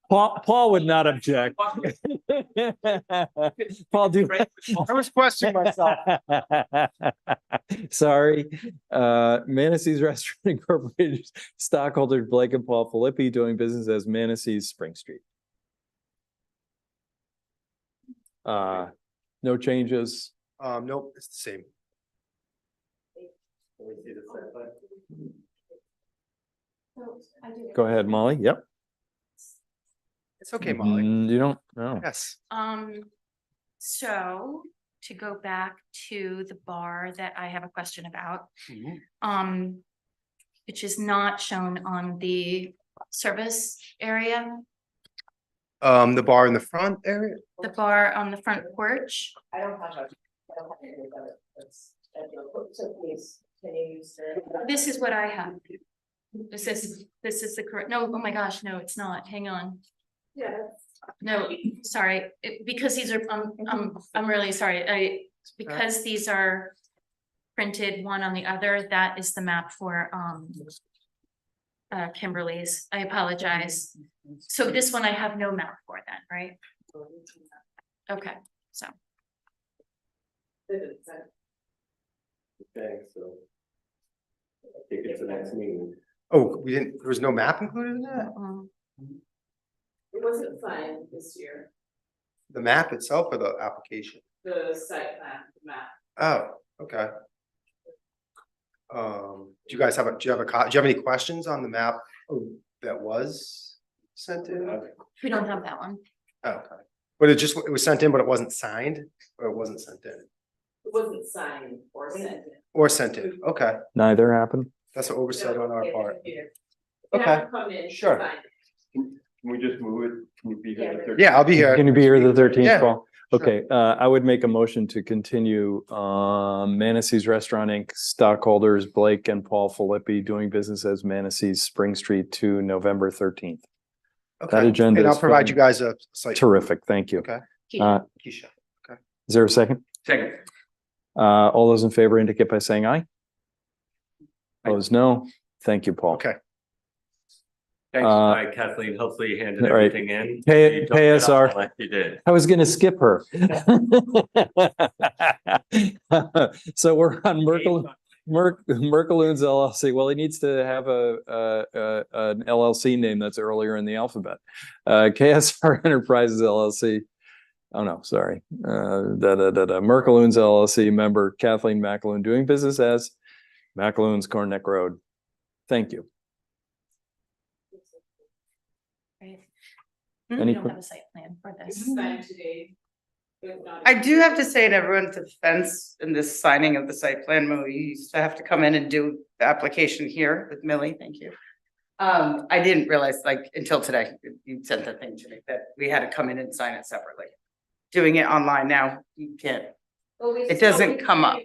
Paul would not object. Paul, do. I was questioning myself. Sorry. Manatee's Restaurant Incorporated, stockholder Blake and Paul Filippi, doing business as Manatee's Spring Street. No changes. Nope, it's the same. Go ahead, Molly. Yep. It's okay, Molly. You don't know. Yes. So to go back to the bar that I have a question about, which is not shown on the service area, The bar in the front area? the bar on the front porch. I don't have a. So please, can you use the? This is what I have. This is the correct, no, oh my gosh, no, it's not. Hang on. Yeah. No, sorry, because these are, I'm really sorry. Because these are printed one on the other, that is the map for, Kimberly's. I apologize. So this one I have no map for then, right? Okay, so. Okay, so. I think it's the next meeting. Oh, there was no map included in that? It wasn't signed this year, The map itself or the application? the site plan, the map. Oh, okay. Do you guys have do you have any questions on the map that was sent in? We don't have that one. Oh, okay. But it was sent in, but it wasn't signed, or it wasn't sent in? It wasn't signed or sent in. Or sent in, okay. Neither happened. That's an oversight on our part. You Okay, have to come in to sure. sign it. Can we just move it? Can you be here? Yeah, I'll be here. Can you be here the 13th, Yeah. Paul? Okay, I would make a motion to continue, Manasseh's Restaurant Inc. stockholders Blake and Paul Filippi doing business as Manasseh's Spring Street to November 13th. That Okay, agenda and I'll is provide you filmed. guys a site. Terrific, thank you. Okay. Uh, Keisha. Okay. is there a second? Second. All those in favor indicate by saying aye. Opposed, no. Thank you, Paul. Okay. Thanks. Uh, All right, Kathleen, hopefully you handed all right. everything in. Pay- You don't get off PSR. like you did. I was gonna skip her. So we're on Merkaloons LLC. Well, he needs to have an LLC name that's earlier in the alphabet. KSR Enterprises LLC. Oh, no, sorry. Merkaloons LLC member Kathleen McAloon doing business as McAloon's Corn Neck Road. Thank you. We Any don't que- have a site plan for this. Signed today. but not- I do have to say in everyone's defense in this signing of the site plan, Millie, you used to have to come in and do the application here with Millie, thank you. I didn't realize like until today, you sent the thing to me that we had to come in and sign it separately. Doing it online now, you can't, it doesn't come up.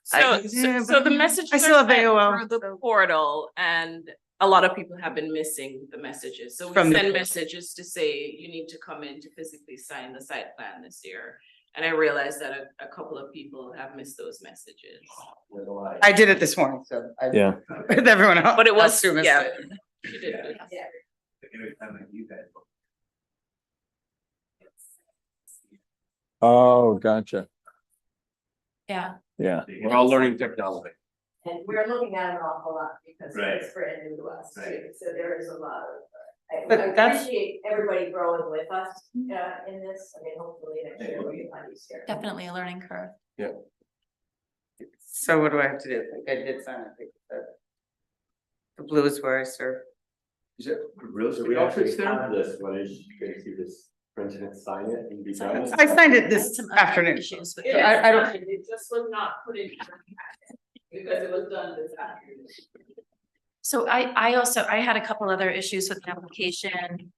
So the messages I are still have sent AOL, through the portal, and a lot of people have been missing the messages. So we From the send portal. messages to say you need to come in to physically sign the site plan this year. And I realized that a couple of people have missed those messages. I did it this morning, so I. Yeah. With everyone else. But it was, who missed yeah. it. You did it. Oh, gotcha. Yeah. Yeah. We're all learning technology. And we're looking at an awful lot because Right. it's brand new to us Right. too, so there is a lot of. I But that's- appreciate everybody growing with us in this, I mean, hopefully next year we'll be on easier. Definitely a learning curve. So what do I have to do? Like I did sign it. I think the blue is where I serve. Is it real So we estate actually office there? have this, when is Tracy just print it, sign it and be done? I signed it this Some other afternoon. issues with It it. I don't- is, it just was not put in your packet because it was done this afternoon. So I had a couple other issues with the application,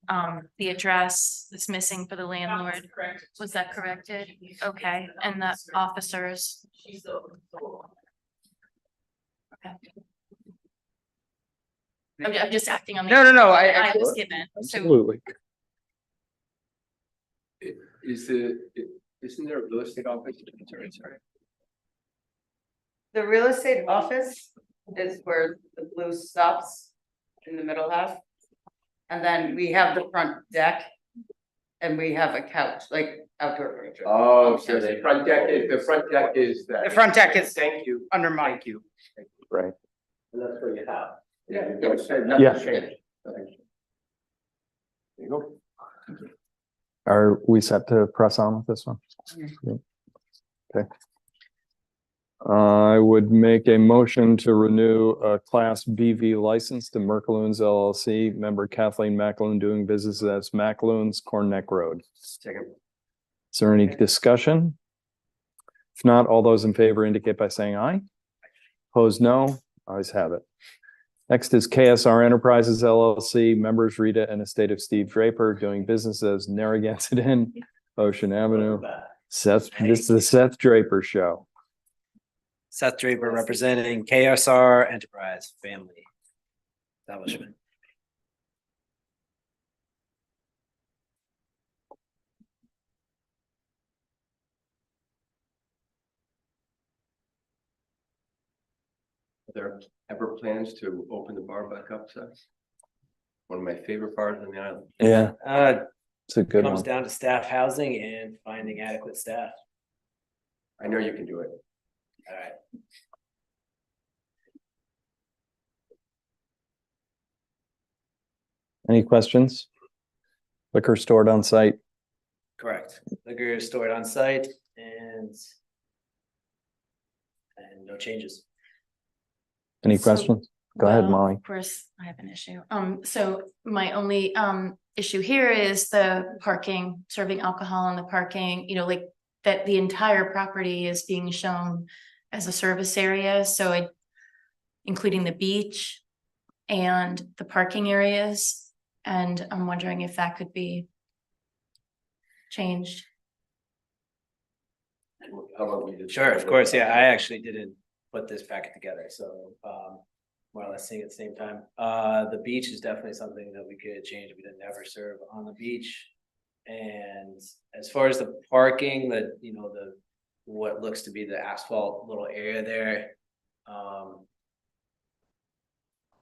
the address is missing for the landlord. Was that corrected? Okay, and the officers, She's the. okay. I'm just acting on. the- No, I was given, so Absolutely. Isn't there a real estate office? Sorry. The real estate office is where the blue stops in the middle half. And then we have the front deck. And we have a couch, like outdoor furniture. Oh, so the front deck is that. The front deck is Thank you. under mine. Thank you. Right. And that's what you have. Yeah. Yeah. There you go. Are we set to press on with this one? Okay. I would make a motion to renew a Class BV license to Merkaloons LLC, member Kathleen McAloon doing business as McAloon's Corn Neck Road. Second. Is there any discussion? If not, all those in favor indicate by saying aye. Opposed, no. Ayes have it. Next is KSR Enterprises LLC, members Rita and estate of Steve Draper doing business as Narragansett Inn, Ocean Avenue. Seth, this is the Seth Draper Show. Seth Draper representing KSR Enterprise Family Establishment. Are there ever plans to open the bar back up, Seth? One of my favorite bars on the island. Yeah, it's a good Comes one. down to staff housing and finding adequate staff. I know you can do it. All right. Any questions? Liquor stored on site. Correct. Liquor is stored on site and no changes. Any So- questions? Go ahead, Well, Molly. Of course, I have an issue. So my only issue here is the parking, serving alcohol in the parking, like that the entire property is being shown as a service area, so including the beach and the parking areas, and I'm wondering if that could be changed. How about we just? Sure, of course, yeah, I actually didn't put this packet together, so, more or less seeing at the same time. The beach is definitely something that we could change. We didn't ever serve on the beach. And as far as the parking, what looks to be the asphalt little area there.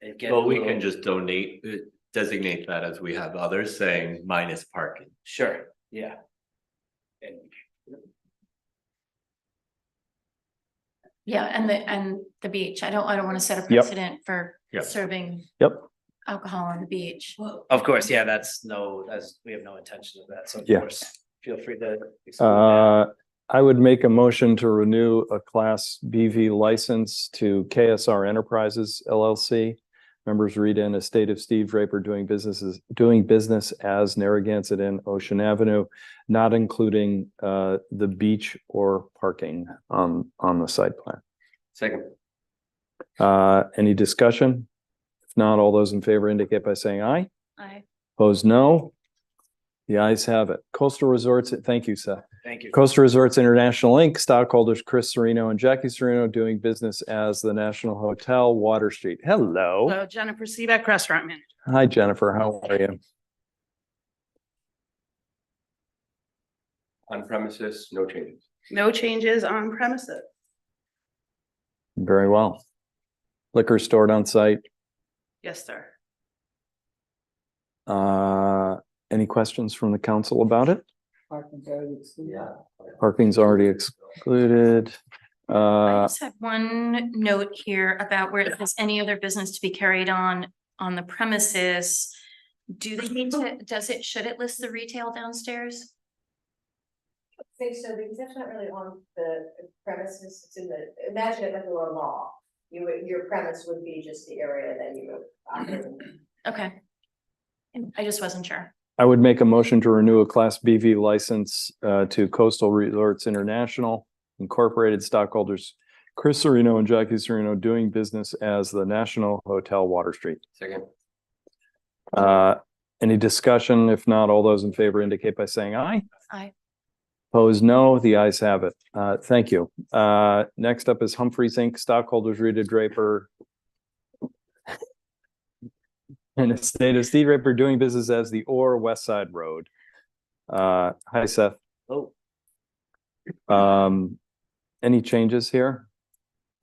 It gets a Well, we little- can just designate that as we have others saying minus parking. Sure, yeah. And Yeah, and the beach. I don't want to set a Yep. precedent for Yep. serving Yep. alcohol on the beach. of course, yeah, we have no intention of that, so of Yeah. course, feel free to. exclude that. I would make a motion to renew a Class BV license to KSR Enterprises LLC. Members Rita and Estate of Steve Draper doing business as Narragansett Inn, Ocean Avenue, not including the beach or parking on the site plan. Second. Any discussion? If not, all those in favor indicate by saying aye. Aye. Opposed, no. The ayes have it. Coastal Resorts, thank you, Seth. Thank you. Coastal Resorts International Inc., stockholders Chris Serino and Jackie Serino doing business as the National Hotel, Water Street. Hello. Hello, Jennifer Seebeck, restaurant manager. Hi, Jennifer. How are you? On premises, no changes. No changes on premises. Very well. Liquor stored on site. Yes, sir. Any questions from the council about it? Yeah. Parking's already excluded. I just have one note here about where it says any other business to be carried on the premises. Do they need to, should it list the retail downstairs? I think so, because that's not really on the premises, it's in the, imagine it like a law. Your premise would be just the area that you would operate in. Okay. I just wasn't sure. I would make a motion to renew a Class BV license to Coastal Resorts International Incorporated stockholders Chris Serino and Jackie Serino doing business as the National Hotel, Water Street. Second. Any discussion? If not, all those in favor indicate by saying aye. Aye. Opposed, no. The ayes have it. Thank you. Next up is Humphreys Inc. stockholders Rita Draper and Estate of Steve Draper doing business as the Orr West Side Road. Hi, Seth. Oh, Any changes here?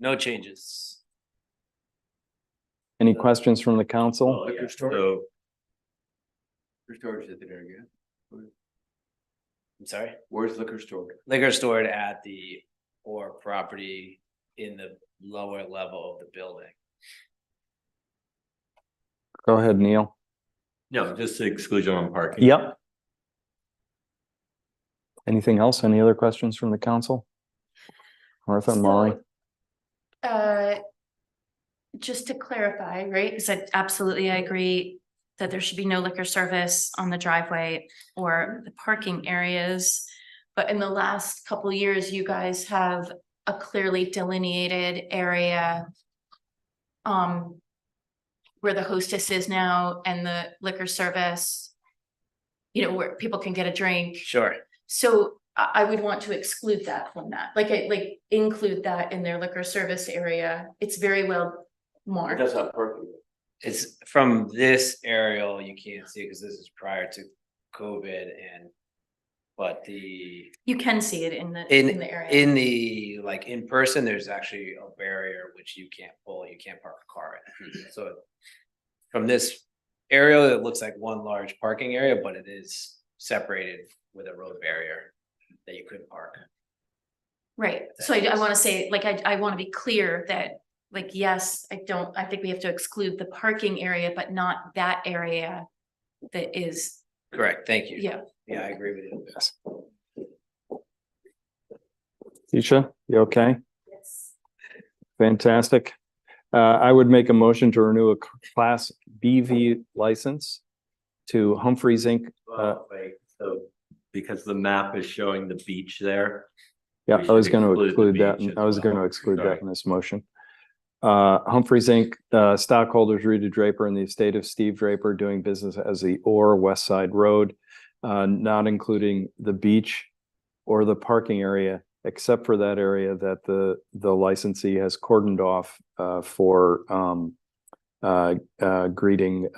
no changes. Any questions from the council? Liquor store? So Liquor storage at the there again. I'm sorry, Where's liquor stored? liquor stored at the or property in the lower level of the building. Go ahead, Neil. no, just the exclusion on parking. Yep. Anything else? Any other questions from the council? Martha and Molly? Just to clarify, right, because I agree that there should be no liquor service on the driveway or the parking areas. But in the last couple of years, you guys have a clearly delineated area where the hostess is now and the liquor service, where people can get a drink. Sure. So I would want to exclude that from that, like include that in their liquor service area. It's very well marked. That's not parking. It's from this aerial, you can't see because this is prior to COVID but You can see it in the area. in the, like, in person, there's actually a barrier which you can't park a car in. So from this aerial, it looks like one large parking area, but it is separated with a road barrier that you couldn't park. Right, so I want to say, I want to be clear that, yes, I think we have to exclude the parking area, but not that area that is, Correct, thank you. yeah. Yeah, I agree with you. Yes. Keisha, you okay? Yes. Fantastic. I would make a motion to renew a Class BV license to Humphreys Inc. Wait, so because the map is showing the beach there. Yeah, we I was should going to exclude the exclude that. beach as I was well. going to exclude Sorry. that in this motion. Humphreys Inc. Stockholders Rita Draper and the estate of Steve Draper doing business as the Orr West Side Road, not including the beach or the parking area except for that area that the licensee has cordoned off for greeting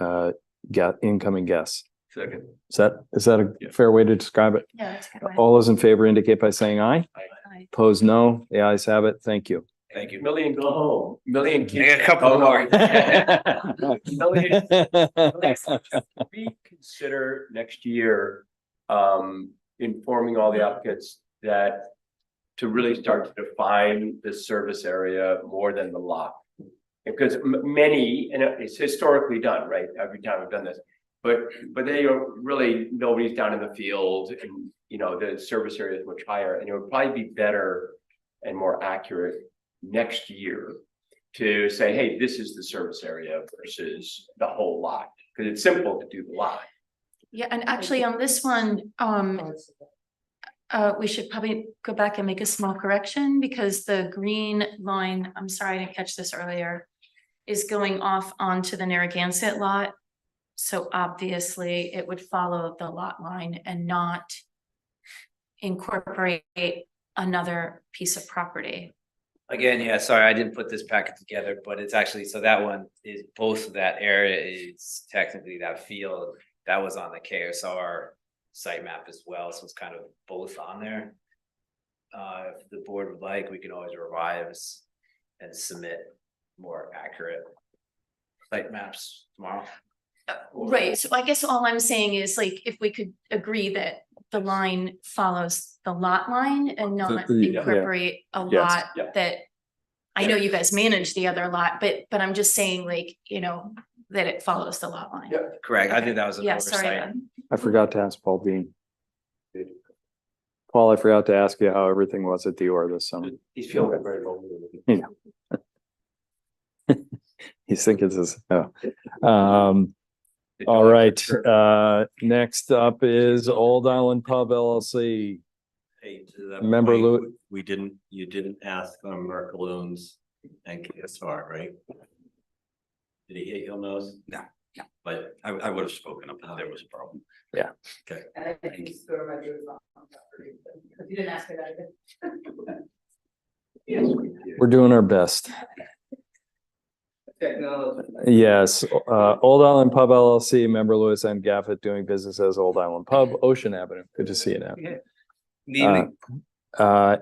incoming guests. Second. Is that a fair way to describe it? Yeah, that's a good way. All those in favor indicate by saying aye. Aye. Opposed, no. The ayes have it. Thank you. Thank you. Million, go home. Million. I got a couple more. We consider next year, informing all the applicants that to really start to define the service area more than the lot. Because many, and it's historically done, right? Every time we've done this, but they are really, nobody's down in the field and, you know, the service area is much higher and it would probably be better and more accurate next year to say, hey, this is the service area versus the whole lot, because it's simple to do the lot. Yeah, and actually on this one, we should probably go back and make a small correction because the green line, I'm sorry, I didn't catch this earlier, is going off onto the Narragansett lot. So obviously it would follow the lot line and not incorporate another piece of property. Again, yeah, sorry, I didn't put this packet together, but it's actually, so that one is, both of that area is technically that field that was on the KSR site map as well, so it's kind of both on there. If the board would like, we can always revise and submit more accurate site maps tomorrow. Right, so I guess all I'm saying is like, if we could agree that the line follows the lot line and not yeah. incorporate a Yes. lot Yeah. that. I know you guys manage the other lot, but I'm just saying like, you know, that it follows the lot line. Yeah. Correct, I think that was an Yeah, sorry. oversight. Ed. I forgot to ask Paul Bean. Paul, I forgot to ask you how everything was at the OR this summer. He's feeling very low. He's thinking this, all right, next up is Old Island Pub LLC. Hey, to that Member point, Lou- you didn't ask on Merkaloons and KSR, right? Did he hit your nose? No. But I would have spoken up if there was a problem. Yeah. Okay. And I think he's sort of my views on property, but you didn't ask me that either. We're doing our best. Technology. Yes, Old Island Pub LLC, member Lewis M. Gaffett, doing business as Old Island Pub, Ocean Avenue. Good to see you now.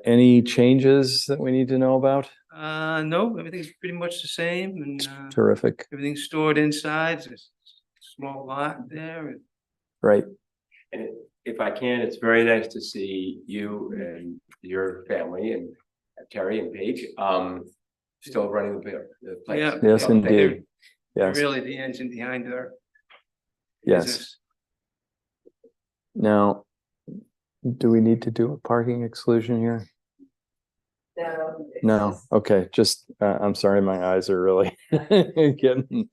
Any changes that we need to know about? No, everything's pretty much the same and Terrific, everything's stored inside, it's a small lot there. right? And if I can, it's very nice to see you and your family and Terry and Paige, still running the place. Yeah. Yes, Yeah, indeed. they're Yes, really the engine behind our yes. business. Now, do we need to do a parking exclusion here? No, okay, just, I'm sorry, my eyes are really getting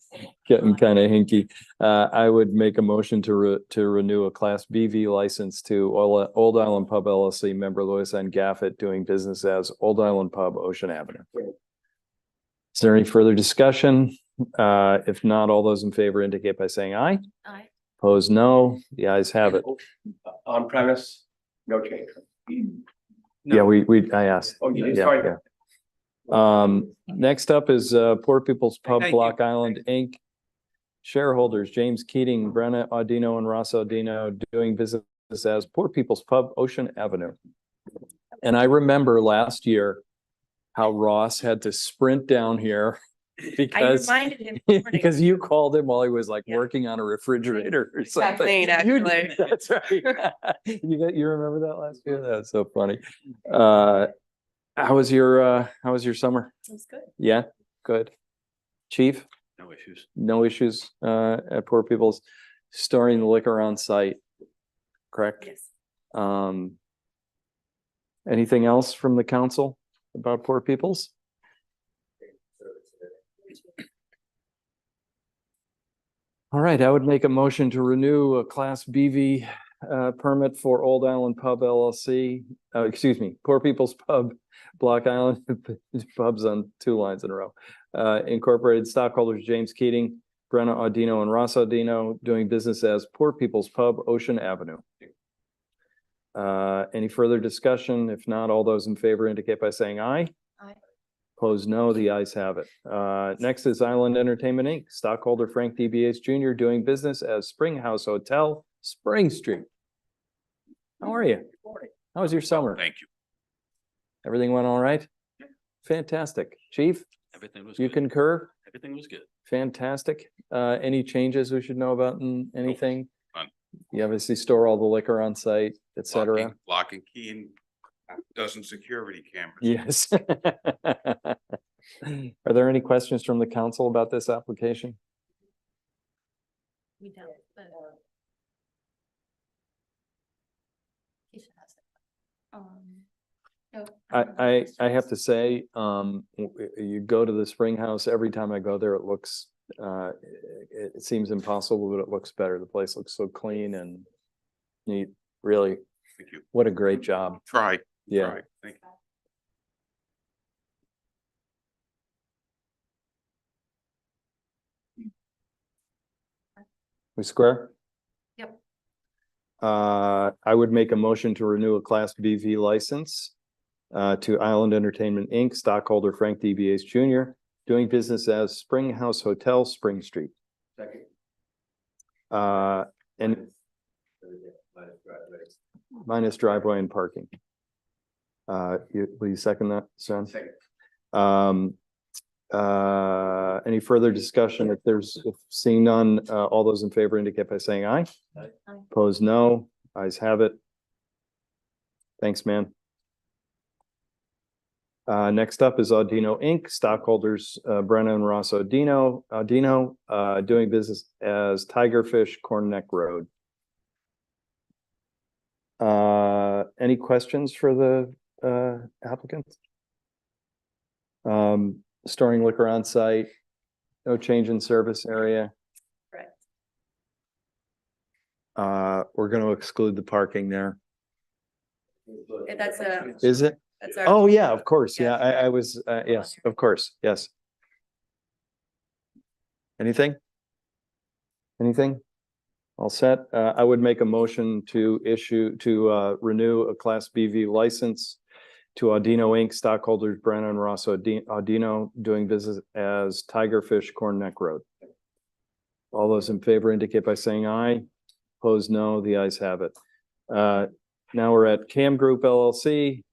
kind of hinky. I would make a motion to renew a Class BV license to Old Island Pub LLC, member Lewis and Gaffett, doing business as Old Island Pub, Ocean Avenue. Is there any further discussion? If not, all those in favor indicate by saying aye. Aye. Opposed, no. The ayes have it. On premise, no change. Yeah, I asked. Oh, you did, Yeah, sorry. yeah. Next up is Poor People's Pub, Thank you. Block Island, Inc. Shareholders, James Keating, Brenna Audino, and Ross Audino, doing business as Poor People's Pub, Ocean Avenue. And I remember last year how Ross had to sprint down here because reminded him this morning. because you called him while he was like working on a refrigerator or something. Kathleen, You did, actually. that's right. You remember that last year? That's so funny. How was your summer? Sounds good. Yeah, good. Chief, No issues. no issues at Poor People's, storing the liquor on site, correct? Yes. Anything else from the council about Poor People's? All right, I would make a motion to renew a Class BV permit for Old Island Pub LLC, excuse me, Poor People's Pub, Block Island, pubs on 2 lines in a row. Incorporated stockholders James Keating, Brenna Audino, and Ross Audino, doing business as Poor People's Pub, Ocean Avenue. Any further discussion? If not, all those in favor indicate by saying aye. Aye. Opposed, no. The ayes have it. Next is Island Entertainment Inc., stockholder Frank DBH Jr. doing business as Spring House Hotel, Spring Street. How are you? How was your summer? Thank you. Everything went all right? Fantastic. Chief, Everything was you good. concur? Everything was good. Fantastic. Any changes we should know about in anything? None. You obviously store all the liquor on site, et cetera. Lock and key and a dozen security cameras. Yes. Are there any questions from the council about this application? We don't, but. Keisha has it. No, I have to say, you go to the Spring House, every time I go there, it looks, it seems impossible, but it looks better. The place looks so clean and neat, really. Thank you. What a great job. Try. Yeah. Try. Thank you. We square? Yep. I would make a motion to renew a Class BV license to Island Entertainment Inc., stockholder Frank DBH Jr., doing business as Spring House Hotel, Spring Street. Second. And minus driveway and parking. Will you second that, Son? Second. Any further discussion? If seeing none, all those in favor indicate by saying aye. Aye. Opposed, no. Ayes have it. Thanks, man. Next up is Audino Inc., stockholders Brenna and Ross Audino, doing business as Tigerfish Corn Neck Road. Any questions for the applicant? Storing liquor on site, no change in service area. Correct. We're going to exclude the parking there. That's a. Is it? That's our. Oh, yeah, of course. Yeah. Yeah, I was, yes, of course. Yes. Anything? Anything? All set. I would make a motion to renew a Class BV license to Audino Inc., stockholders Brenna and Ross Audino, doing business as Tigerfish Corn Neck Road. All those in favor indicate by saying aye. Opposed, no. The ayes have it. Now we're at Cam Group LLC.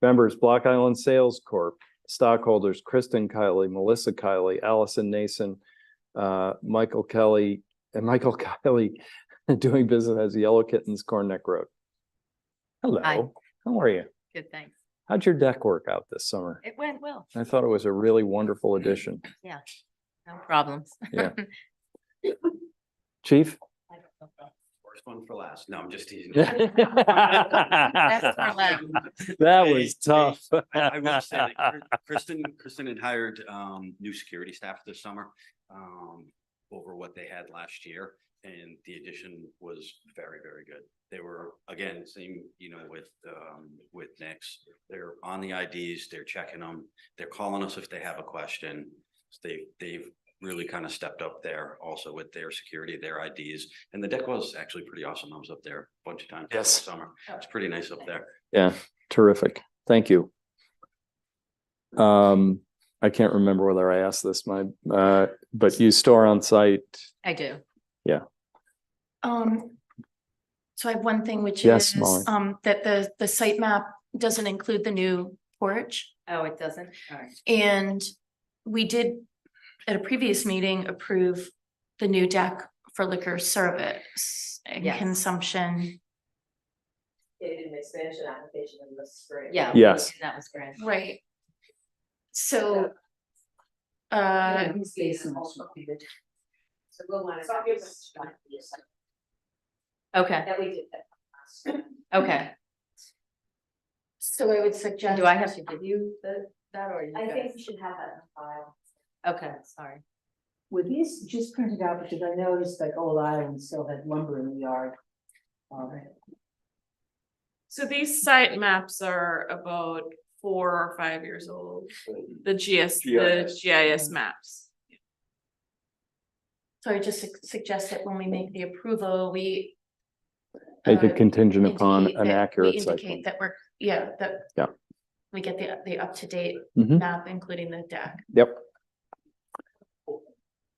Members Block Island Sales Corp., stockholders Kristen Kiley, Melissa Kiley, Allison Nason, Michael Kelly, doing business as Yellow Kittens Corn Neck Road. Hello. Hi. How are you? Good, thanks. How'd your deck work out this summer? It went well. I thought it was a really wonderful addition. Yeah, no problems. Yeah. Chief? First one for last. No, I'm just teasing. That's for last. That was tough. I will say that Kristen had hired new security staff this summer over what they had last year. And the addition was very, very good. They were, again, same, with Nick's. They're on the IDs, they're checking them, they're calling us if they have a question. They've really kind of stepped up there also with their security, their IDs. And the deck was actually pretty awesome. I was up there a bunch of times this summer. It's pretty nice up there. Yeah, terrific. Thank you. I can't remember whether I asked this, but you store on site. I do. Yeah. So I have one thing, which Yes, is, Molly. that the site map doesn't include the new porch. Oh, it doesn't? All right. And we did, at a previous meeting, approve the new deck for liquor service and Yes. consumption. They did an expansion application in the spring. Yeah. Yes. That was great. Right. So, These cases also completed. So we'll want to. Okay, That we did that. okay. so I would suggest. Do I have to give you that or you I think guys? we should have that in file. Okay, sorry. Were these just printed out because I noticed like Old Island still had lumber in the yard? So these site maps are about 4 or 5 years old. The GIS maps. So I just suggest that when we make the approval, we Make it contingent upon indicate an that- accurate We site indicate plan. that we're, yeah, that. Yeah. We get the up-to-date Mhm. map, including the deck. Yep.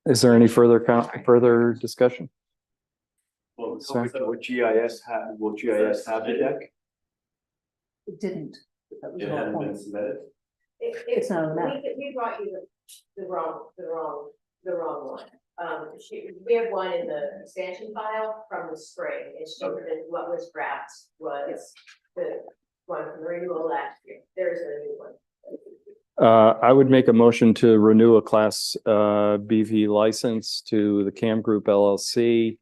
Is there any further further discussion? Well, Sorry. will GIS have the deck? It didn't. That was It the whole hadn't been point. submitted? It's not on the map. We brought you the wrong one. We have one in the expansion file from the spring. It's cheaper than what was wrapped was the one from the renewal last year. There's a new one. I would make a motion to renew a class BV license to the Cam Group LLC.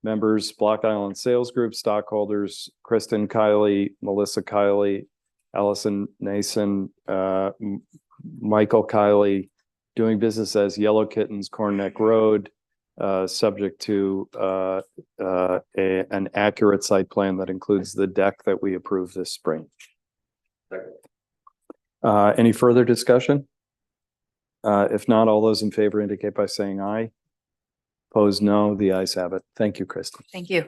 Members, Block Island Sales Group, stockholders, Kristen Kiley, Melissa Kiley, Allison Nason, Michael Kiley, doing business as Yellow Kittens, Corn Neck Road, subject to an accurate site plan that includes the deck that we approved this spring. Any further discussion? If not, all those in favor indicate by saying aye. Opposed, no. The ayes have it. Thank you, Kristen. Thank you.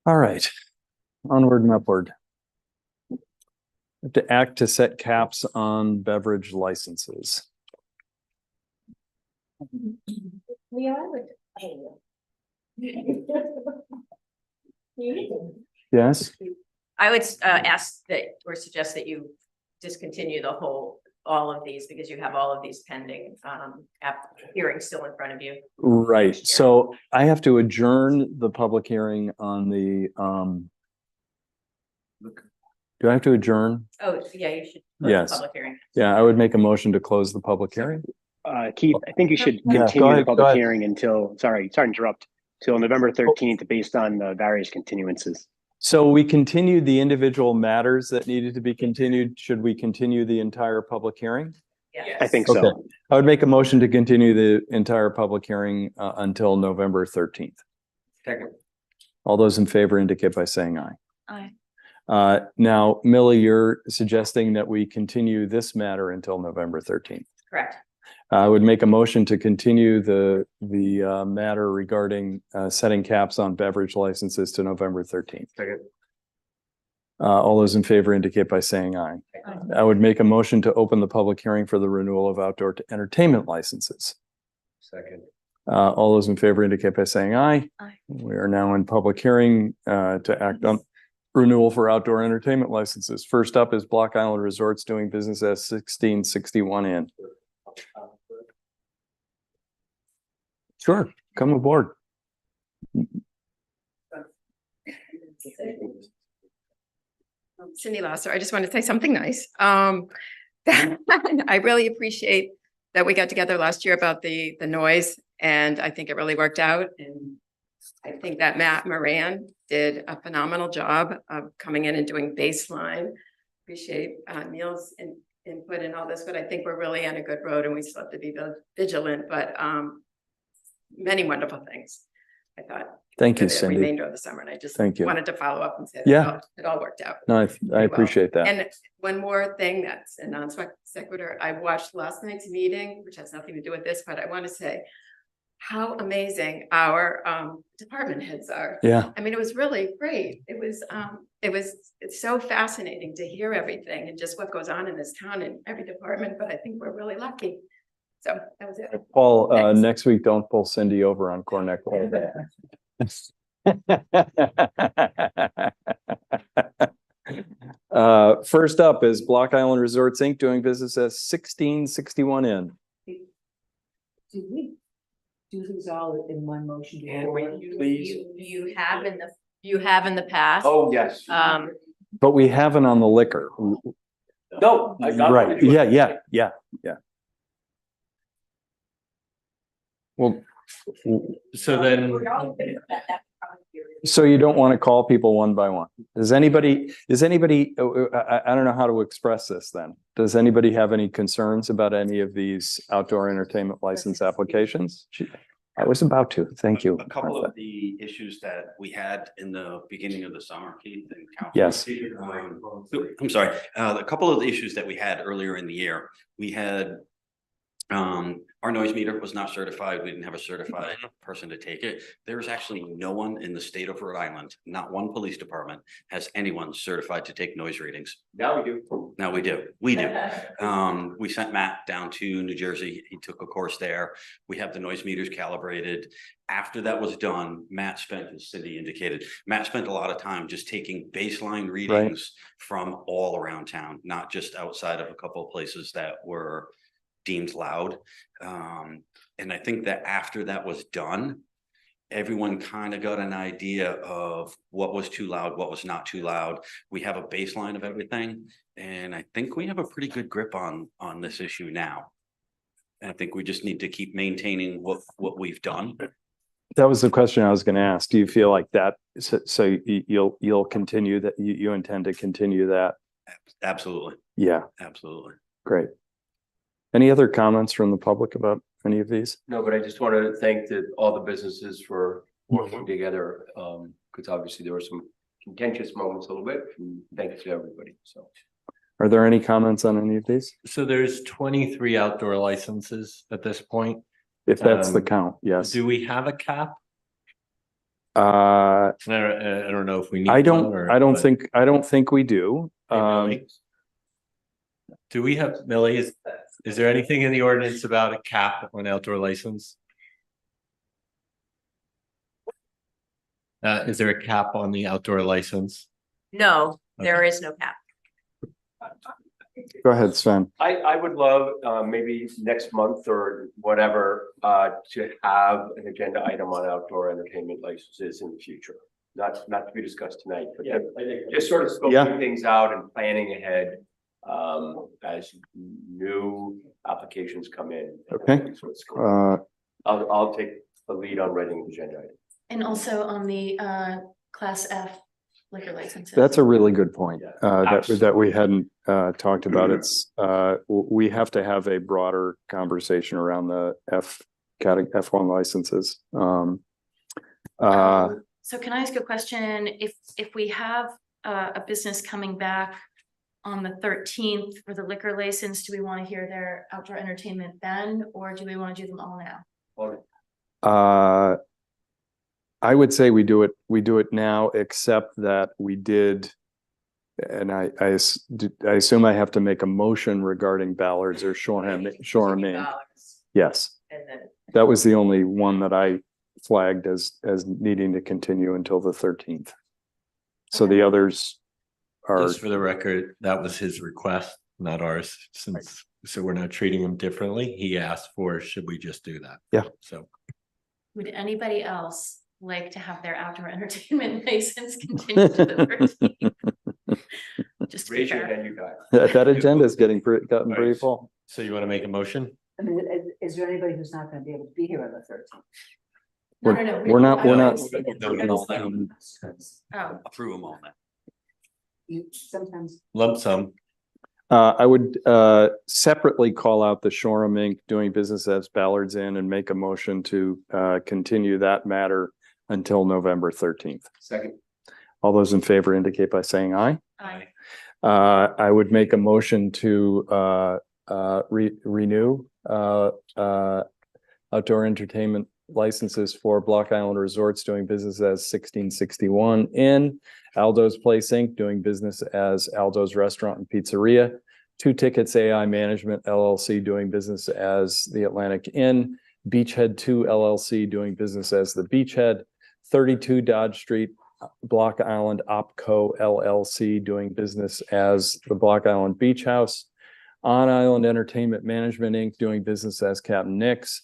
All right, onward and upward. To act to set caps on beverage licenses. We are. Yes, I would ask that or suggest that you discontinue all of these because you have all of these pending hearings still in front of you. right. So I have to adjourn the public hearing on the do I have to adjourn? Oh, yeah, you should. close the Yes. Public hearing. Yeah, I would make a motion to close the public hearing. Keith, I think you should Yeah, go continue ahead, the go public ahead. hearing until, sorry to interrupt, till November 13th, based on the various continuances. So we continued the individual matters that needed to be continued. Should we continue the entire public hearing? Yeah. I think so. Okay. I would make a motion to continue the entire public hearing until November 13th. Second. All those in favor indicate by saying aye. Aye. Now, Millie, you're suggesting that we continue this matter until November 13th. Correct. I would make a motion to continue the matter regarding setting caps on beverage licenses to November 13th. Second. All those in favor indicate by saying aye. I would make a motion to open the public hearing for the renewal of outdoor entertainment licenses. Second. All those in favor indicate by saying aye. Aye. We are now in public hearing to act on renewal for outdoor entertainment licenses. First up is Block Island Resorts doing business as 1661 Inn. Sure, come aboard. Cindy Lasser, I just want to say something nice. I really appreciate that we got together last year about the noise, and I think it really worked out. And I think that Matt Moran did a phenomenal job of coming in and doing baseline. Appreciate Neil's input in all this, but I think we're really on a good road and we still have to be vigilant, but many wonderful things, I thought. Thank you, for the Cindy. remainder of the summer, and I just Thank you. wanted to follow up and say Yeah. it all worked out. No, I pretty well. appreciate that. And one more thing that's a non sequitur, I watched last night's meeting, which has nothing to do with this, but I want to say how amazing our department heads are. Yeah. I mean, it was really great. It's so fascinating to hear everything and just what goes on in this town in every department, but I think we're really lucky. So that was it. Paul, next week, don't pull Cindy over on Cornet. First up is Block Island Resorts Inc. doing business as 1661 Inn. Do we do these all in one motion? You have in the past. Oh, yes. But we haven't on the liquor. No, I got Right, yeah. Well, So then, so you don't want to call people one by one? Does anybody, I don't know how to express this then. Does anybody have any concerns about any of these outdoor entertainment license applications? I was about to, thank you. A couple of the issues that we had in the beginning of the summer, Keith and Council. Yes. I'm sorry, a couple of the issues that we had earlier in the year, we had Our noise meter was not certified. We didn't have a certified person to take it. There is actually no one in the state of Rhode Island, not one police department has anyone certified to take noise readings. Now we do. Now we do. We do. We sent Matt down to New Jersey. He took a course there. We have the noise meters calibrated. After that was done, Matt spent, as Cindy indicated, Matt spent a lot of time just taking baseline readings from all around town, not just outside of a couple of places that were deemed loud. And I think that after that was done, everyone kind of got an idea of what was too loud, what was not too loud. We have a baseline of everything. And I think we have a pretty good grip on this issue now. And I think we just need to keep maintaining what we've done. That was the question I was going to ask. Do you feel like that? So you'll continue that, you intend to continue that? Absolutely. Yeah. Absolutely. Great. Any other comments from the public about any of these? No, but I just wanted to thank all the businesses for working together, because obviously there were some contentious moments a little bit. And thank you to everybody. So, Are there any comments on any of these? So there's 23 outdoor licenses at this point. If that's the count, yes. Do we have a cap? I don't know if we need. I don't think we do. Do we have, Millie, is there anything in the ordinance about a cap on outdoor license? Is there a cap on the outdoor license? No, there is no cap. Go ahead, Sven. I would love maybe next month or whatever to have an agenda item on outdoor entertainment licenses in the future. Not to be discussed tonight, but just sort of scoping things out and planning ahead as new applications come in. Okay. I'll take the lead on writing an agenda item. And also on the class F liquor licenses. That's a really good point that we hadn't talked about. It's we have to have a broader conversation around the F1 licenses. So can I ask a question? If we have a business coming back on the 13th for the liquor license, do we want to hear their outdoor entertainment then, or do we want to do them all now? I would say we do it now, except that we did, and I assume I have to make a motion regarding Ballards or Shoreham Inc. Yes. And then that was the only one that I flagged as needing to continue until the 13th. So the others are. Just for the record, that was his request, not ours, so we're not treating him differently. He asked for, should we just do that? Yeah. So. would anybody else like to have their outdoor entertainment license continue to the 13th? Just to be Raise your fair. hand, you guys. That agenda is gotten pretty full. So you want to make a motion? I mean, is there anybody who's not gonna be able to be here on the 13th? No. We're not. Oh, Approve them all then. You sometimes. Lump sum. I would separately call out the Shoreham Inc. doing business as Ballards Inn and make a motion to continue that matter until November 13th. Second. All those in favor indicate by saying aye. aye. I would make a motion to renew outdoor entertainment licenses for Block Island Resorts doing business as 1661 Inn, Aldo's Place Inc. doing business as Aldo's Restaurant and Pizzeria, Two Tickets AI Management LLC doing business as the Atlantic Inn, Beachhead 2 LLC doing business as the Beachhead, 32 Dodge Street Block Island Opco LLC doing business as the Block Island Beach House, On Island Entertainment Management Inc. doing business as Captain Nick's,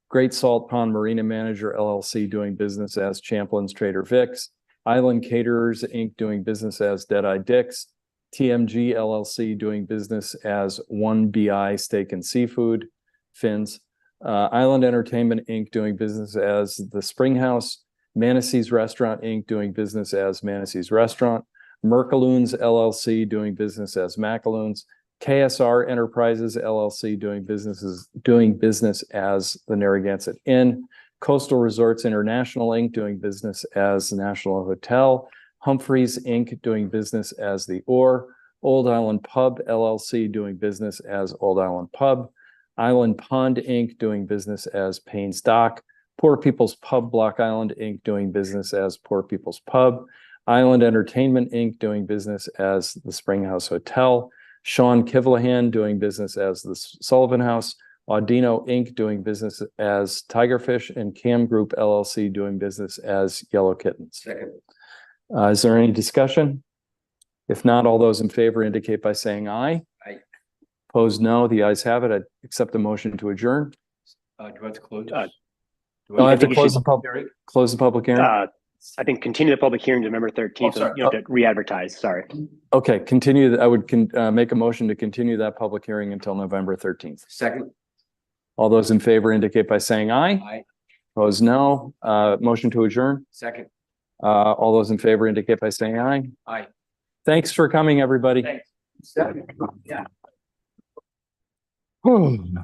Great Salt Pond Marina Manager LLC doing business as Champlin's Trader Vic's, Island Caterers Inc. doing business as Deadeye Dick's, TMG LLC doing business as 1BI Steak and Seafood, Finn's, Island Entertainment Inc. doing business as the Spring House, Manasseh's Restaurant Inc. doing business as Manasseh's Restaurant, Merkaloons LLC doing business as Macaloons, KSR Enterprises LLC doing business as the Narragansett Inn, Coastal Resorts International Inc. doing business as National Hotel, Humphreys Inc. doing business as the Old Island Pub LLC doing business as Old Island Pub, Island Pond, Inc., doing business as Payne's Dock, Poor People's Pub, Block Island, Inc., doing business as Poor People's Pub, Island Entertainment, Inc., doing business as the Spring House Hotel, Sean Kivlahan, doing business as the Sullivan House, Audino, Inc., doing business as Tigerfish, and Cam Group LLC, doing business as Yellow Kittens. Second. Is there any discussion? If not, all those in favor indicate by saying aye. Aye. Opposed, no. The ayes have it. I accept the motion to adjourn. Do I have to close? Oh, I have to think you close should- close the public hearing. I think continue the public hearing to November 13th. sorry. You have to re-advertise, sorry. Okay, continue. I would make a motion to continue that public hearing until November 13th. Second. All those in favor indicate by saying aye. Aye. Opposed, no. Motion to adjourn. Second. All those in favor indicate by saying aye. Aye. Thanks for coming, everybody. Thanks. Yeah. Hmm.